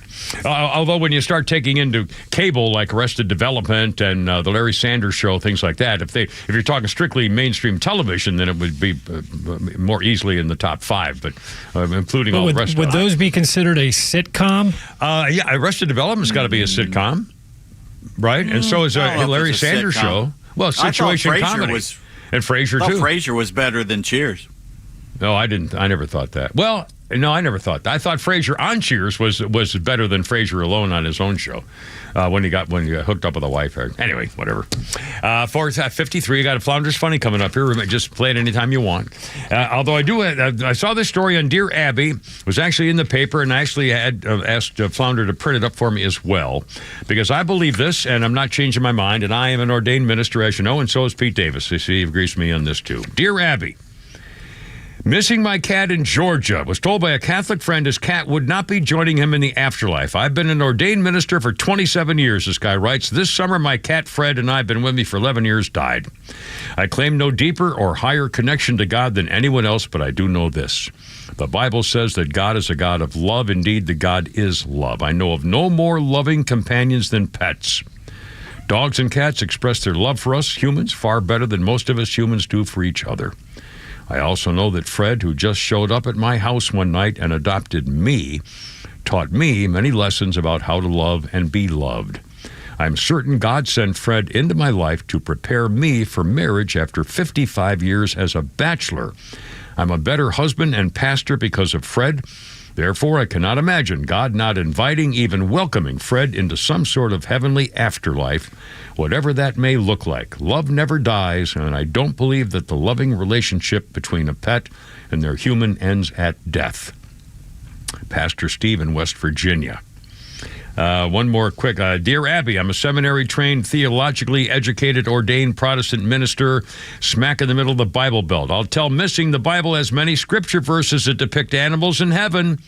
Speaker 1: Although when you start taking into cable like Arrested Development and the Larry Sanders Show, things like that, if you're talking strictly mainstream television, then it would be more easily in the top 5. But including all the rest.
Speaker 10: Would those be considered a sitcom?
Speaker 1: Yeah, Arrested Development's got to be a sitcom, right? And so is Larry Sanders Show. Well, situation comedy. And Frasier too.
Speaker 9: Frasier was better than Cheers.
Speaker 1: No, I didn't. I never thought that. Well, no, I never thought that. I thought Frasier on Cheers was better than Frasier alone on his own show when he got hooked up with a wife. Anyway, whatever. 4:53. Got a Flounders Funny coming up here. Just play it anytime you want. Although I saw this story on Dear Abby. It was actually in the paper, and I actually had asked Flounder to print it up for me as well, because I believe this, and I'm not changing my mind. And I am an ordained minister, as you know, and so is Pete Davis. You see, he agrees with me on this too. Dear Abby. Missing my cat in Georgia. Was told by a Catholic friend his cat would not be joining him in the afterlife. I've been an ordained minister for 27 years, this guy writes. This summer, my cat Fred and I have been with me for 11 years, died. I claim no deeper or higher connection to God than anyone else, but I do know this. The Bible says that God is a God of love. Indeed, the God is love. I know of no more loving companions than pets. Dogs and cats express their love for us humans far better than most of us humans do for each other. I also know that Fred, who just showed up at my house one night and adopted me, taught me many lessons about how to love and be loved. I'm certain God sent Fred into my life to prepare me for marriage after 55 years as a bachelor. I'm a better husband and pastor because of Fred. Therefore, I cannot imagine God not inviting, even welcoming Fred into some sort of heavenly afterlife, whatever that may look like. Love never dies, and I don't believe that the loving relationship between a pet and their human ends at death. Pastor Steve in West Virginia. One more quick. Dear Abby, I'm a seminary-trained, theologically educated, ordained Protestant minister smack in the middle of the Bible Belt. I'll tell missing the Bible has many scripture verses that depict animals in heaven.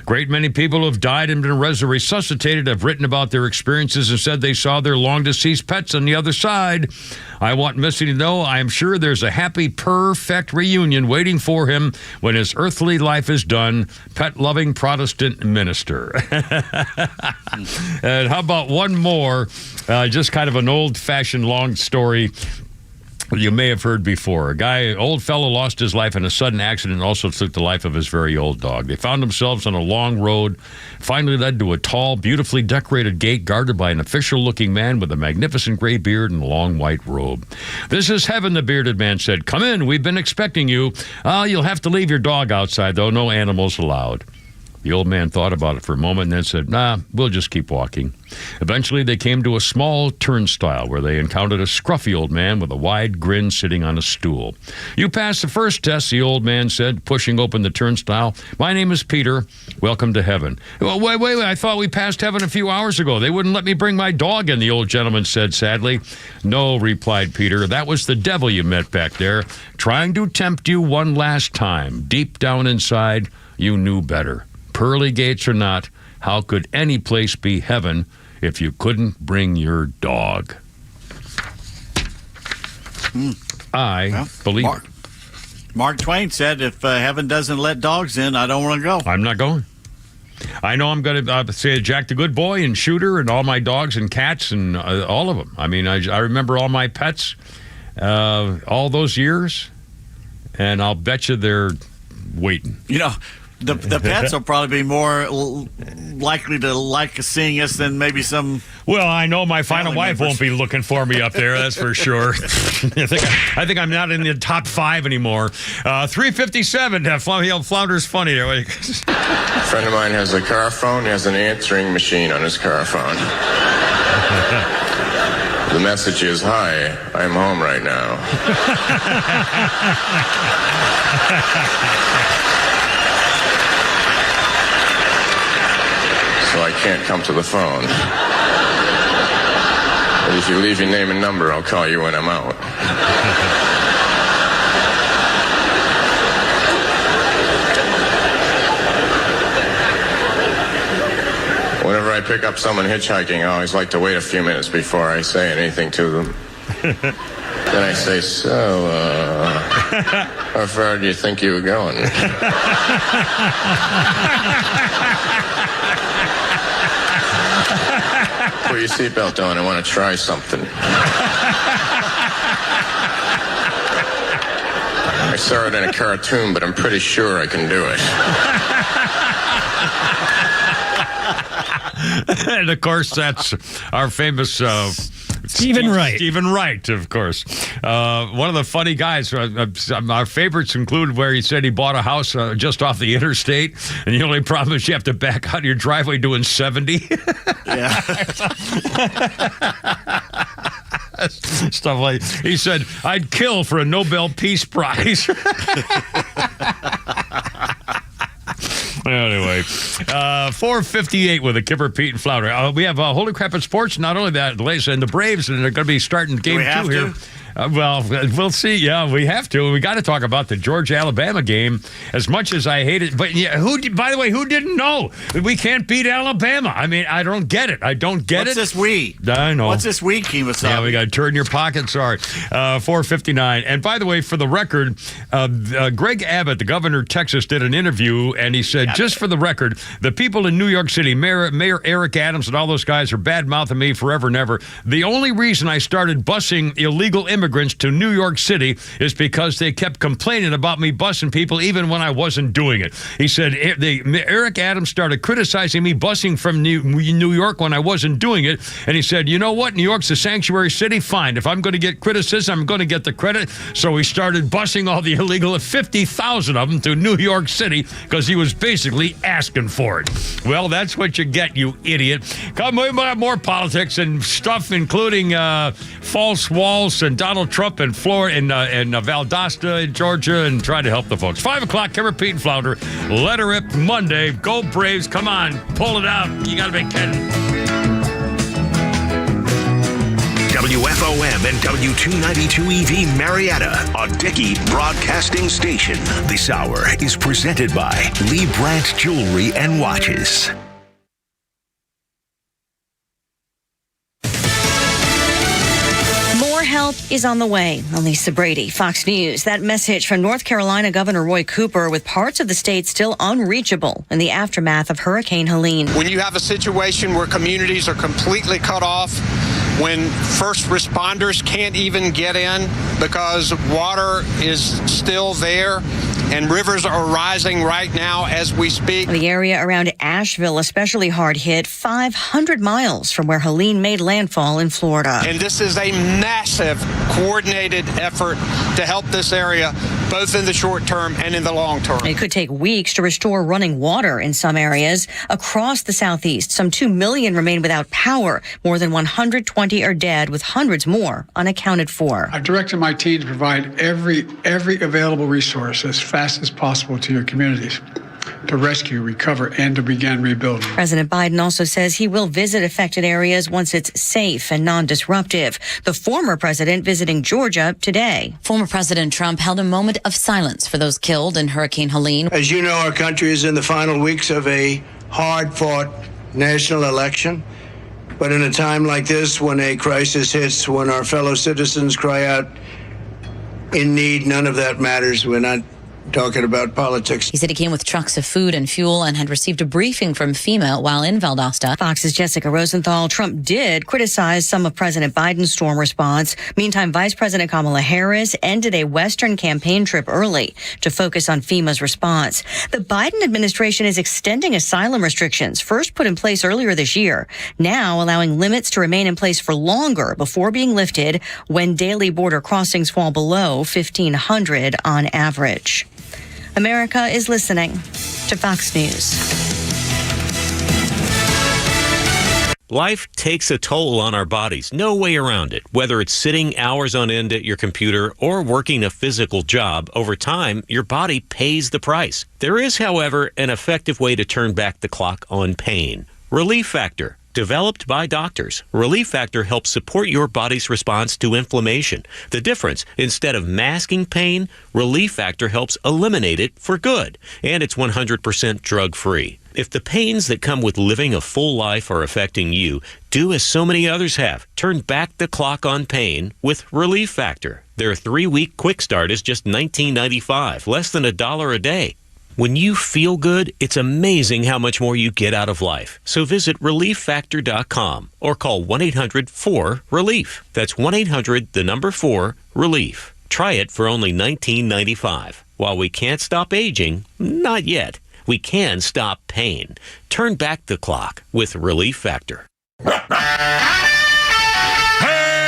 Speaker 1: Great many people who have died and been resuscitated have written about their experiences and said they saw their long-deceased pets on the other side. I want Missy to know I am sure there's a happy, perfect reunion waiting for him when his earthly life is done. Pet-loving Protestant minister. And how about one more, just kind of an old-fashioned long story you may have heard before. Old fellow lost his life in a sudden accident and also took the life of his very old dog. They found themselves on a long road, finally led to a tall, beautifully decorated gate guarded by an official-looking man with a magnificent gray beard and a long white robe. This is heaven, the bearded man said. Come in, we've been expecting you. You'll have to leave your dog outside, though. No animals allowed. The old man thought about it for a moment and then said, we'll just keep walking. Eventually, they came to a small turnstile where they encountered a scruffy old man with a wide grin sitting on a stool. You passed the first test, the old man said, pushing open the turnstile. My name is Peter. Welcome to heaven. Well, wait, I thought we passed heaven a few hours ago. They wouldn't let me bring my dog in, the old gentleman said sadly. No, replied Peter. That was the devil you met back there, trying to tempt you one last time. Deep down inside, you knew better. Pearly gates or not, how could any place be heaven if you couldn't bring your dog? I believe it.
Speaker 9: Mark Twain said, if heaven doesn't let dogs in, I don't want to go.
Speaker 1: I'm not going. I know I'm going to say Jack the Good Boy and Shooter and all my dogs and cats and all of them. I mean, I remember all my pets all those years, and I'll bet you they're waiting.
Speaker 9: You know, the pets will probably be more likely to like seeing us than maybe some.
Speaker 1: Well, I know my final wife won't be looking for me up there. That's for sure. I think I'm not in the top 5 anymore. 3:57. Flounder's funny.
Speaker 16: A friend of mine has a car phone. He has an answering machine on his car phone. The message is, "Hi, I'm home right now." So I can't come to the phone. But if you leave your name and number, I'll call you when I'm out. Whenever I pick up someone hitchhiking, I always like to wait a few minutes before I say anything to them. Then I say, so, how far do you think you were going? Put your seatbelt on. I want to try something. I saw it in a cartoon, but I'm pretty sure I can do it.
Speaker 1: And, of course, that's our famous
Speaker 10: Stephen Wright.
Speaker 1: Stephen Wright, of course. One of the funny guys. Our favorites include where he said he bought a house just off the interstate, and the only problem is you have to back out of your driveway doing 70.
Speaker 9: Yeah.
Speaker 1: Stuff like, he said, I'd kill for a Nobel Peace Prize. Anyway, 4:58 with a Kipper, Pete, and Flounder. We have Holy Crap at Sports. Not only that, Lace and the Braves, and they're going to be starting game 2 here. Well, we'll see. Yeah, we have to. We got to talk about the Georgia-Alabama game. As much as I hate it, but yeah, by the way, who didn't know we can't beat Alabama? I mean, I don't get it. I don't get
Speaker 9: What's
Speaker 1: it.
Speaker 9: This we?
Speaker 1: I know.
Speaker 9: What's this we, Kemosabe?
Speaker 1: Yeah, we got to turn your pocket. Sorry. 4:59. And by the way, for the record, Greg Abbott, the governor of Texas, did an interview, and he said, just for the record, the people in New York City, Mayor Eric Adams and all those guys are bad-mouthing me forever and ever. The only reason I started busing illegal immigrants to New York City is because they kept complaining about me busing people even when I wasn't doing it. He said Eric Adams started criticizing me busing from New York when I wasn't doing it, and he said, you know what, New York's a sanctuary city, fine. If I'm going to get criticism, I'm going to get the credit. So he started busing all the illegal, 50,000 of them, to New York City because he was basically asking for it. Well, that's what you get, you idiot. Come, we might have more politics and stuff, including false walls and Donald Trump in Florida and Valdosta in Georgia, and try to help the folks. 5 o'clock, Kipper, Pete, and Flounder. Let her rip Monday. Go Braves. Come on. Pull it out. You got to be kidding.
Speaker 2: WFOM and W292 EV Marietta, a Dickey broadcasting station. This hour is presented by Lee Brandt Jewelry and Watches.
Speaker 17: Help is on the way. Lisa Brady, Fox News. That message from North Carolina Governor Roy Cooper, with parts of the state still unreachable in the aftermath of Hurricane Helene.
Speaker 18: When you have a situation where communities are completely cut off, when first responders can't even get in because water is still there and rivers are rising right now as we speak.
Speaker 17: The area around Asheville especially hard hit, 500 miles from where Helene made landfall in Florida.
Speaker 18: And this is a massive coordinated effort to help this area, both in the short term and in the long term.
Speaker 17: It could take weeks to restore running water in some areas. Across the Southeast, some 2 million remain without power. More than 120 are dead, with hundreds more unaccounted for.
Speaker 19: I've directed my team to provide every available resource as fast as possible to your communities to rescue, recover, and to begin rebuilding.
Speaker 17: President Biden also says he will visit affected areas once it's safe and non-disruptive. The former president visiting Georgia today.
Speaker 20: Former President Trump held a moment of silence for those killed in Hurricane Helene.
Speaker 22: As you know, our country is in the final weeks of a hard-fought national election. But in a time like this, when a crisis hits, when our fellow citizens cry out in need, none of that matters. We're not talking about politics.
Speaker 20: He said he came with trucks of food and fuel and had received a briefing from FEMA while in Valdosta.
Speaker 17: Fox's Jessica Rosenthal. Trump did criticize some of President Biden's storm response. Meantime, Vice President Kamala Harris ended a Western campaign trip early to focus on FEMA's response. The Biden administration is extending asylum restrictions, first put in place earlier this year, now allowing limits to remain in place for longer before being lifted when daily border crossings fall below 1,500 on average. America is listening to Fox News.
Speaker 26: Life takes a toll on our bodies. No way around it. Whether it's sitting hours on end at your computer or working a physical job, over time, your body pays the price. There is, however, an effective way to turn back the clock on pain. Relief Factor. Developed by doctors, Relief Factor helps support your body's response to inflammation. The difference, instead of masking pain, Relief Factor helps eliminate it for good. And it's 100% drug-free. If the pains that come with living a full life are affecting you, do as so many others have. Turn back the clock on pain with Relief Factor. Their 3-week quick start is just $19.95, less than $1 a day. When you feel good, it's amazing how much more you get out of life. So visit ReliefFactor.com or call 1-800-4-RELIEF. That's 1-800-4-RELIEF. Try it for only $19.95. While we can't stop aging, not yet, we can stop pain. Turn back the clock with Relief Factor.
Speaker 1: Hey!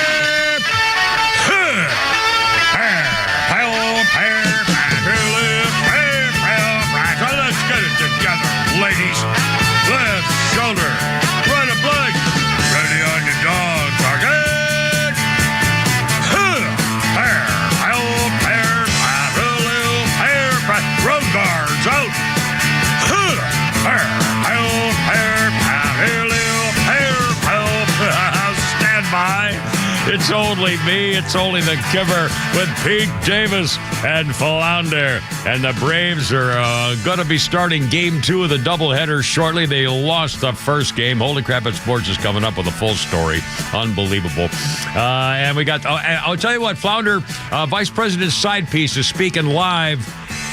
Speaker 1: It's only me. It's only the Kimmer with Pete Davis and Flounder. And the Braves are going to be starting Game 2 of the doubleheader shortly. They lost the first game. Holy Crap at Sports is coming up with a full story. Unbelievable. And we got, I'll tell you what, Flounder, Vice President's side piece is speaking live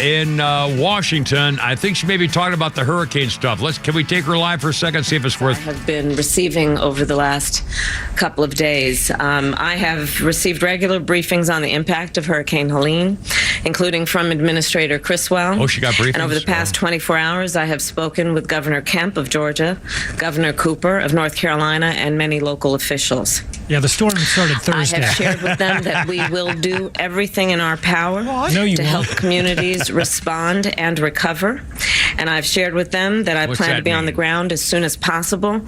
Speaker 1: in Washington. I think she may be talking about the hurricane stuff. Can we take her live for a second, see if it's worth...
Speaker 8: I have been receiving over the last couple of days. I have received regular briefings on the impact of Hurricane Helene, including from Administrator Criswell.
Speaker 1: Oh, she got briefings?
Speaker 8: And over the past 24 hours, I have spoken with Governor Kemp of Georgia, Governor Cooper of North Carolina, and many local officials.
Speaker 10: Yeah, the storm started Thursday.
Speaker 8: I have shared with them that we will do everything in our power to help communities respond and recover. And I've shared with them that I plan to be on the ground as soon as possible,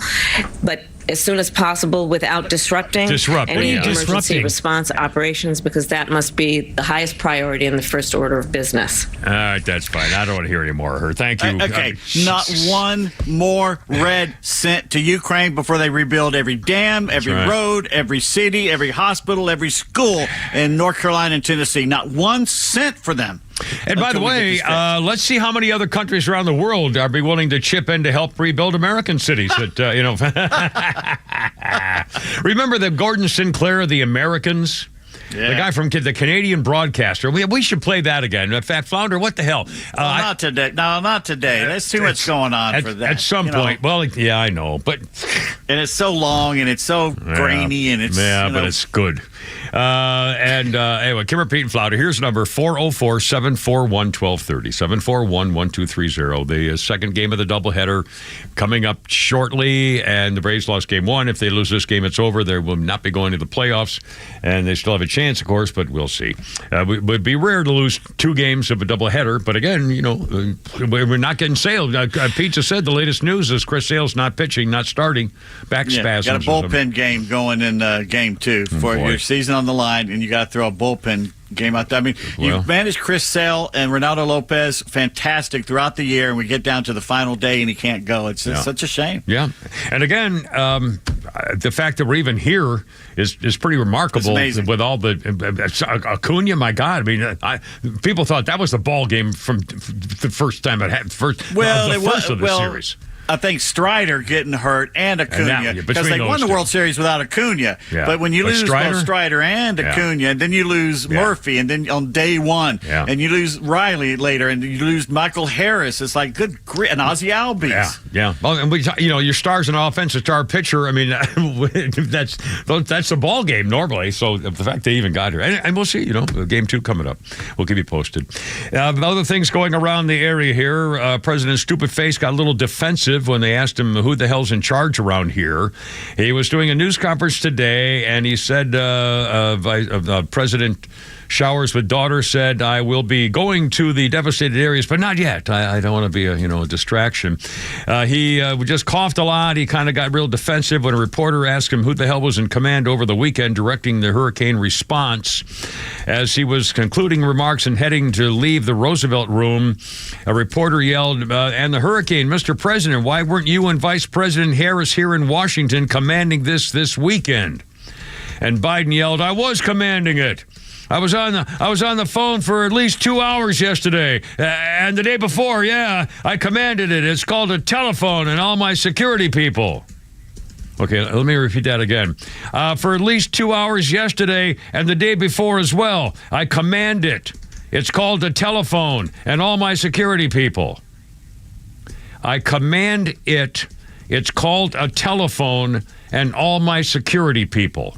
Speaker 8: but as soon as possible without disrupting any emergency response operations, because that must be the highest priority in the first order of business.
Speaker 1: All right, that's fine. I don't want to hear any more of her. Thank you.
Speaker 9: Okay, not one more red cent to Ukraine before they rebuild every dam, every road, every city, every hospital, every school in North Carolina and Tennessee. Not 1 cent for them.
Speaker 1: And by the way, let's see how many other countries around the world are be willing to chip in to help rebuild American cities. That remember the Gordon Sinclair of the Americans? Yeah. The guy from the Canadian broadcaster. We should play that again. In fact, Flounder, what the hell?
Speaker 9: Not today. No, not today. There's too much going on for that.
Speaker 1: At some point. Well, yeah, I know. But
Speaker 9: and it's so long and it's so grainy and it's...
Speaker 1: Yeah, but it's good. Anyway, Kimmer, Pete, and Flounder. Here's number 404-741-1230. 741-1230. The second game of the doubleheader coming up shortly. And the Braves lost game 1. If they lose this game, it's over. They will not be going to the playoffs. And they still have a chance, of course, but we'll see. It would be rare to lose 2 games of a doubleheader. But again, we're not getting Sale. Pete just said the latest news is Chris Sale's not pitching, not starting. Back spasms.
Speaker 9: Got a bullpen game going in game 2 for your season on the line, and you got to throw a bullpen game out there. I mean, you've managed Chris Sale and Ronaldo Lopez fantastic throughout the year, and we get down to the final day and he can't go. It's such a shame.
Speaker 1: Yeah. And again, the fact that we're even here is pretty remarkable with all the Acuna, my God. I mean, people thought that was the ball game from the first time it happened. First of the series.
Speaker 9: I think Strider getting hurt and Acuna because they won the World Series without Acuna. Yeah. But when you lose both Strider and Acuna, and then you lose Murphy, and then on day 1, and you lose Riley later, and you lose Michael Harris, it's like good grief, and Ozzie Albies.
Speaker 1: Yeah. Well, and your stars in offense, a star pitcher. I mean, that's the ball game normally. So the fact they even got here, and we'll see. Game 2 coming up. We'll keep you posted. Other things going around the area here. President Stupid Face got a little defensive when they asked him who the hell's in charge around here. He was doing a news conference today, and he said, President Showers with daughter said, I will be going to the devastated areas, but not yet. I don't want to be a distraction. He just coughed a lot. He kind of got real defensive when a reporter asked him who the hell was in command over the weekend directing the hurricane response. As he was concluding remarks and heading to leave the Roosevelt room, a reporter yelled, and the hurricane, Mr. President, why weren't you and Vice President Harris here in Washington commanding this weekend? And Biden yelled, I was commanding it. I was on the phone for at least 2 hours yesterday, and the day before, I commanded it. It's called a telephone, and all my security people. Okay, let me repeat that again. For at least 2 hours yesterday, and the day before as well, I command it. It's called a telephone, and all my security people. I command it. It's called a telephone, and all my security people.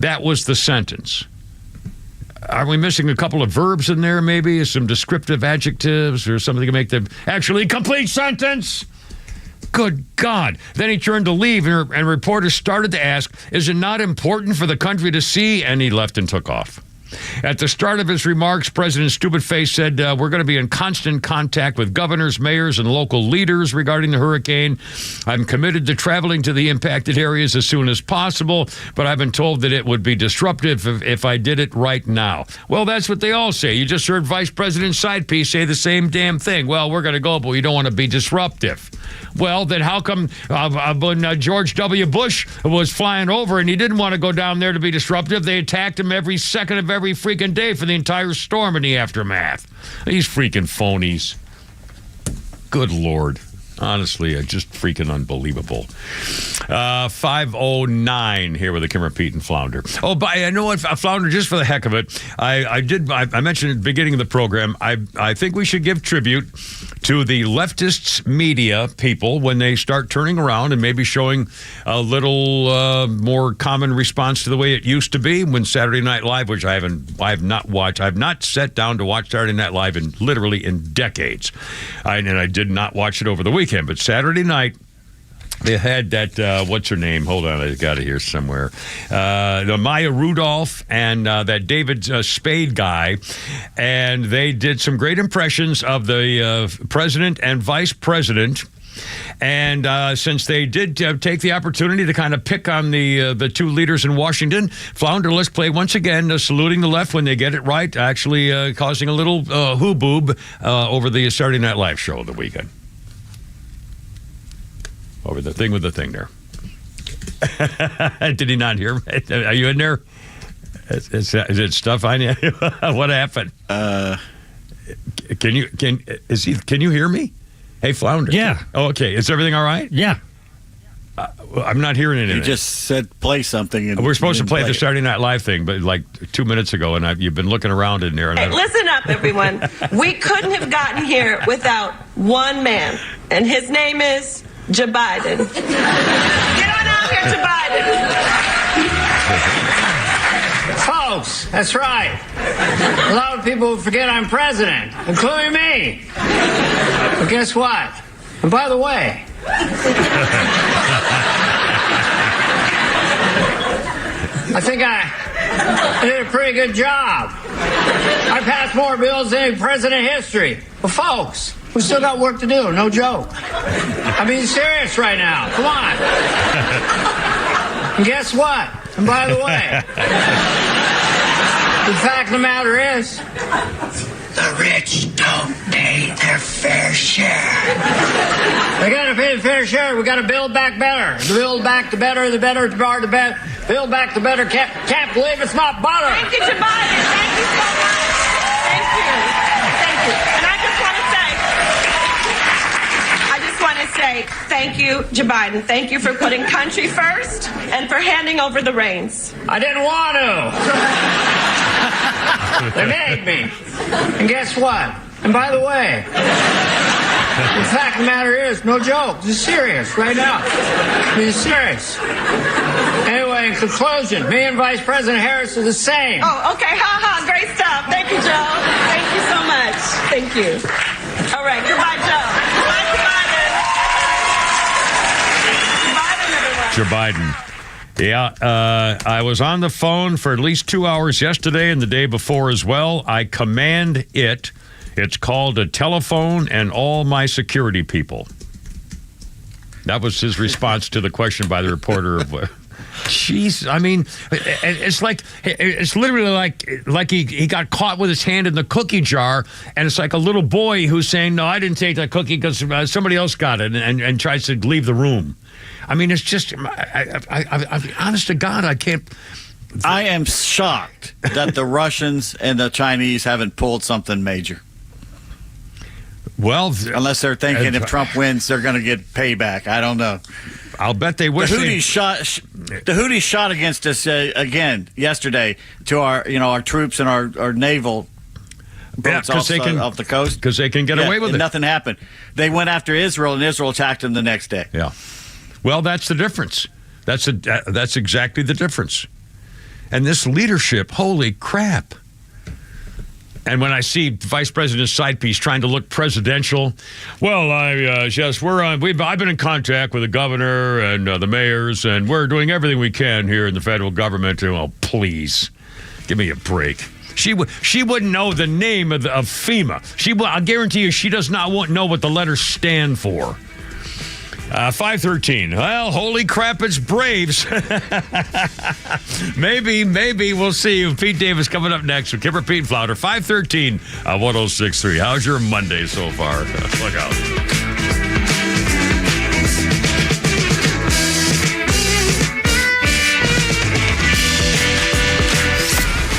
Speaker 1: That was the sentence. Are we missing a couple of verbs in there, maybe? Some descriptive adjectives or something to make them actually complete sentence? Good God. Then he turned to leave, and reporters started to ask, is it not important for the country to see? And he left and took off. At the start of his remarks, President Stupid Face said, we're going to be in constant contact with governors, mayors, and local leaders regarding the hurricane. I'm committed to traveling to the impacted areas as soon as possible, but I've been told that it would be disruptive if I did it right now. Well, that's what they all say. You just heard Vice President's side piece say the same damn thing. Well, we're going to go, but we don't want to be disruptive. Well, then how come when George W. Bush was flying over and he didn't want to go down there to be disruptive, they attacked him every second of every freaking day for the entire storm in the aftermath? These freaking phonies. Good Lord. Honestly, just freaking unbelievable. 5:09 here with the Kimmer, Pete, and Flounder. Oh, but I know what, Flounder, just for the heck of it, I mentioned at the beginning of the program, I think we should give tribute to the leftists media people when they start turning around and maybe showing a little more common response to the way it used to be when Saturday Night Live, which I have not watched. I've not sat down to watch Saturday Night Live in decades. And I did not watch it over the weekend. But Saturday night, they had that, what's her name? Hold on, I got it here somewhere. The Maya Rudolph and that David Spade guy. And they did some great impressions of the president and vice president. And since they did take the opportunity to kind of pick on the two leaders in Washington, Flounder, let's play once again, saluting the left when they get it right, actually causing a little hooboob over the Saturday Night Live show of the weekend. Over the thing with the thing there. Did he not hear? Are you in there? Is it stuff on you? What happened? Can you hear me? Hey, Flounder.
Speaker 10: Yeah.
Speaker 1: Oh, okay. Is everything all right?
Speaker 10: Yeah.
Speaker 1: I'm not hearing anything.
Speaker 9: You just said play something. And
Speaker 1: we're supposed to play the Saturday Night Live thing, but like 2 minutes ago, and you've been looking around in there. And
Speaker 3: hey, listen up, everyone. We couldn't have gotten here without one man, and his name is Joe Biden. Get on out here, Joe Biden.
Speaker 11: Folks, that's right. A lot of people forget I'm president, including me. But guess what? And by the way, I think I did a pretty good job. I passed more bills than any president in history. But folks, we still got work to do, no joke. I'm being serious right now. Come on. And guess what? And by the way, the fact of the matter is, the rich don't pay their fair share. They gotta pay the fair share. We gotta build back better. To build back the better, the better, the better, the better. Build back the better. Can't believe it's not butter.
Speaker 3: Thank you, Joe Biden. Thank you so much. Thank you. Thank you. And I just want to say thank you, Joe Biden. Thank you for putting country first and for handing over the reins.
Speaker 11: I didn't want to. They made me. And guess what? And by the way, the fact of the matter is, no joke, this is serious right now. I mean, it's serious. Anyway, in conclusion, me and Vice President Harris are the same.
Speaker 3: Oh, okay. Great stuff. Thank you, Joe. Thank you so much. Thank you. All right. Goodbye, Joe. Goodbye, Joe. Joe Biden, everyone.
Speaker 1: Joe Biden. Yeah, I was on the phone for at least 2 hours yesterday and the day before as well. I command it. It's called a telephone and all my security people. That was his response to the question by the reporter. Jeez, I mean, it's literally like he got caught with his hand in the cookie jar, and it's like a little boy who's saying, "No, I didn't take that cookie because somebody else got it," and tries to leave the room. I mean, it's just, honest to God, I can't.
Speaker 9: I am shocked that the Russians and the Chinese haven't pulled something major.
Speaker 1: Well,
Speaker 9: unless they're thinking if Trump wins, they're going to get payback. I don't know.
Speaker 1: I'll bet they wish.
Speaker 9: The Houthis shot against us again yesterday to our troops and our naval boats off the coast
Speaker 1: because they can get away with it.
Speaker 9: Nothing happened. They went after Israel, and Israel attacked them the next day.
Speaker 1: Yeah. Well, that's the difference. That's exactly the difference. And this leadership, holy crap. And when I see Vice President's side piece trying to look presidential, well, I've been in contact with the governor and the mayors, and we're doing everything we can here in the federal government. Oh, please, give me a break. She wouldn't know the name of FEMA. I guarantee you, she does not know what the letters stand for. 5:13. Well, holy crap, it's Braves. maybe we'll see. Pete Davis coming up next with Kimmer, Pete, and Flounder. 5:13 on 106.3. How's your Monday so far? Look out.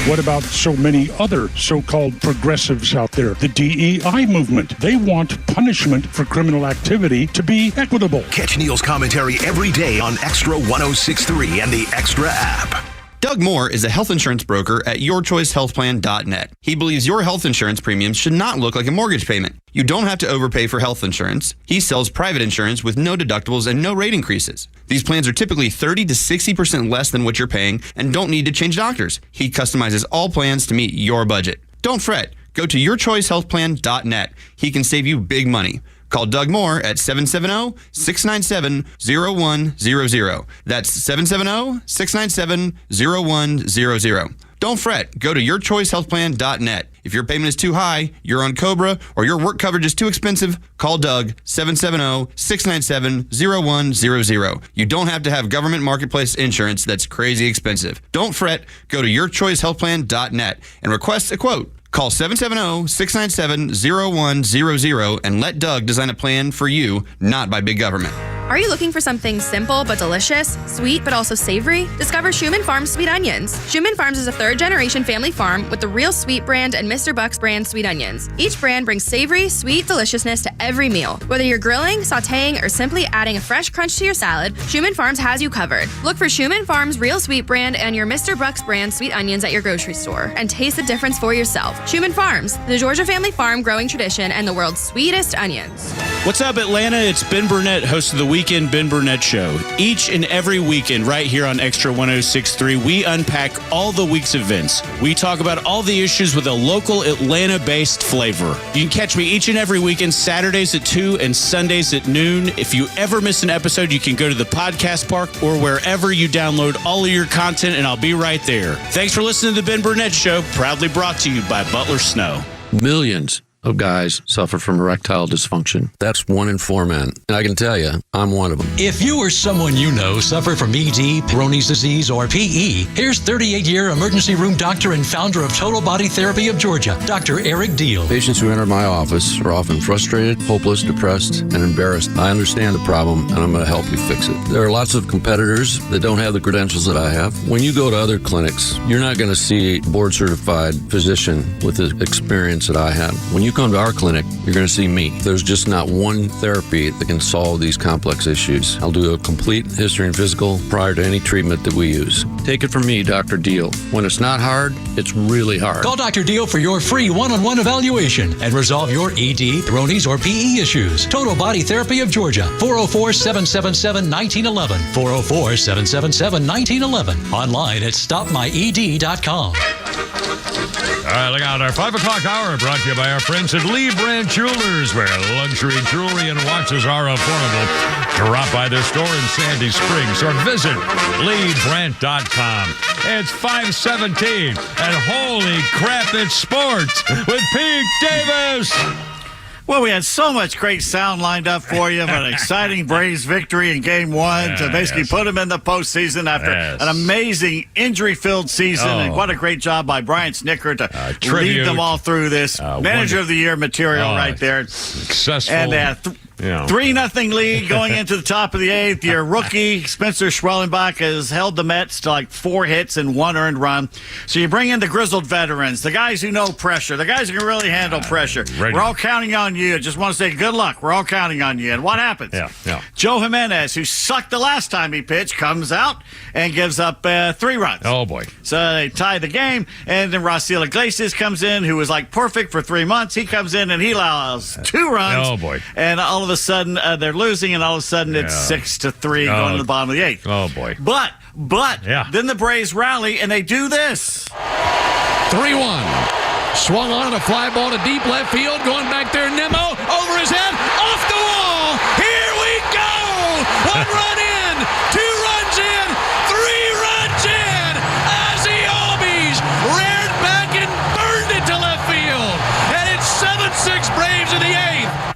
Speaker 4: What about so many other so-called progressives out there? The DEI movement. They want punishment for criminal activity to be equitable.
Speaker 2: Catch Neil's commentary every day on XTRA 106.3 and the XTRA app.
Speaker 5: Doug Moore is a health insurance broker at yourchoicehealthplan.net. He believes your health insurance premiums should not look like a mortgage payment. You don't have to overpay for health insurance. He sells private insurance with no deductibles and no rate increases. These plans are typically 30 to 60% less than what you're paying and don't need to change doctors. He customizes all plans to meet your budget. Don't fret. Go to yourchoicehealthplan.net. He can save you big money. Call Doug Moore at 770-697-0100. That's 770-697-0100. Don't fret. Go to yourchoicehealthplan.net. If your payment is too high, you're on COBRA, or your work coverage is too expensive, call Doug, 770-697-0100. You don't have to have government marketplace insurance that's crazy expensive. Don't fret. Go to yourchoicehealthplan.net and request a quote. Call 770-697-0100 and let Doug design a plan for you, not by big government.
Speaker 12: Are you looking for something simple but delicious, sweet but also savory? Discover Schumann Farms Sweet Onions. Schumann Farms is a third-generation family farm with the Real Sweet brand and Mr. Buck's brand sweet onions. Each brand brings savory, sweet deliciousness to every meal. Whether you're grilling, sautéing, or simply adding a fresh crunch to your salad, Schumann Farms has you covered. Look for Schumann Farms Real Sweet brand and your Mr. Buck's brand sweet onions at your grocery store and taste the difference for yourself. Schumann Farms, the Georgia family farm growing tradition and the world's sweetest onions.
Speaker 23: What's up, Atlanta? It's Ben Burnett, host of the Weekend Ben Burnett Show. Each and every weekend right here on XTRA 106.3, we unpack all the week's events. We talk about all the issues with a local Atlanta-based flavor. You can catch me each and every weekend, Saturdays at 2 and Sundays at noon. If you ever miss an episode, you can go to the podcast park or wherever you download all of your content, and I'll be right there. Thanks for listening to the Ben Burnett Show, proudly brought to you by Butler Snow.
Speaker 24: Millions of guys suffer from erectile dysfunction. That's 1 in 4 men. And I can tell you, I'm one of them.
Speaker 25: If you or someone you know suffer from ED, Peyronie's disease, or PE, here's 38-year emergency room doctor and founder of Total Body Therapy of Georgia, Dr. Eric Deal.
Speaker 24: Patients who enter my office are often frustrated, hopeless, depressed, and embarrassed. I understand the problem, and I'm going to help you fix it. There are lots of competitors that don't have the credentials that I have. When you go to other clinics, you're not going to see a board-certified physician with the experience that I have. When you come to our clinic, you're going to see me. There's just not one therapy that can solve these complex issues. I'll do a complete history and physical prior to any treatment that we use. Take it from me, Dr. Deal. When it's not hard, it's really hard.
Speaker 25: Call Dr. Deal for your free one-on-one evaluation and resolve your ED, Peyronie's, or PE issues. Total Body Therapy of Georgia, 404-777-1911, 404-777-1911, online at stopmyed.com.
Speaker 1: All right, look out. Our 5 o'clock hour brought to you by our friends at Lee Brand Jewelers, where luxury jewelry and watches are affordable. Drop by their store in Sandy Springs or visit LeeBrand.com. It's 5:17, and holy crap, it's sports with Pete Davis.
Speaker 9: Well, we had so much great sound lined up for you, but an exciting Braves victory in Game 1 to basically put them in the postseason after an amazing injury-filled season. And what a great job by Brian Snicker to lead them all through this. Manager of the Year material right there.
Speaker 1: Successful.
Speaker 9: And 3-0 lead going into the top of the 8th. Your rookie, Spencer Schwellenbach, has held the Mets to like 4 hits and 1 earned run. So you bring in the grizzled veterans, the guys who know pressure, the guys who can really handle pressure. We're all counting on you. Just want to say good luck. We're all counting on you. And what happens? Joe Jimenez, who sucked the last time he pitched, comes out and gives up 3 runs.
Speaker 1: Oh, boy. So
Speaker 9: they tie the game. And then Raciel Iglesias comes in, who was like perfect for 3 months. He comes in and he allows 2 runs.
Speaker 1: Oh, boy.
Speaker 9: And all of a sudden, they're losing, and all of a sudden it's 6-3 going to the bottom of the 8th.
Speaker 1: Oh, boy.
Speaker 9: But then the Braves rally, and they do this.
Speaker 27: 3-1. Swung on a fly ball to deep left field. Going back there, Nemo over his head, off the wall. Here we go. 1 run in, 2 runs in, 3 runs in. Ozzie Albies reared back and burned it to left field. And it's 7-6 Braves in the 8th.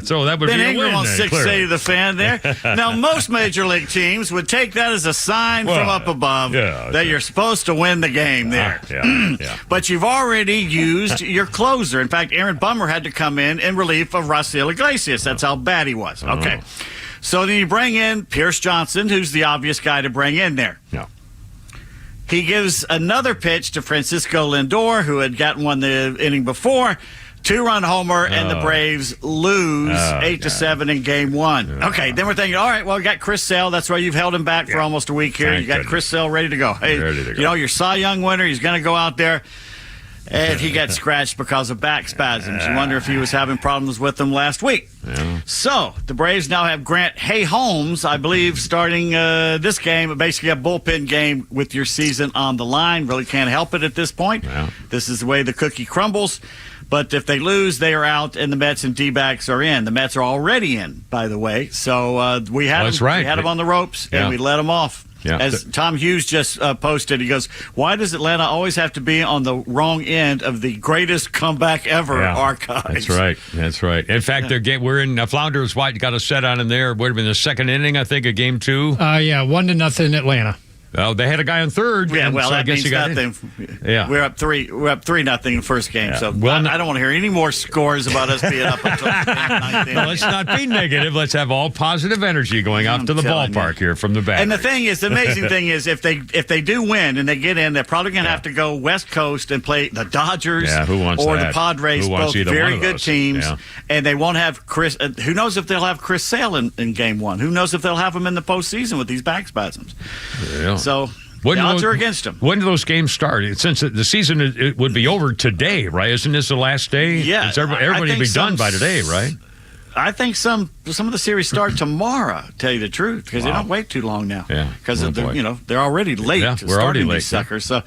Speaker 1: So that would
Speaker 9: Ben
Speaker 1: be a
Speaker 9: Ingram
Speaker 1: win
Speaker 9: on
Speaker 1: then,
Speaker 9: 680 to the fan there. Now, most major league teams would take that as a sign from up above that you're supposed to win the game there. But you've already used your closer. In fact, Aaron Bummer had to come in relief of Raciel Iglesias. That's how bad he was. Okay. So then you bring in Pierce Johnson, who's the obvious guy to bring in there. he gives another pitch to Francisco Lindor, who had gotten one the inning before. 2-run homer, and the Braves lose 8-7 in Game 1. Okay, then we're thinking, all right, well, we got Chris Sale. That's why you've held him back for almost a week here. You got Chris Sale ready to go. Hey, you know, your Cy Young winner, he's going to go out there. And he got scratched because of back spasms. You wonder if he was having problems with them last week. Yeah. So the Braves now have Grant Holmes, I believe, starting this game, basically a bullpen game with your season on the line. Really can't help it at this point. Yeah. This is the way the cookie crumbles. But if they lose, they are out, and the Mets and D-backs are in. The Mets are already in, by the way. So we had them on the ropes, and we let them off. Yeah. As Tom Hughes just posted, he goes, why does Atlanta always have to be on the wrong end of the greatest comeback ever archives?
Speaker 1: That's right. In fact, we're in Flounders White got a set on in there. Would have been the second inning, I think, of Game 2.
Speaker 10: 1-0 Atlanta.
Speaker 1: Well, they had a guy on third.
Speaker 9: Yeah, well,
Speaker 1: so
Speaker 9: that means nothing.
Speaker 1: Yeah,
Speaker 9: we're up 3-0 in the first game. Yeah. So I don't want to hear any more scores about us being up until
Speaker 1: No, let's not be negative. Let's have all positive energy going off to the ballpark here from the back.
Speaker 9: And the amazing thing is, if they do win and they get in, they're probably going to have to go West Coast and play the Dodgers or the Padres, both very good teams. Yeah. And they won't have Chris. Who knows if they'll have Chris Sale in Game 1? Who knows if they'll have him in the postseason with these back spasms? Yeah. So the odds are against them.
Speaker 1: When do those games start? Since the season it would be over today, right? Isn't this the last day?
Speaker 9: Yeah.
Speaker 1: Everybody will be done by today, right?
Speaker 9: I think some of the series start tomorrow, to tell you the truth, because they don't wait too long now. Yeah. Because they're already late.
Speaker 1: Yeah, we're already late.
Speaker 9: These suckers. So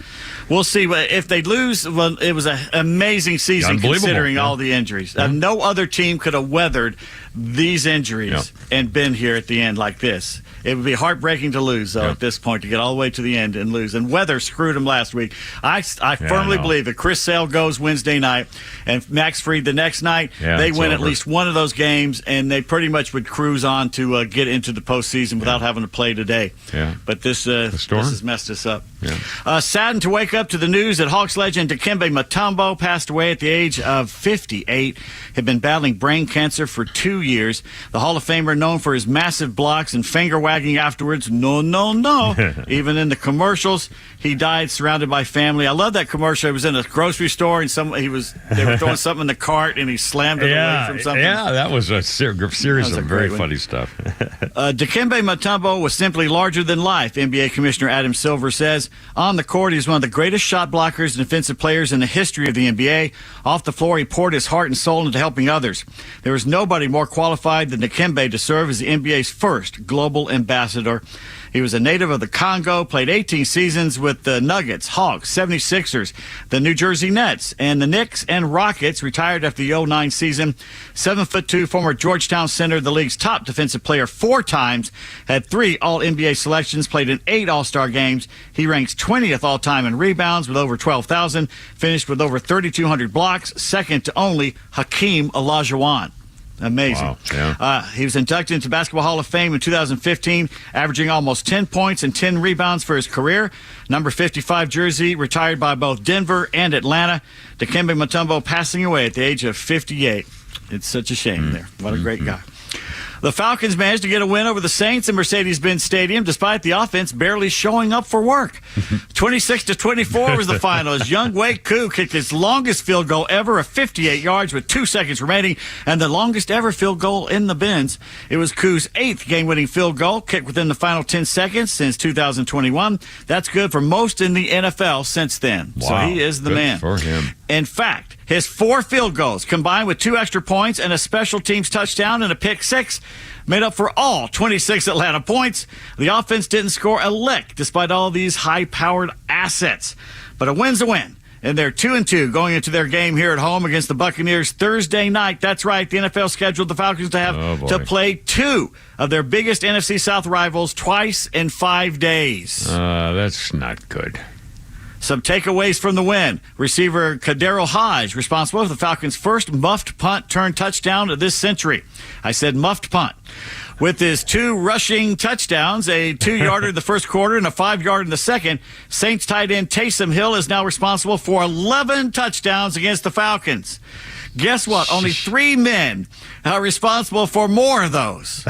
Speaker 9: we'll see. If they lose, well, it was an amazing season considering all the injuries. Yeah. No other team could have weathered these injuries and been here at the end like this. It would be heartbreaking to lose, though, at this point, to get all the way to the end and lose. And weather screwed them last week. I firmly believe that Chris Sale goes Wednesday night and Max Fried the next night. They win at least one of those games, and they pretty much would cruise on to get into the postseason without having to play today. Yeah. But this has messed us up. Yeah. Saddened to wake up to the news that Hawks legend Dikembe Mutombo passed away at the age of 58. Had been battling brain cancer for 2 years. The Hall of Famer, known for his massive blocks and finger wagging afterwards. No. Even in the commercials, he died surrounded by family. I love that commercial. It was in a grocery store, and they were throwing something in the cart, and he slammed it away from something.
Speaker 1: Yeah, that was a series of very funny stuff.
Speaker 9: Dikembe Mutombo was simply larger than life, NBA Commissioner Adam Silver says. On the court, he's one of the greatest shot blockers and defensive players in the history of the NBA. Off the floor, he poured his heart and soul into helping others. There is nobody more qualified than Dikembe to serve as the NBA's first global ambassador. He was a native of the Congo, played 18 seasons with the Nuggets, Hawks, 76ers, the New Jersey Nets, and the Knicks and Rockets. Retired after the 2009 season. 7'2", former Georgetown center, the league's top defensive player 4 times, had 3 All-NBA selections, played in 8 All-Star games. He ranks 20th all-time in rebounds with over 12,000, finished with over 3,200 blocks, second to only Hakeem Olajuwon. Amazing. Wow. Yeah. He was inducted into Basketball Hall of Fame in 2015, averaging almost 10 points and 10 rebounds for his career. Number 55 jersey, retired by both Denver and Atlanta. Dikembe Mutombo passing away at the age of 58. It's such a shame there. What a great guy. The Falcons managed to get a win over the Saints in Mercedes-Benz Stadium, despite the offense barely showing up for work. 26-24 was the final, as young Wade Koo kicked his longest field goal ever of 58 yards with 2 seconds remaining, and the longest ever field goal in the Benz. It was Koo's 8th game-winning field goal, kicked within the final 10 seconds since 2021. That's good for most in the NFL since then. Wow. So he is the man.
Speaker 1: For him.
Speaker 9: In fact, his 4 field goals, combined with 2 extra points and a special teams touchdown and a pick 6, made up for all 26 Atlanta points. The offense didn't score a lick despite all these high-powered assets. But a win's a win. And they're 2-2 going into their game here at home against the Buccaneers Thursday night. That's right. The NFL scheduled the Falcons to have to play 2 of their biggest NFC South rivals twice in 5 days.
Speaker 1: That's not good.
Speaker 9: Some takeaways from the win. Receiver Kadero Hodge, responsible for the Falcons' first muffed punt turned touchdown of this century. I said muffed punt. With his 2 rushing touchdowns, a 2-yarder in the first quarter and a 5-yarder in the second, Saints tight end Taysom Hill is now responsible for 11 touchdowns against the Falcons. Guess what? Only 3 men are responsible for more of those.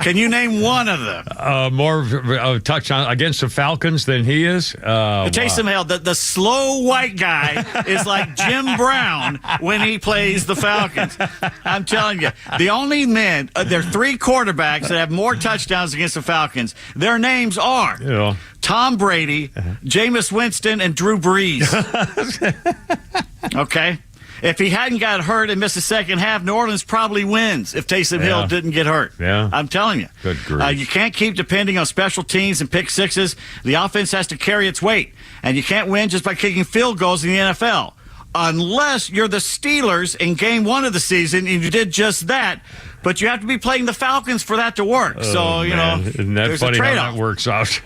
Speaker 9: Can you name one of them?
Speaker 1: More touchdown against the Falcons than he is.
Speaker 9: Taysom Hill, the slow white guy, is like Jim Brown when he plays the Falcons. I'm telling you, the only men, there are 3 quarterbacks that have more touchdowns against the Falcons. Their names are Tom Brady, Jameis Winston, and Drew Brees. Okay? If he hadn't got hurt and missed the second half, New Orleans probably wins if Taysom Hill didn't get hurt.
Speaker 1: Yeah.
Speaker 9: I'm telling you.
Speaker 1: Good grief.
Speaker 9: You can't keep depending on special teams and pick sixes. The offense has to carry its weight. And you can't win just by kicking field goals in the NFL. Unless you're the Steelers in game 1 of the season and you did just that. But you have to be playing the Falcons for that to work.
Speaker 1: Isn't that
Speaker 9: there's
Speaker 1: funny
Speaker 9: a
Speaker 1: how
Speaker 9: trade-off.
Speaker 1: that works out?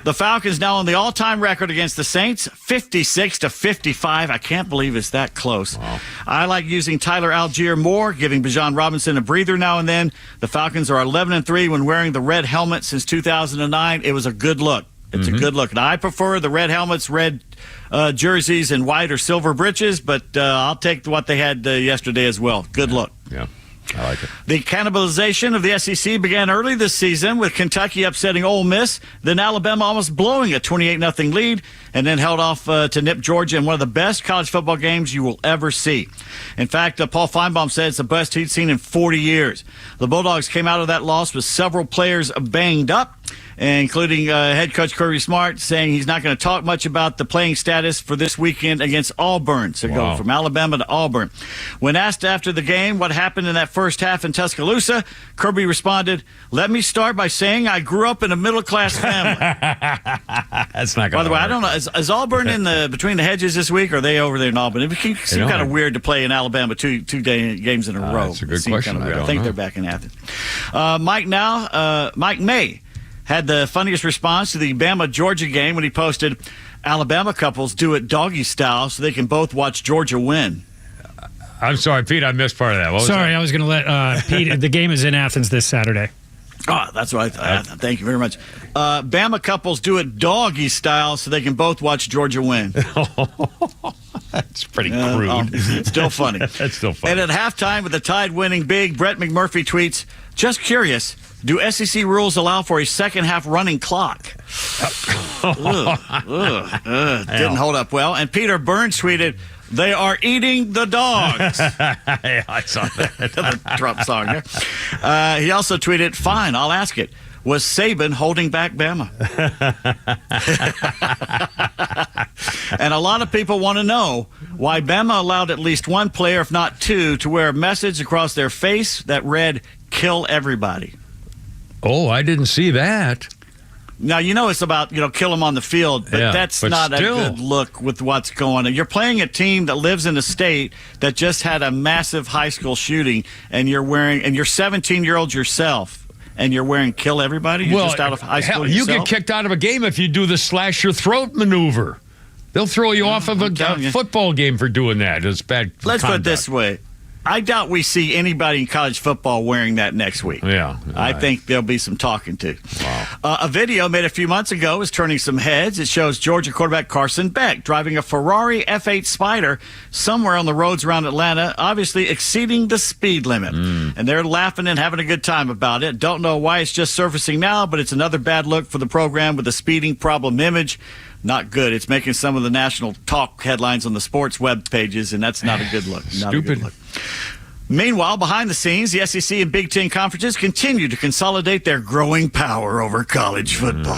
Speaker 9: The Falcons now on the all-time record against the Saints, 56-55. I can't believe it's that close.
Speaker 1: Wow.
Speaker 9: I like using Tyler Algier more, giving Bijan Robinson a breather now and then. The Falcons are 11-3 when wearing the red helmet since 2009. It was a good look. It's a good look. And I prefer the red helmets, red jerseys, and white or silver breeches, but I'll take what they had yesterday as well. Good look.
Speaker 1: Yeah. I like it.
Speaker 9: The cannibalization of the SEC began early this season with Kentucky upsetting Ole Miss, then Alabama almost blowing a 28-0 lead, and then held off to nip Georgia in one of the best college football games you will ever see. In fact, Paul Feinbaum said it's the best he'd seen in 40 years. The Bulldogs came out of that loss with several players banged up, including head coach Kirby Smart saying he's not going to talk much about the playing status for this weekend against Auburn. So go from Alabama to Auburn. When asked after the game what happened in that first half in Tuscaloosa, Kirby responded, "Let me start by saying I grew up in a middle-class family."
Speaker 1: That's not going to
Speaker 9: By the way, I don't know. Is Auburn in the between the hedges this week, or are they over there in Auburn? It seems kind of weird to play in Alabama two games in a row.
Speaker 1: That's a good question.
Speaker 9: I think they're back in Athens. Mike May had the funniest response to the Bama-Georgia game when he posted, "Alabama couples do it doggy style so they can both watch Georgia win."
Speaker 1: I'm sorry, Pete, I missed part of that. What was
Speaker 10: Sorry,
Speaker 1: that?
Speaker 10: I was going to let Pete. The game is in Athens this Saturday.
Speaker 9: Oh, that's right. Thank you very much. Bama couples do it doggy style so they can both watch Georgia win.
Speaker 1: That's pretty crude.
Speaker 9: Still funny.
Speaker 1: That's still funny.
Speaker 9: And at halftime with the Tide-winning big, Brett McMurphy tweets, "Just curious, do SEC rules allow for a second-half running clock?" Didn't hold up well. And Peter Burns tweeted, "They are eating the dogs."
Speaker 1: Yeah, I saw that.
Speaker 9: The Trump song there. He also tweeted, "Fine, I'll ask it. Was Saban holding back Bama?" And a lot of people want to know why Bama allowed at least one player, if not two, to wear a message across their face that read, "Kill everybody."
Speaker 1: Oh, I didn't see that.
Speaker 9: Now, it's about, kill them on the field, but that's not a good look with what's going on. You're playing a team that lives in a state that just had a massive high school shooting, and you're 17-year-old yourself. And you're wearing "kill everybody"? You're just out of high school
Speaker 1: you
Speaker 9: yourself?
Speaker 1: get kicked out of a game if you do the slash your throat maneuver. They'll throw you off of a football game for doing that. It's bad
Speaker 9: Let's put it
Speaker 1: conduct.
Speaker 9: this way. I doubt we see anybody in college football wearing that next week.
Speaker 1: Yeah.
Speaker 9: I think there'll be some talking to.
Speaker 1: Wow.
Speaker 9: A video made a few months ago is turning some heads. It shows Georgia quarterback Carson Beck driving a Ferrari F8 Spider somewhere on the roads around Atlanta, obviously exceeding the speed limit. And they're laughing and having a good time about it. Don't know why it's just surfacing now, but it's another bad look for the program with the speeding problem image. Not good. It's making some of the national talk headlines on the sports web pages, and that's not a good look. Not a good look. Meanwhile, behind the scenes, the SEC and Big Ten conferences continue to consolidate their growing power over college football.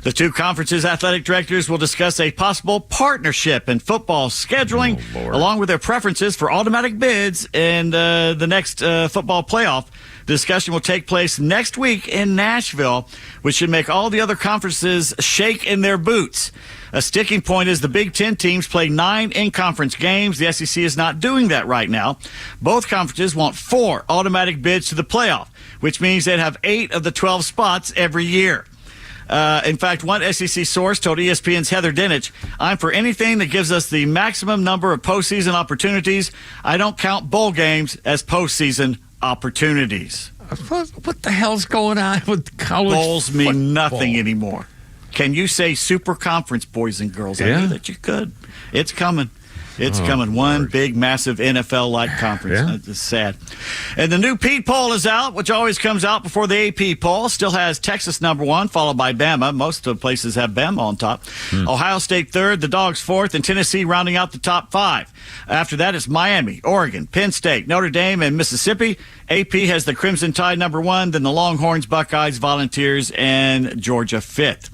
Speaker 9: The two conferences' athletic directors will discuss a possible partnership in football scheduling, along with their preferences for automatic bids in the next football playoff. The discussion will take place next week in Nashville, which should make all the other conferences shake in their boots. A sticking point is the Big Ten teams play 9 in-conference games. The SEC is not doing that right now. Both conferences want 4 automatic bids to the playoff, which means they'd have 8 of the 12 spots every year. In fact, one SEC source told ESPN's Heather Dinich, "I'm for anything that gives us the maximum number of postseason opportunities. I don't count bowl games as postseason opportunities."
Speaker 1: What the hell's going on with college
Speaker 9: Bowls
Speaker 1: football?
Speaker 9: mean nothing anymore. Can you say super conference, boys and girls? I knew that you could. It's coming. It's coming one big, massive NFL-like conference. It's sad. And the new Pete poll is out, which always comes out before the AP poll. Still has Texas #1, followed by Bama. Most of the places have Bama on top. Ohio State 3rd, the Dogs 4th, and Tennessee rounding out the top 5. After that, it's Miami, Oregon, Penn State, Notre Dame, and Mississippi. AP has the Crimson Tide #1, then the Longhorns, Buckeyes, Volunteers, and Georgia 5th.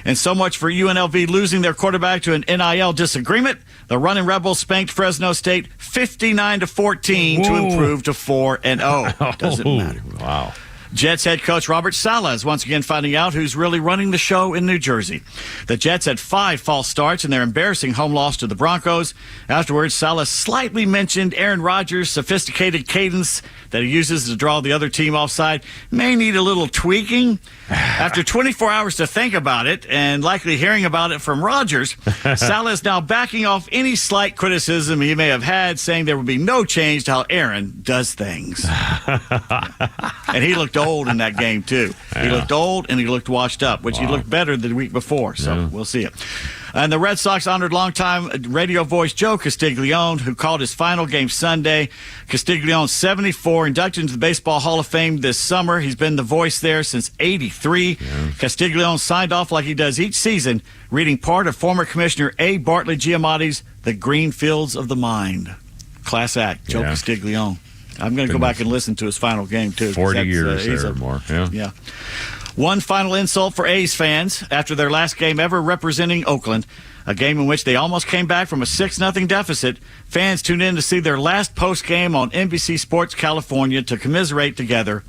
Speaker 9: And so much for UNLV losing their quarterback to an NIL disagreement. The Running Rebels spanked Fresno State 59-14 to improve to 4-0. Doesn't matter.
Speaker 1: Wow.
Speaker 9: Jets head coach Robert Saleh is once again finding out who's really running the show in New Jersey. The Jets had 5 false starts in their embarrassing home loss to the Broncos. Afterwards, Saleh slightly mentioned Aaron Rodgers' sophisticated cadence that he uses to draw the other team offside may need a little tweaking. After 24 hours to think about it and likely hearing about it from Rodgers, Saleh is now backing off any slight criticism he may have had, saying there would be no change to how Aaron does things. And he looked old in that game, too. He looked old and he looked washed up, which he looked better the week before, so we'll see it. And the Red Sox honored longtime radio voice Joe Castiglione, who called his final game Sunday. Castiglione, 74, inducted into the Baseball Hall of Fame this summer. He's been the voice there since '83. Castiglione signed off like he does each season, reading part of former Commissioner A. Bartley Giamatti's The Green Fields of the Mind. Class act, Joe Castiglione. I'm going to go back and listen to his final game, too.
Speaker 1: 40 years or more.
Speaker 9: Yeah. One final insult for A's fans after their last game ever representing Oakland, a game in which they almost came back from a 6-0 deficit. Fans tuned in to see their last post-game on NBC Sports California to commiserate together,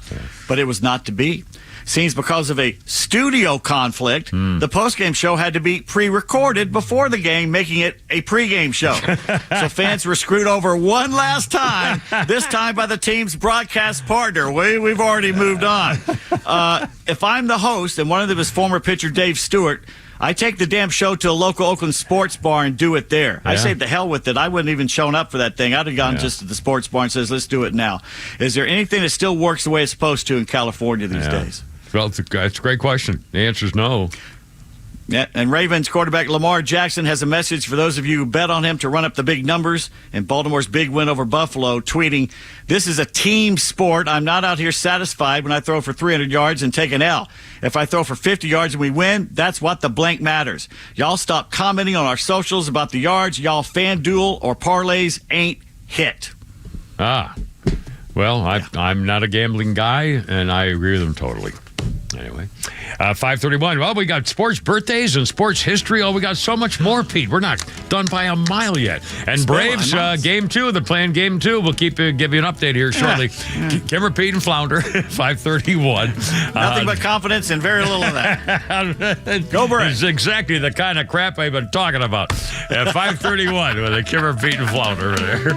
Speaker 9: but it was not to be. Seems because of a studio conflict, the post-game show had to be pre-recorded before the game, making it a pre-game show. So fans were screwed over one last time, this time by the team's broadcast partner. We've already moved on. If I'm the host and one of them is former pitcher Dave Stewart, I take the damn show to a local Oakland sports bar and do it there. I say the hell with it. I wouldn't even shown up for that thing. I'd have gone just to the sports bar and says, let's do it now. Is there anything that still works the way it's supposed to in California these days?
Speaker 1: Well, it's a great question. The answer is no.
Speaker 9: Yeah, and Ravens quarterback Lamar Jackson has a message for those of you who bet on him to run up the big numbers in Baltimore's big win over Buffalo, tweeting, "This is a team sport. I'm not out here satisfied when I throw for 300 yards and take an L. If I throw for 50 yards and we win, that's what the blank matters. Y'all stop commenting on our socials about the yards. Y'all FanDuel or parlays ain't hit."
Speaker 1: Well, I'm not a gambling guy, and I agree with him totally. Anyway, 5:31. Well, we got sports birthdays and sports history. Oh, we got so much more, Pete. We're not done by a mile yet. And Braves, game 2. They're playing game 2. We'll give you an update here shortly. Kimmer, Pete, and Flounder, 5:31.
Speaker 9: Nothing but confidence and very little of that. Go Braves.
Speaker 1: It's exactly the kind of crap I've been talking about. At 5:31 with a Kimmer, Pete, and Flounder there.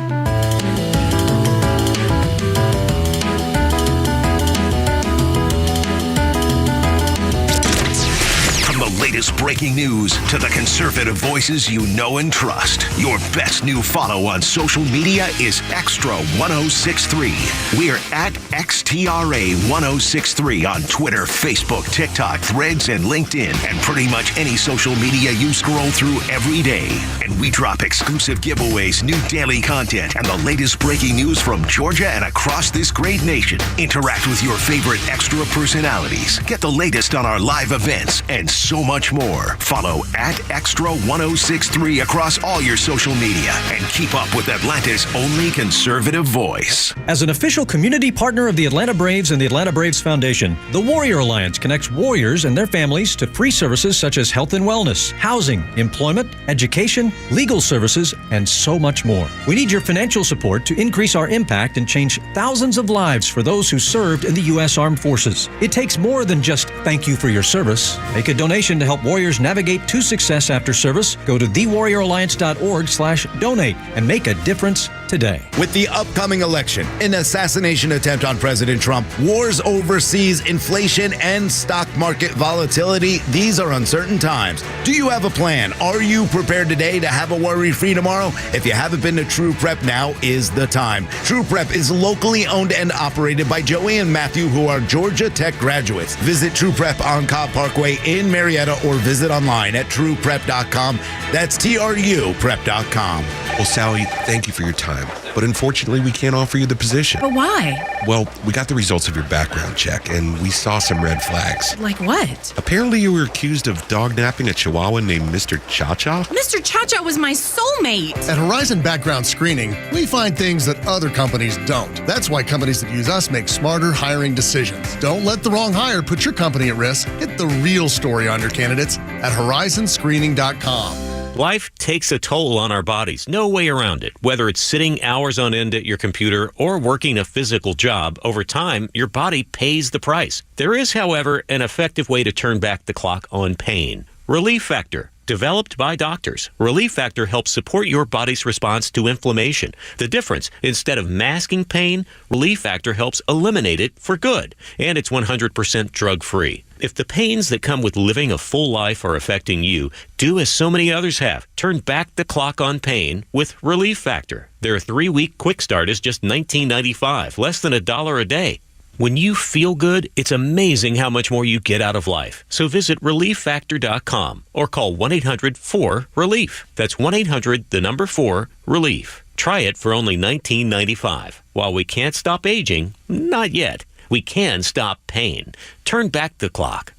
Speaker 2: Latest breaking news to the conservative voices you know and trust. Your best new follow on social media is XTRA 106.3. We're at XTRA 106.3 on Twitter, Facebook, TikTok, Threads, and LinkedIn, and pretty much any social media you scroll through every day. And we drop exclusive giveaways, new daily content, and the latest breaking news from Georgia and across this great nation. Interact with your favorite Extra personalities. Get the latest on our live events and so much more. Follow at XTRA 106.3 across all your social media and keep up with Atlanta's only conservative voice.
Speaker 6: As an official community partner of the Atlanta Braves and the Atlanta Braves Foundation, the Warrior Alliance connects warriors and their families to free services such as health and wellness, housing, employment, education, legal services, and so much more. We need your financial support to increase our impact and change thousands of lives for those who served in the U.S. Armed Forces. It takes more than just thank you for your service. Make a donation to help warriors navigate to success after service. Go to thewarrioralliance.org/donate and make a difference today.
Speaker 7: With the upcoming election, an assassination attempt on President Trump, wars overseas, inflation, and stock market volatility, these are uncertain times. Do you have a plan? Are you prepared today to have a worry-free tomorrow? If you haven't been to True Prep, now is the time. True Prep is locally owned and operated by Joey and Matthew, who are Georgia Tech graduates. Visit True Prep on Cobb Parkway in Marietta or visit online at trueprep.com. That's TRUprep.com.
Speaker 13: Well, Sally, thank you for your time. But unfortunately, we can't offer you the position.
Speaker 14: But why?
Speaker 13: Well, we got the results of your background check, and we saw some red flags.
Speaker 14: Like what?
Speaker 13: Apparently, you were accused of dog-napping a Chihuahua named Mr. Cha-Cha.
Speaker 14: Mr. Cha-Cha was my soulmate.
Speaker 15: At Horizon Background Screening, we find things that other companies don't. That's why companies that use us make smarter hiring decisions. Don't let the wrong hire put your company at risk. Get the real story on your candidates at horizonscreening.com.
Speaker 26: Life takes a toll on our bodies. No way around it. Whether it's sitting hours on end at your computer or working a physical job, over time, your body pays the price. There is, however, an effective way to turn back the clock on pain. Relief Factor. Developed by doctors, Relief Factor helps support your body's response to inflammation. The difference, instead of masking pain, Relief Factor helps eliminate it for good. And it's 100% drug-free. If the pains that come with living a full life are affecting you, do as so many others have. Turn back the clock on pain with Relief Factor. Their 3-week quick start is just $19.95, less than $1 a day. When you feel good, it's amazing how much more you get out of life. So visit ReliefFactor.com or call 1-800-4-RELIEF. That's 1-800-4-RELIEF. Try it for only $19.95. While we can't stop aging, not yet, we can stop pain. Turn back the clock.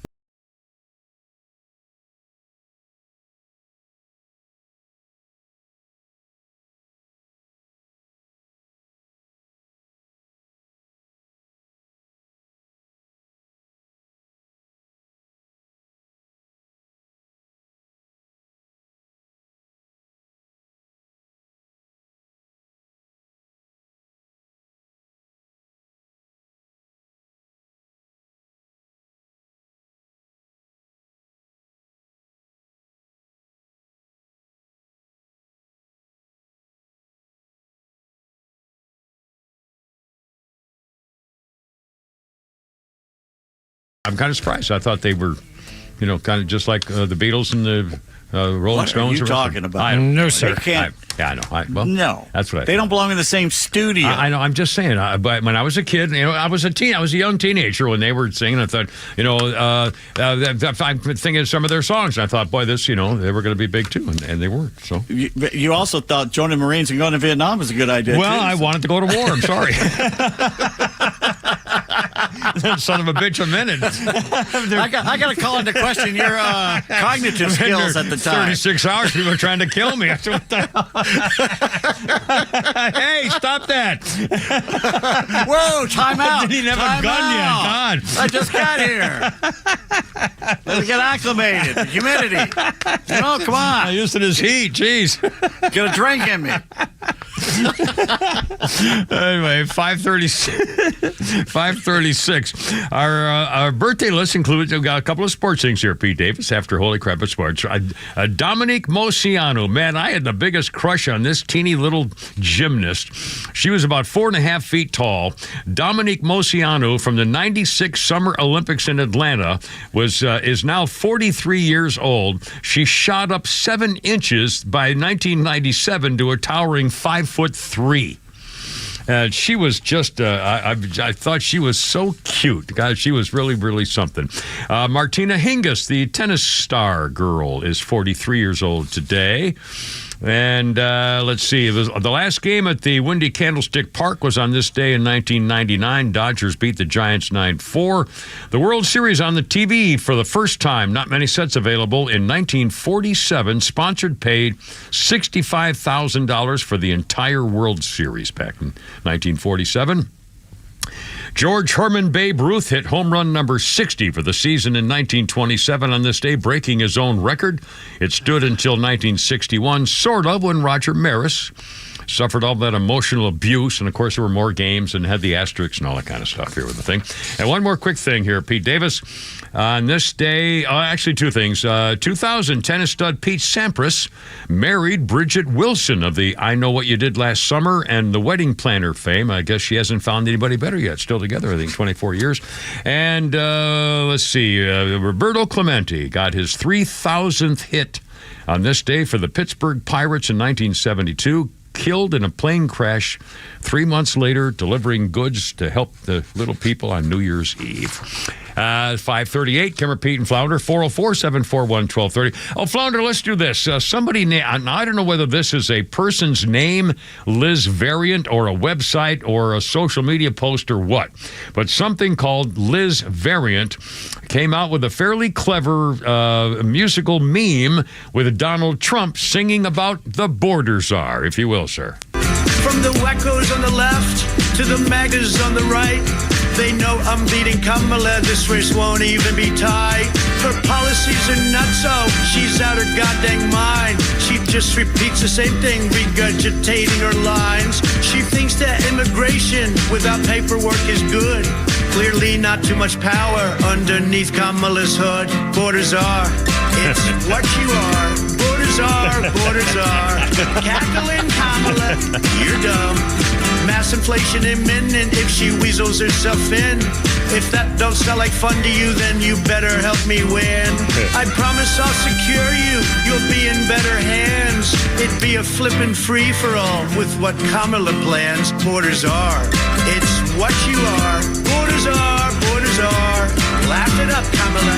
Speaker 1: I'm kind of surprised. I thought they were, kind of just like the Beatles and the Rolling Stones.
Speaker 9: What are you talking about?
Speaker 1: No, sir.
Speaker 9: They can't.
Speaker 1: I know.
Speaker 9: No.
Speaker 1: That's what
Speaker 9: they don't belong in the same studio.
Speaker 1: I know. I'm just saying. But when I was a kid, I was a young teenager when they were singing. I thought, I'm thinking of some of their songs. And I thought, boy, this, they were going to be big too, and they weren't. So
Speaker 9: you also thought joining the Marines and going to Vietnam was a good idea.
Speaker 1: Well,
Speaker 9: too,
Speaker 1: I wanted to go to war. I'm sorry. Son of a bitch, a minute.
Speaker 9: I got to call into question your cognitive skills at the time.
Speaker 1: 36 hours, people were trying to kill me. I said, what the hell? Hey, stop that.
Speaker 9: Whoa, time out.
Speaker 1: Didn't even have a gun yet. God.
Speaker 9: I just got here. Let's get acclimated. The humidity. Come on.
Speaker 1: I used to this heat. Jeez.
Speaker 9: Get a drink in me.
Speaker 1: Anyway, 536. Our birthday list includes, we've got a couple of sports things here, Pete Davis, after Holy Crap at Sports. Dominique Moceanu. Man, I had the biggest crush on this teeny little gymnast. She was about 4.5 feet tall. Dominique Moceanu from the 96 Summer Olympics in Atlanta is now 43 years old. She shot up 7 inches by 1997 to a towering 5'3". She was just, I thought she was so cute. God, she was really, really something. Martina Hingis, the tennis star girl, is 43 years old today. And let's see, the last game at the Windy Candlestick Park was on this day in 1999. Dodgers beat the Giants 9-4. The World Series on the TV for the first time, not many sets available, in 1947. Sponsored paid $65,000 for the entire World Series back in 1947. George Herman Babe Ruth hit home run number 60 for the season in 1927 on this day, breaking his own record. It stood until 1961, sort of, when Roger Maris suffered all that emotional abuse. And, of course, there were more games and had the asterisks and all that kind of stuff here with the thing. And one more quick thing here, Pete Davis. On this day, actually 2 things. 2000 tennis stud Pete Sampras married Bridget Wilson of the I Know What You Did Last Summer and the Wedding Planner fame. I guess she hasn't found anybody better yet. Still together, I think, 24 years. And let's see, Roberto Clemente got his 3,000th hit on this day for the Pittsburgh Pirates in 1972. Killed in a plane crash 3 months later, delivering goods to help the little people on New Year's Eve. 538, Kimmer, Pete, and Flounder, 404-741-1230. Oh, Flounder, let's do this. Somebody, I don't know whether this is a person's name, Liz Variant, or a website, or a social media post, or what, but something called Liz Variant came out with a fairly clever musical meme with Donald Trump singing about the border czar, if you will, sir.
Speaker 16: From the wackos on the left to the MAGAs on the right, they know I'm beating Kamala. This race won't even be tied. Her policies are nutso. She's out her goddamn mind. She just repeats the same thing, regurgitating her lines. She thinks that immigration without paperwork is good. Clearly not too much power underneath Kamala's hood. Borders are, it's what you are. Borders are. Cackling Kamala, you're dumb. Mass inflation imminent if she weasels herself in. If that don't sound like fun to you, then you better help me win. I promise I'll secure you. You'll be in better hands. It'd be a flippin' free-for-all with what Kamala plans. Borders are. It's what you are. Borders are. Laugh it up, Kamala.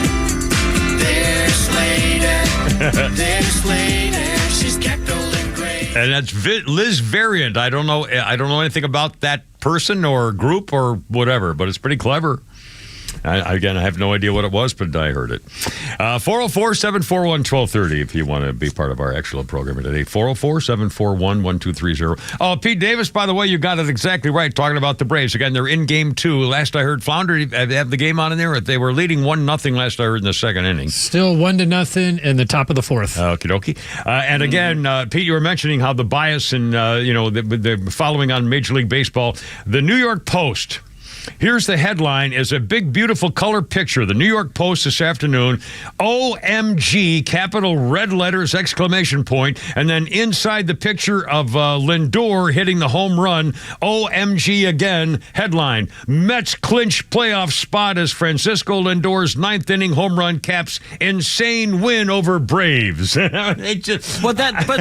Speaker 16: This lady, she's cackling great.
Speaker 1: And that's Liz Variant. I don't know anything about that person or group or whatever, but it's pretty clever. I have no idea what it was, but I heard it. 404-741-1230 if you want to be part of our excellent program today. 404-741-1230. Oh, Pete Davis, by the way, you got it exactly right talking about the Braves. Again, they're in game 2. Last I heard, Flounder, they have the game on in there. They were leading 1-0 last I heard in the second inning.
Speaker 10: Still 1-0 in the top of the fourth.
Speaker 1: Okie dokie. And again, Pete, you were mentioning how the bias and, the following on Major League Baseball. The New York Post. Here's the headline, is a big, beautiful color picture. The New York Post this afternoon, OMG, capital red letters, exclamation point, and then inside the picture of Lindor hitting the home run, OMG again, headline, Mets clinch playoff spot as Francisco Lindor's 9th inning home run caps insane win over Braves.
Speaker 9: But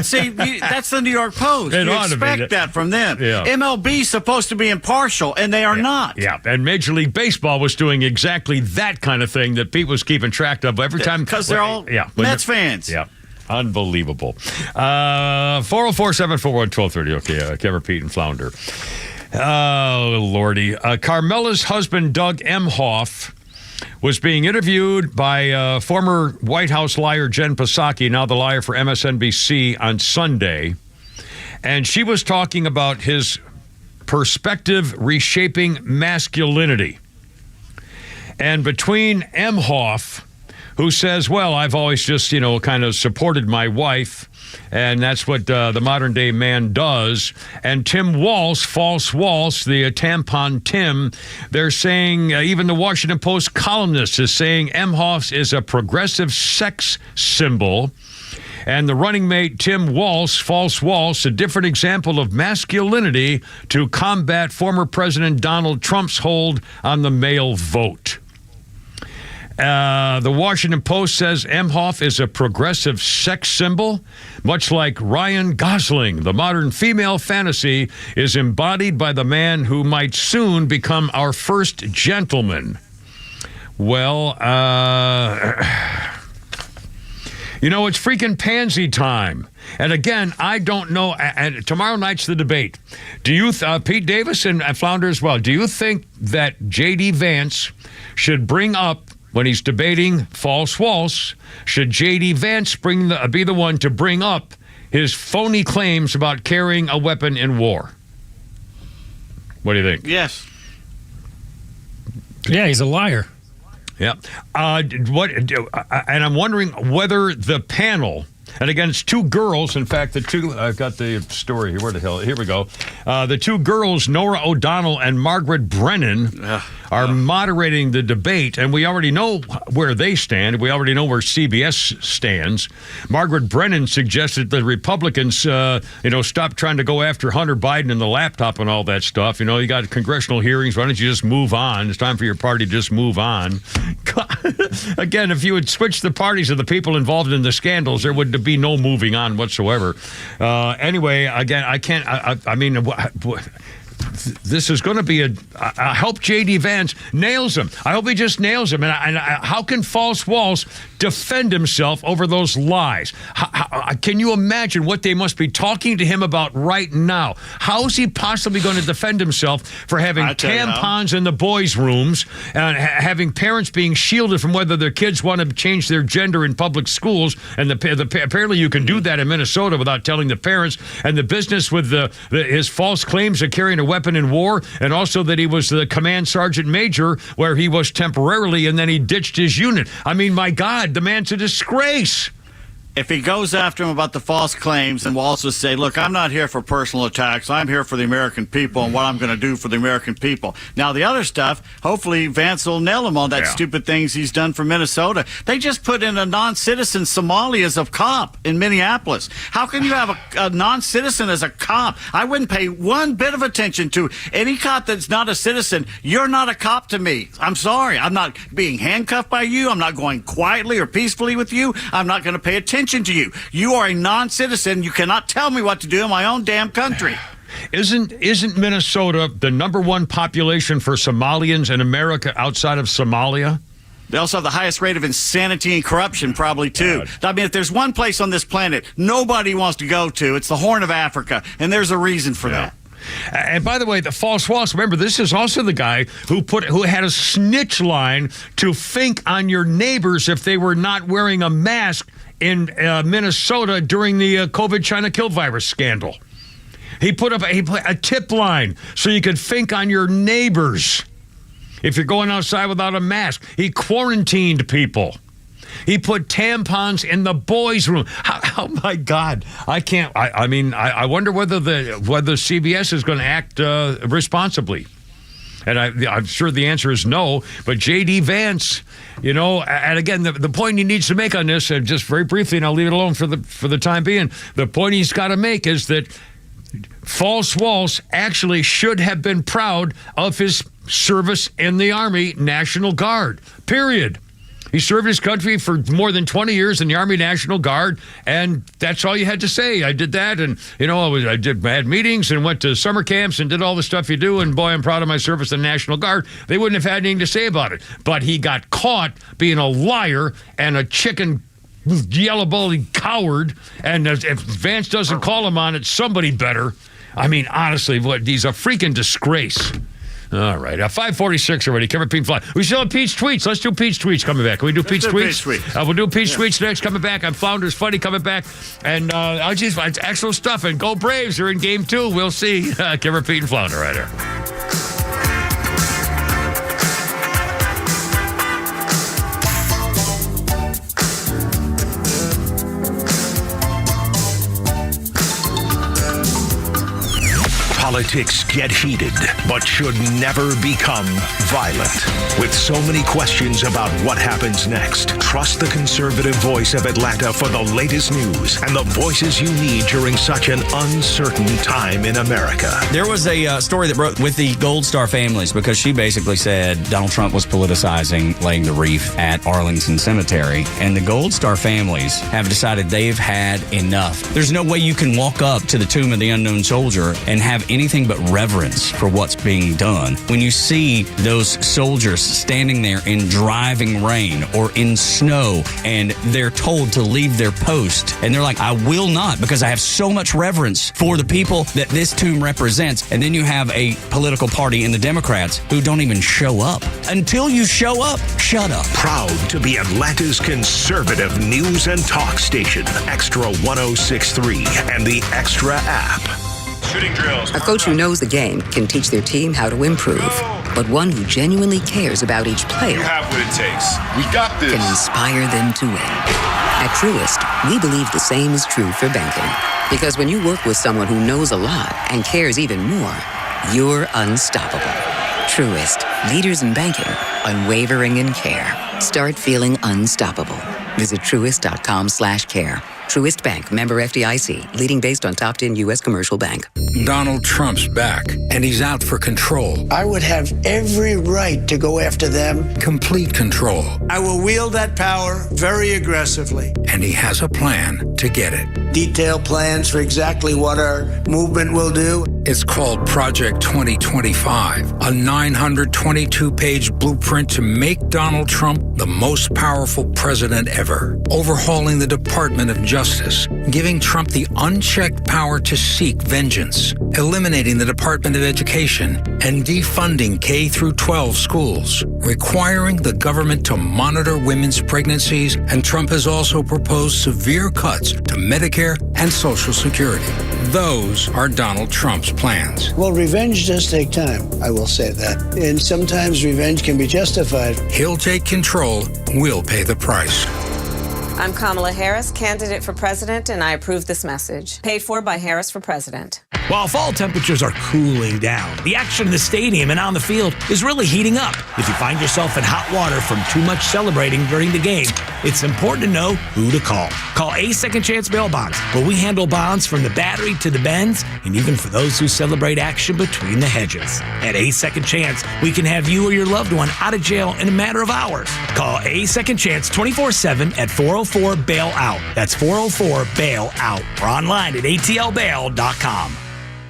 Speaker 9: see, that's the New York Post. You expect that from them.
Speaker 1: Yeah.
Speaker 9: MLB's supposed to be impartial, and they are not.
Speaker 1: Yeah. And Major League Baseball was doing exactly that kind of thing that Pete was keeping track of every time.
Speaker 9: Because they're all Mets fans.
Speaker 1: Yeah. Unbelievable. 404-741-1230. Okay, Kevin, Pete, and Flounder. Oh, Lordy. Carmela's husband, Doug Emhoff, was being interviewed by former White House liar Jen Psaki, now the liar for MSNBC, on Sunday. And she was talking about his perspective reshaping masculinity. And between Emhoff, who says, well, I've always just, kind of supported my wife, and that's what the modern day man does, and Tim Walsh, False Walsh, the tampon Tim, they're saying, even the Washington Post columnist is saying Emhoff is a progressive sex symbol. And the running mate, Tim Walsh, False Walsh, a different example of masculinity to combat former President Donald Trump's hold on the male vote. The Washington Post says Emhoff is a progressive sex symbol, much like Ryan Gosling. The modern female fantasy is embodied by the man who might soon become our first gentleman. Well, it's freaking pansy time. And again, I don't know. And tomorrow night's the debate. Do you, Pete Davis and Flounder as well, do you think that J.D. Vance should bring up, when he's debating False Walsh, should J.D. Vance be the one to bring up his phony claims about carrying a weapon in war? What do you think?
Speaker 9: Yes.
Speaker 10: Yeah, he's a liar.
Speaker 1: Yeah. And I'm wondering whether the panel, and again, it's two girls. In fact, I've got the story here. Where the hell? Here we go. The two girls, Nora O'Donnell and Margaret Brennan, are moderating the debate, and we already know where they stand. We already know where CBS stands. Margaret Brennan suggested the Republicans, stop trying to go after Hunter Biden and the laptop and all that stuff. You got congressional hearings. Why don't you just move on? It's time for your party to just move on. Again, if you would switch the parties of the people involved in the scandals, there would be no moving on whatsoever. Anyway, again, I can't. I mean, this is going to be I hope J.D. Vance nails him. I hope he just nails him. And how can False Walls defend himself over those lies? Can you imagine what they must be talking to him about right now? How is he possibly going to defend himself for having tampons in the boys' rooms and having parents being shielded from whether their kids want to change their gender in public schools? And apparently you can do that in Minnesota without telling the parents. And the business with his false claims of carrying a weapon in war, and also that he was the command sergeant major where he was temporarily, and then he ditched his unit. I mean, my God, the man's a disgrace.
Speaker 9: If he goes after him about the false claims and will also say, look, I'm not here for personal attacks. I'm here for the American people and what I'm going to do for the American people. Now, the other stuff, hopefully Vance will nail him on that stupid things he's done for Minnesota. They just put in a non-citizen Somali as a cop in Minneapolis. How can you have a non-citizen as a cop? I wouldn't pay one bit of attention to any cop that's not a citizen. You're not a cop to me. I'm sorry. I'm not being handcuffed by you. I'm not going quietly or peacefully with you. I'm not going to pay attention to you. You are a non-citizen. You cannot tell me what to do in my own damn country.
Speaker 1: Isn't Minnesota the number one population for Somalians in America outside of Somalia?
Speaker 9: They also have the highest rate of insanity and corruption, probably, too. I mean, if there's one place on this planet nobody wants to go to, it's the Horn of Africa, and there's a reason for that.
Speaker 1: And by the way, the False Walls, remember, this is also the guy who had a snitch line to fink on your neighbors if they were not wearing a mask in Minnesota during the COVID China kill virus scandal. He put up a tip line so you could fink on your neighbors if you're going outside without a mask. He quarantined people. He put tampons in the boys' room. Oh my God! I can't. I mean, I wonder whether CBS is going to act responsibly. And I'm sure the answer is no. But J.D. Vance, and again, the point he needs to make on this, and just very briefly, and I'll leave it alone for the time being, the point he's got to make is that False Walls actually should have been proud of his service in the Army National Guard, period. He served his country for more than 20 years in the Army National Guard, and that's all you had to say. I did that, and, I had meetings and went to summer camps and did all the stuff you do, and boy, I'm proud of my service in the National Guard. They wouldn't have had anything to say about it. But he got caught being a liar and a chicken yellow-bellied coward, and if Vance doesn't call him on it, somebody better. I mean, honestly, he's a freaking disgrace. All right, 5:46 already. Kevin Pete Fly. We still have Pete's tweets. Let's do Pete's tweets coming back. Can we do Pete's tweets? We'll do Pete's tweets next. Coming back. I'm Flounder's Funny coming back, and it's excellent stuff. And go Braves! They're in Game 2. We'll see. Kevin Pete and Flounder right here.
Speaker 2: Politics get heated, but should never become violent. With so many questions about what happens next, trust the conservative voice of Atlanta for the latest news and the voices you need during such an uncertain time in America.
Speaker 8: There was a story that broke with the Gold Star families because she basically said Donald Trump was politicizing laying the wreath at Arlington Cemetery, and the Gold Star families have decided they've had enough. There's no way you can walk up to the tomb of the unknown soldier and have anything but reverence for what's being done. When you see those soldiers standing there in driving rain or in snow and they're told to leave their post and they're like, I will not, because I have so much reverence for the people that this tomb represents. And then you have a political party in the Democrats who don't even show up. Until you show up, shut up.
Speaker 2: Proud to be Atlanta's conservative news and talk station, XTRA 106.3 and the XTRA app.
Speaker 17: Shooting drills. A coach who knows the game can teach their team how to improve. But one who genuinely cares about each player,
Speaker 18: you have what it takes. We got this.
Speaker 17: Can inspire them to win. At Truist, we believe the same is true for banking. Because when you work with someone who knows a lot and cares even more, you're unstoppable. Truist, leaders in banking, unwavering in care. Start feeling unstoppable. Visit truist.com/care. Truist Bank, member FDIC, leading based on top 10 U.S. commercial bank.
Speaker 19: Donald Trump's back, and he's out for control.
Speaker 20: I would have every right to go after them.
Speaker 19: Complete control.
Speaker 20: I will wield that power very aggressively.
Speaker 19: And he has a plan to get it.
Speaker 20: detailed plans for exactly what our movement will do.
Speaker 19: It's called Project 2025, a 922-page blueprint to make Donald Trump the most powerful president ever, overhauling the Department of Justice, giving Trump the unchecked power to seek vengeance, eliminating the Department of Education, and defunding K-12 schools, requiring the government to monitor women's pregnancies, and Trump has also proposed severe cuts to Medicare and Social Security. Those are Donald Trump's plans.
Speaker 20: Well, revenge does take time, I will say that. And sometimes revenge can be justified.
Speaker 19: He'll take control. We'll pay the price.
Speaker 3: I'm Kamala Harris, candidate for president, and I approve this message. Paid for by Harris for President.
Speaker 4: While fall temperatures are cooling down, the action in the stadium and on the field is really heating up. If you find yourself in hot water from too much celebrating during the game, it's important to know who to call. Call A Second Chance Bail Bonds, where we handle bonds from the Battery to the Bends, and even for those who celebrate action between the hedges. At A Second Chance, we can have you or your loved one out of jail in a matter of hours. Call A Second Chance 24/7 at 404-BAIL-OUT. That's 404-BAIL-OUT. Or online at atlbail.com.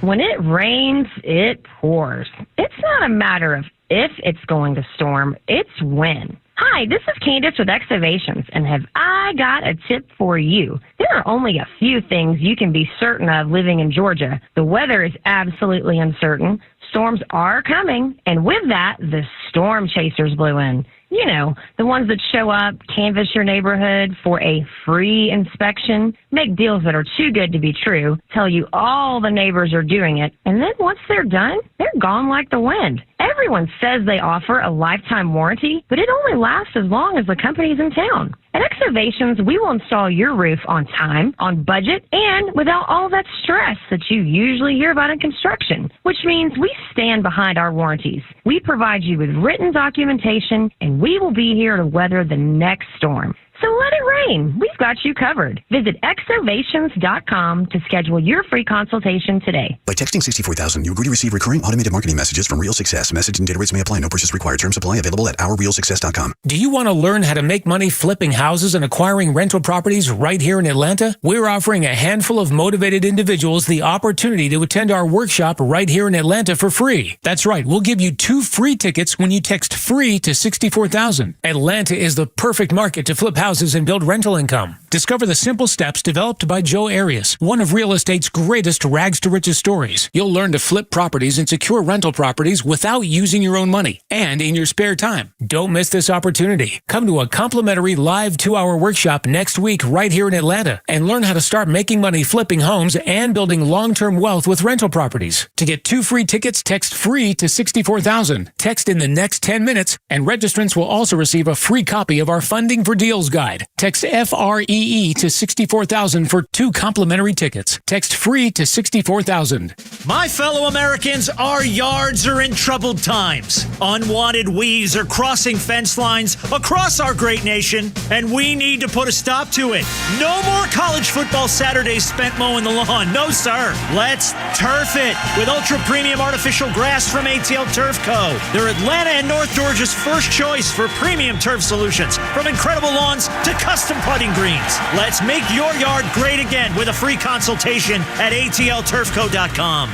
Speaker 5: When it rains, it pours. It's not a matter of if it's going to storm, it's when. Hi, this is Candace with Excavations, and have I got a tip for you? There are only a few things you can be certain of living in Georgia. The weather is absolutely uncertain. Storms are coming, and with that, the storm chasers blew in. You know, the ones that show up, canvass your neighborhood for a free inspection, make deals that are too good to be true, tell you all the neighbors are doing it, and then once they're done, they're gone like the wind. Everyone says they offer a lifetime warranty, but it only lasts as long as the company's in town. At Excavations, we will install your roof on time, on budget, and without all that stress that you usually hear about in construction, which means we stand behind our warranties. We provide you with written documentation, and we will be here to weather the next storm. So let it rain. We've got you covered. Visit excavations.com to schedule your free consultation today.
Speaker 11: By texting 64,000, you agree to receive recurring automated marketing messages from Real Success. Message and data rates may apply. No purchase required. Terms apply. Available at ourrealsuccess.com.
Speaker 12: Do you want to learn how to make money flipping houses and acquiring rental properties right here in Atlanta? We're offering a handful of motivated individuals the opportunity to attend our workshop right here in Atlanta for free. That's right. We'll give you 2 free tickets when you text FREE to 64,000. Atlanta is the perfect market to flip houses and build rental income. Discover the simple steps developed by Joe Arias, one of real estate's greatest rags to riches stories. You'll learn to flip properties and secure rental properties without using your own money and in your spare time. Don't miss this opportunity. Come to a complimentary live 2-hour workshop next week right here in Atlanta and learn how to start making money flipping homes and building long-term wealth with rental properties. To get 2 free tickets, text FREE to 64,000. Text in the next 10 minutes, and registrants will also receive a free copy of our Funding for Deals guide. Text FREE to 64,000 for 2 complimentary tickets. Text FREE to 64,000.
Speaker 21: My fellow Americans, our yards are in troubled times. Unwanted weeds are crossing fence lines across our great nation, and we need to put a stop to it. No more college football Saturdays spent mowing the lawn. No, sir. Let's turf it with ultra-premium artificial grass from ATL Turf Co. They're Atlanta and North Georgia's first choice for premium turf solutions, from incredible lawns to custom putting greens. Let's make your yard great again with a free consultation at atlturfco.com.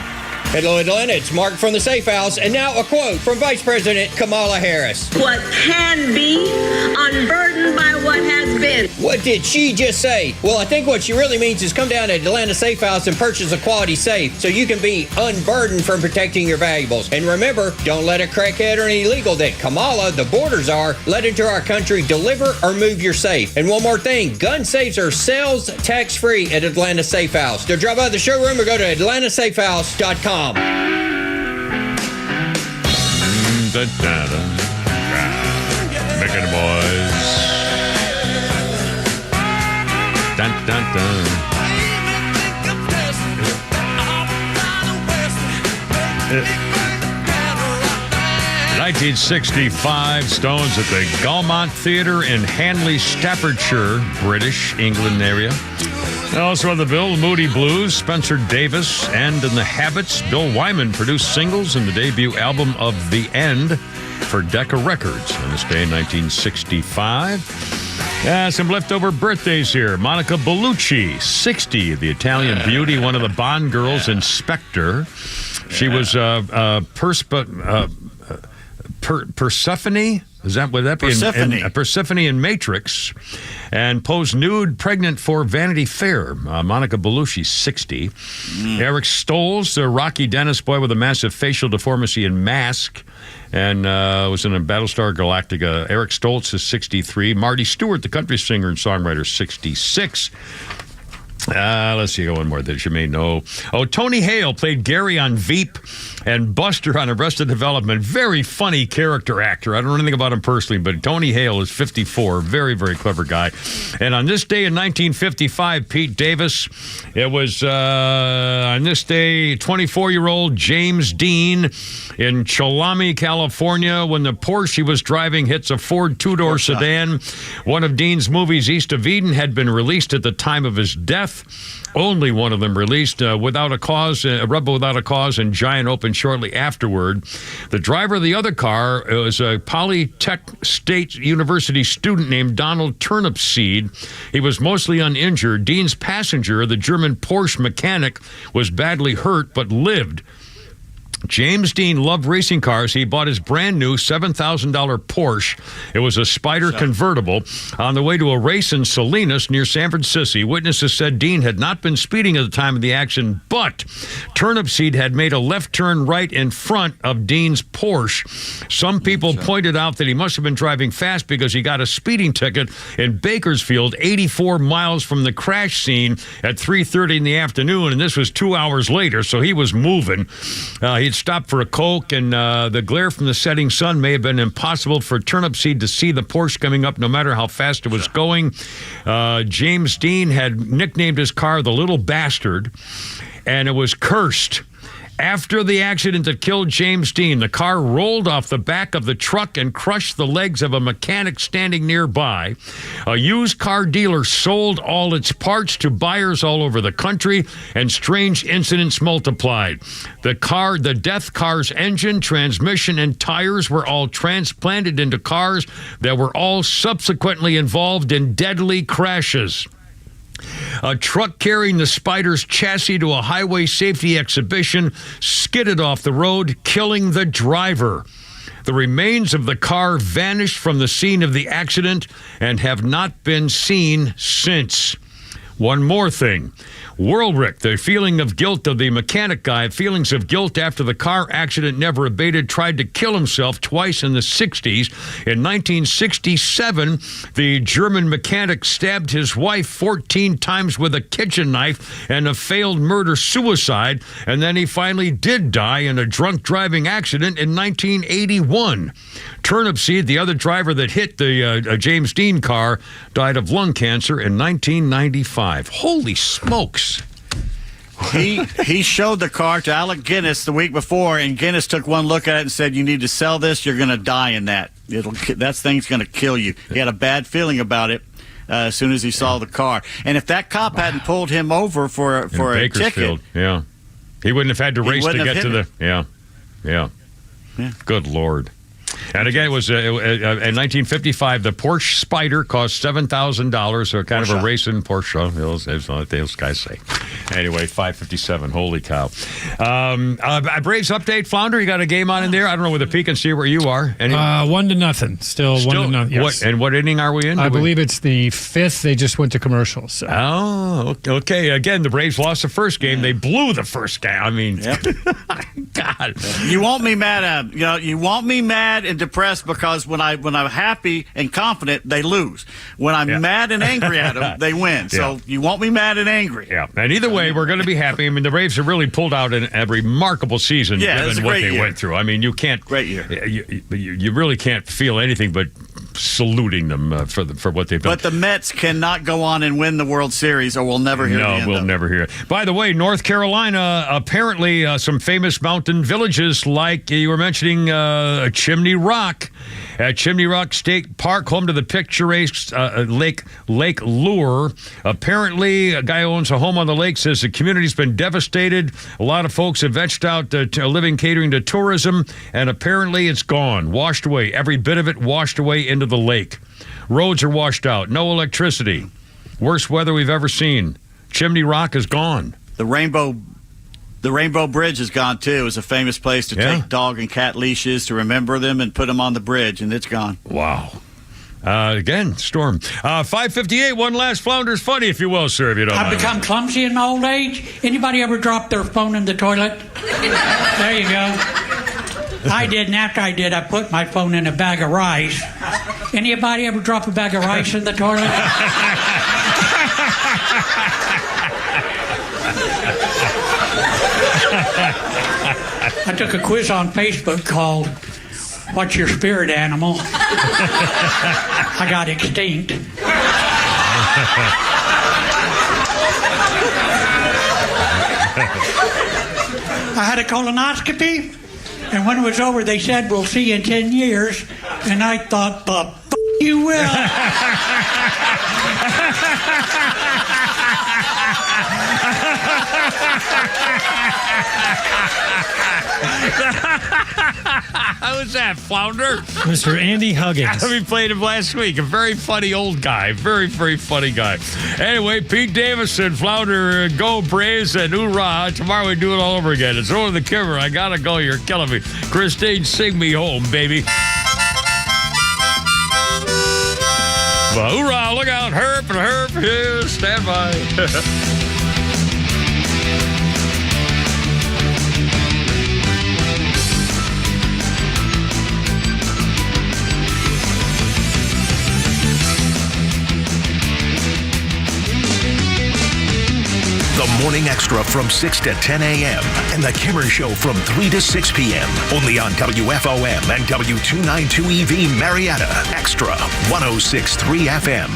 Speaker 22: Hello, Atlanta. It's Mark from the Safe House. And now a quote from Vice President Kamala Harris.
Speaker 28: What can be unburdened by what has been.
Speaker 22: What did she just say? Well, I think what she really means is come down to Atlanta Safe House and purchase a quality safe so you can be unburdened from protecting your valuables. And remember, don't let a crackhead or an illegal that Kamala, the borders are, let into our country deliver or move your safe. And one more thing, gun safes are sales tax-free at Atlanta Safe House. So drop by the showroom or go to atlantasafehouse.com.
Speaker 1: Making the boys. Dun, dun, dun. 1965, Stones at the Gaumont Theatre in Hanley, Staffordshire, British England area. Also on the bill, Moody Blues, Spencer Davis, and in the Habits, Bill Wyman produced singles in the debut album of The End for Decca Records on this day in 1965. Some leftover birthdays here. Monica Bellucci, 60, the Italian beauty, one of the Bond girls in Spectre. She was Persephone? Would that be
Speaker 9: Persephone.
Speaker 1: Persephone in Matrix, and posed nude, pregnant for Vanity Fair. Monica Bellucci, 60. Eric Stoltz, the Rocky Dennis boy with a massive facial deformity and mask, and was in a Battlestar Galactica. Eric Stoltz is 63. Marty Stewart, the country singer and songwriter, 66. Let's see, one more that you may know. Oh, Tony Hale played Gary on Veep and Buster on Arrested Development. Very funny character actor. I don't know anything about him personally, but Tony Hale is 54. Very, very clever guy. And on this day in 1955, Pete Davis, it was on this day, 24-year-old James Dean in Cholami, California, when the Porsche he was driving hits a Ford two-door sedan. One of Dean's movies, East of Eden, had been released at the time of his death. Only one of them released without a cause, Rebel Without a Cause, and Giant opened shortly afterward. The driver of the other car was a Polytech State University student named Donald Turnipseed. He was mostly uninjured. Dean's passenger, the German Porsche mechanic, was badly hurt but lived. James Dean loved racing cars. He bought his brand new $7,000 Porsche. It was a Spider convertible on the way to a race in Salinas near San Francisco. Witnesses said Dean had not been speeding at the time of the accident, but Turnipseed had made a left turn right in front of Dean's Porsche. Some people pointed out that he must have been driving fast because he got a speeding ticket in Bakersfield, 84 miles from the crash scene at 3:30 in the afternoon, and this was 2 hours later, so he was moving. He'd stopped for a Coke, and the glare from the setting sun may have been impossible for Turnipseed to see the Porsche coming up no matter how fast it was going. James Dean had nicknamed his car the Little Bastard, and it was cursed. After the accident that killed James Dean, the car rolled off the back of the truck and crushed the legs of a mechanic standing nearby. A used car dealer sold all its parts to buyers all over the country, and strange incidents multiplied. The death car's engine, transmission, and tires were all transplanted into cars that were all subsequently involved in deadly crashes. A truck carrying the Spider's chassis to a highway safety exhibition skidded off the road, killing the driver. The remains of the car vanished from the scene of the accident and have not been seen since. One more thing. Whirlwick, the feeling of guilt of the mechanic guy, feelings of guilt after the car accident never abated, tried to kill himself twice in the 60s. In 1967, the German mechanic stabbed his wife 14 times with a kitchen knife in a failed murder-suicide, and then he finally did die in a drunk driving accident in 1981. Turnipseed, the other driver that hit the James Dean car, died of lung cancer in 1995. Holy smokes.
Speaker 9: He showed the car to Alec Guinness the week before, and Guinness took one look at it and said, "You need to sell this. You're going to die in that. That thing's going to kill you." He had a bad feeling about it as soon as he saw the car. And if that cop hadn't pulled him over for a ticket,
Speaker 1: he wouldn't have had to race to get to the yeah. Good Lord. And again, it was in 1955. The Porsche Spider cost $7,000, so kind of a racing Porsche. That's what those guys say. Anyway, 5:57. Holy cow! Braves update, Flounder. You got a game on in there. I don't know whether Peek can see where you are.
Speaker 10: 1-0. Still 1-0. Yes.
Speaker 1: What inning are we in?
Speaker 10: I believe it's the 5th. They just went to commercials. So.
Speaker 1: Oh, okay. Again, the Braves lost the first game. They blew the first game. I mean, God.
Speaker 9: You want me mad? You want me mad and depressed because when I'm happy and confident, they lose. When I'm mad and angry at them, they win. So you want me mad and angry.
Speaker 1: Yeah. And either way, we're going to be happy. I mean, the Braves have really pulled out a remarkable season given what they went through. I mean, you can't.
Speaker 9: Great year.
Speaker 1: You really can't feel anything but saluting them for what they've done.
Speaker 9: But the Mets cannot go on and win the World Series, or we'll never hear the end
Speaker 1: we'll
Speaker 9: of it.
Speaker 1: never hear it. By the way, North Carolina, apparently some famous mountain villages like you were mentioning Chimney Rock. At Chimney Rock State Park, home to the picturesque Lake Lure. Apparently, a guy who owns a home on the lake says the community's been devastated. A lot of folks have venched out to living catering to tourism, and apparently it's gone, washed away. Every bit of it washed away into the lake. Roads are washed out. No electricity. Worst weather we've ever seen. Chimney Rock is gone.
Speaker 9: The Rainbow Bridge is gone, too. It was a famous place to take dog and cat leashes to remember them and put them on the bridge, and it's gone.
Speaker 1: Wow. Again, storm. 5:58, one last Flounders Funny, if you will, sir, if you don't
Speaker 6: I've
Speaker 1: mind.
Speaker 6: become clumsy in my old age. Anybody ever drop their phone in the toilet? There you go. I did, and after I did, I put my phone in a bag of rice. Anybody ever drop a bag of rice in the toilet? I took a quiz on Facebook called "What's Your Spirit Animal?" I got extinct. I had a colonoscopy, and when it was over, they said, "We'll see you in 10 years." And I thought, "The f*** you will."
Speaker 1: How was that, Flounder?
Speaker 10: Mr. Andy Huggins.
Speaker 1: We played him last week. A very funny old guy. Very, very funny guy. Anyway, Pete Davidson, Flounder, go Braves, and hoorah. Tomorrow we do it all over again. It's over the Kimmer. I gotta go. You're killing me. Christine, sing me home, baby. But hoorah, look out. Herp and herp. Here, stand by.
Speaker 2: The Morning Extra from 6 to 10 a.m. and The Kimmer Show from 3 to 6 p.m. Only on WFOM and W292EV Marietta. Extra 106.3 FM.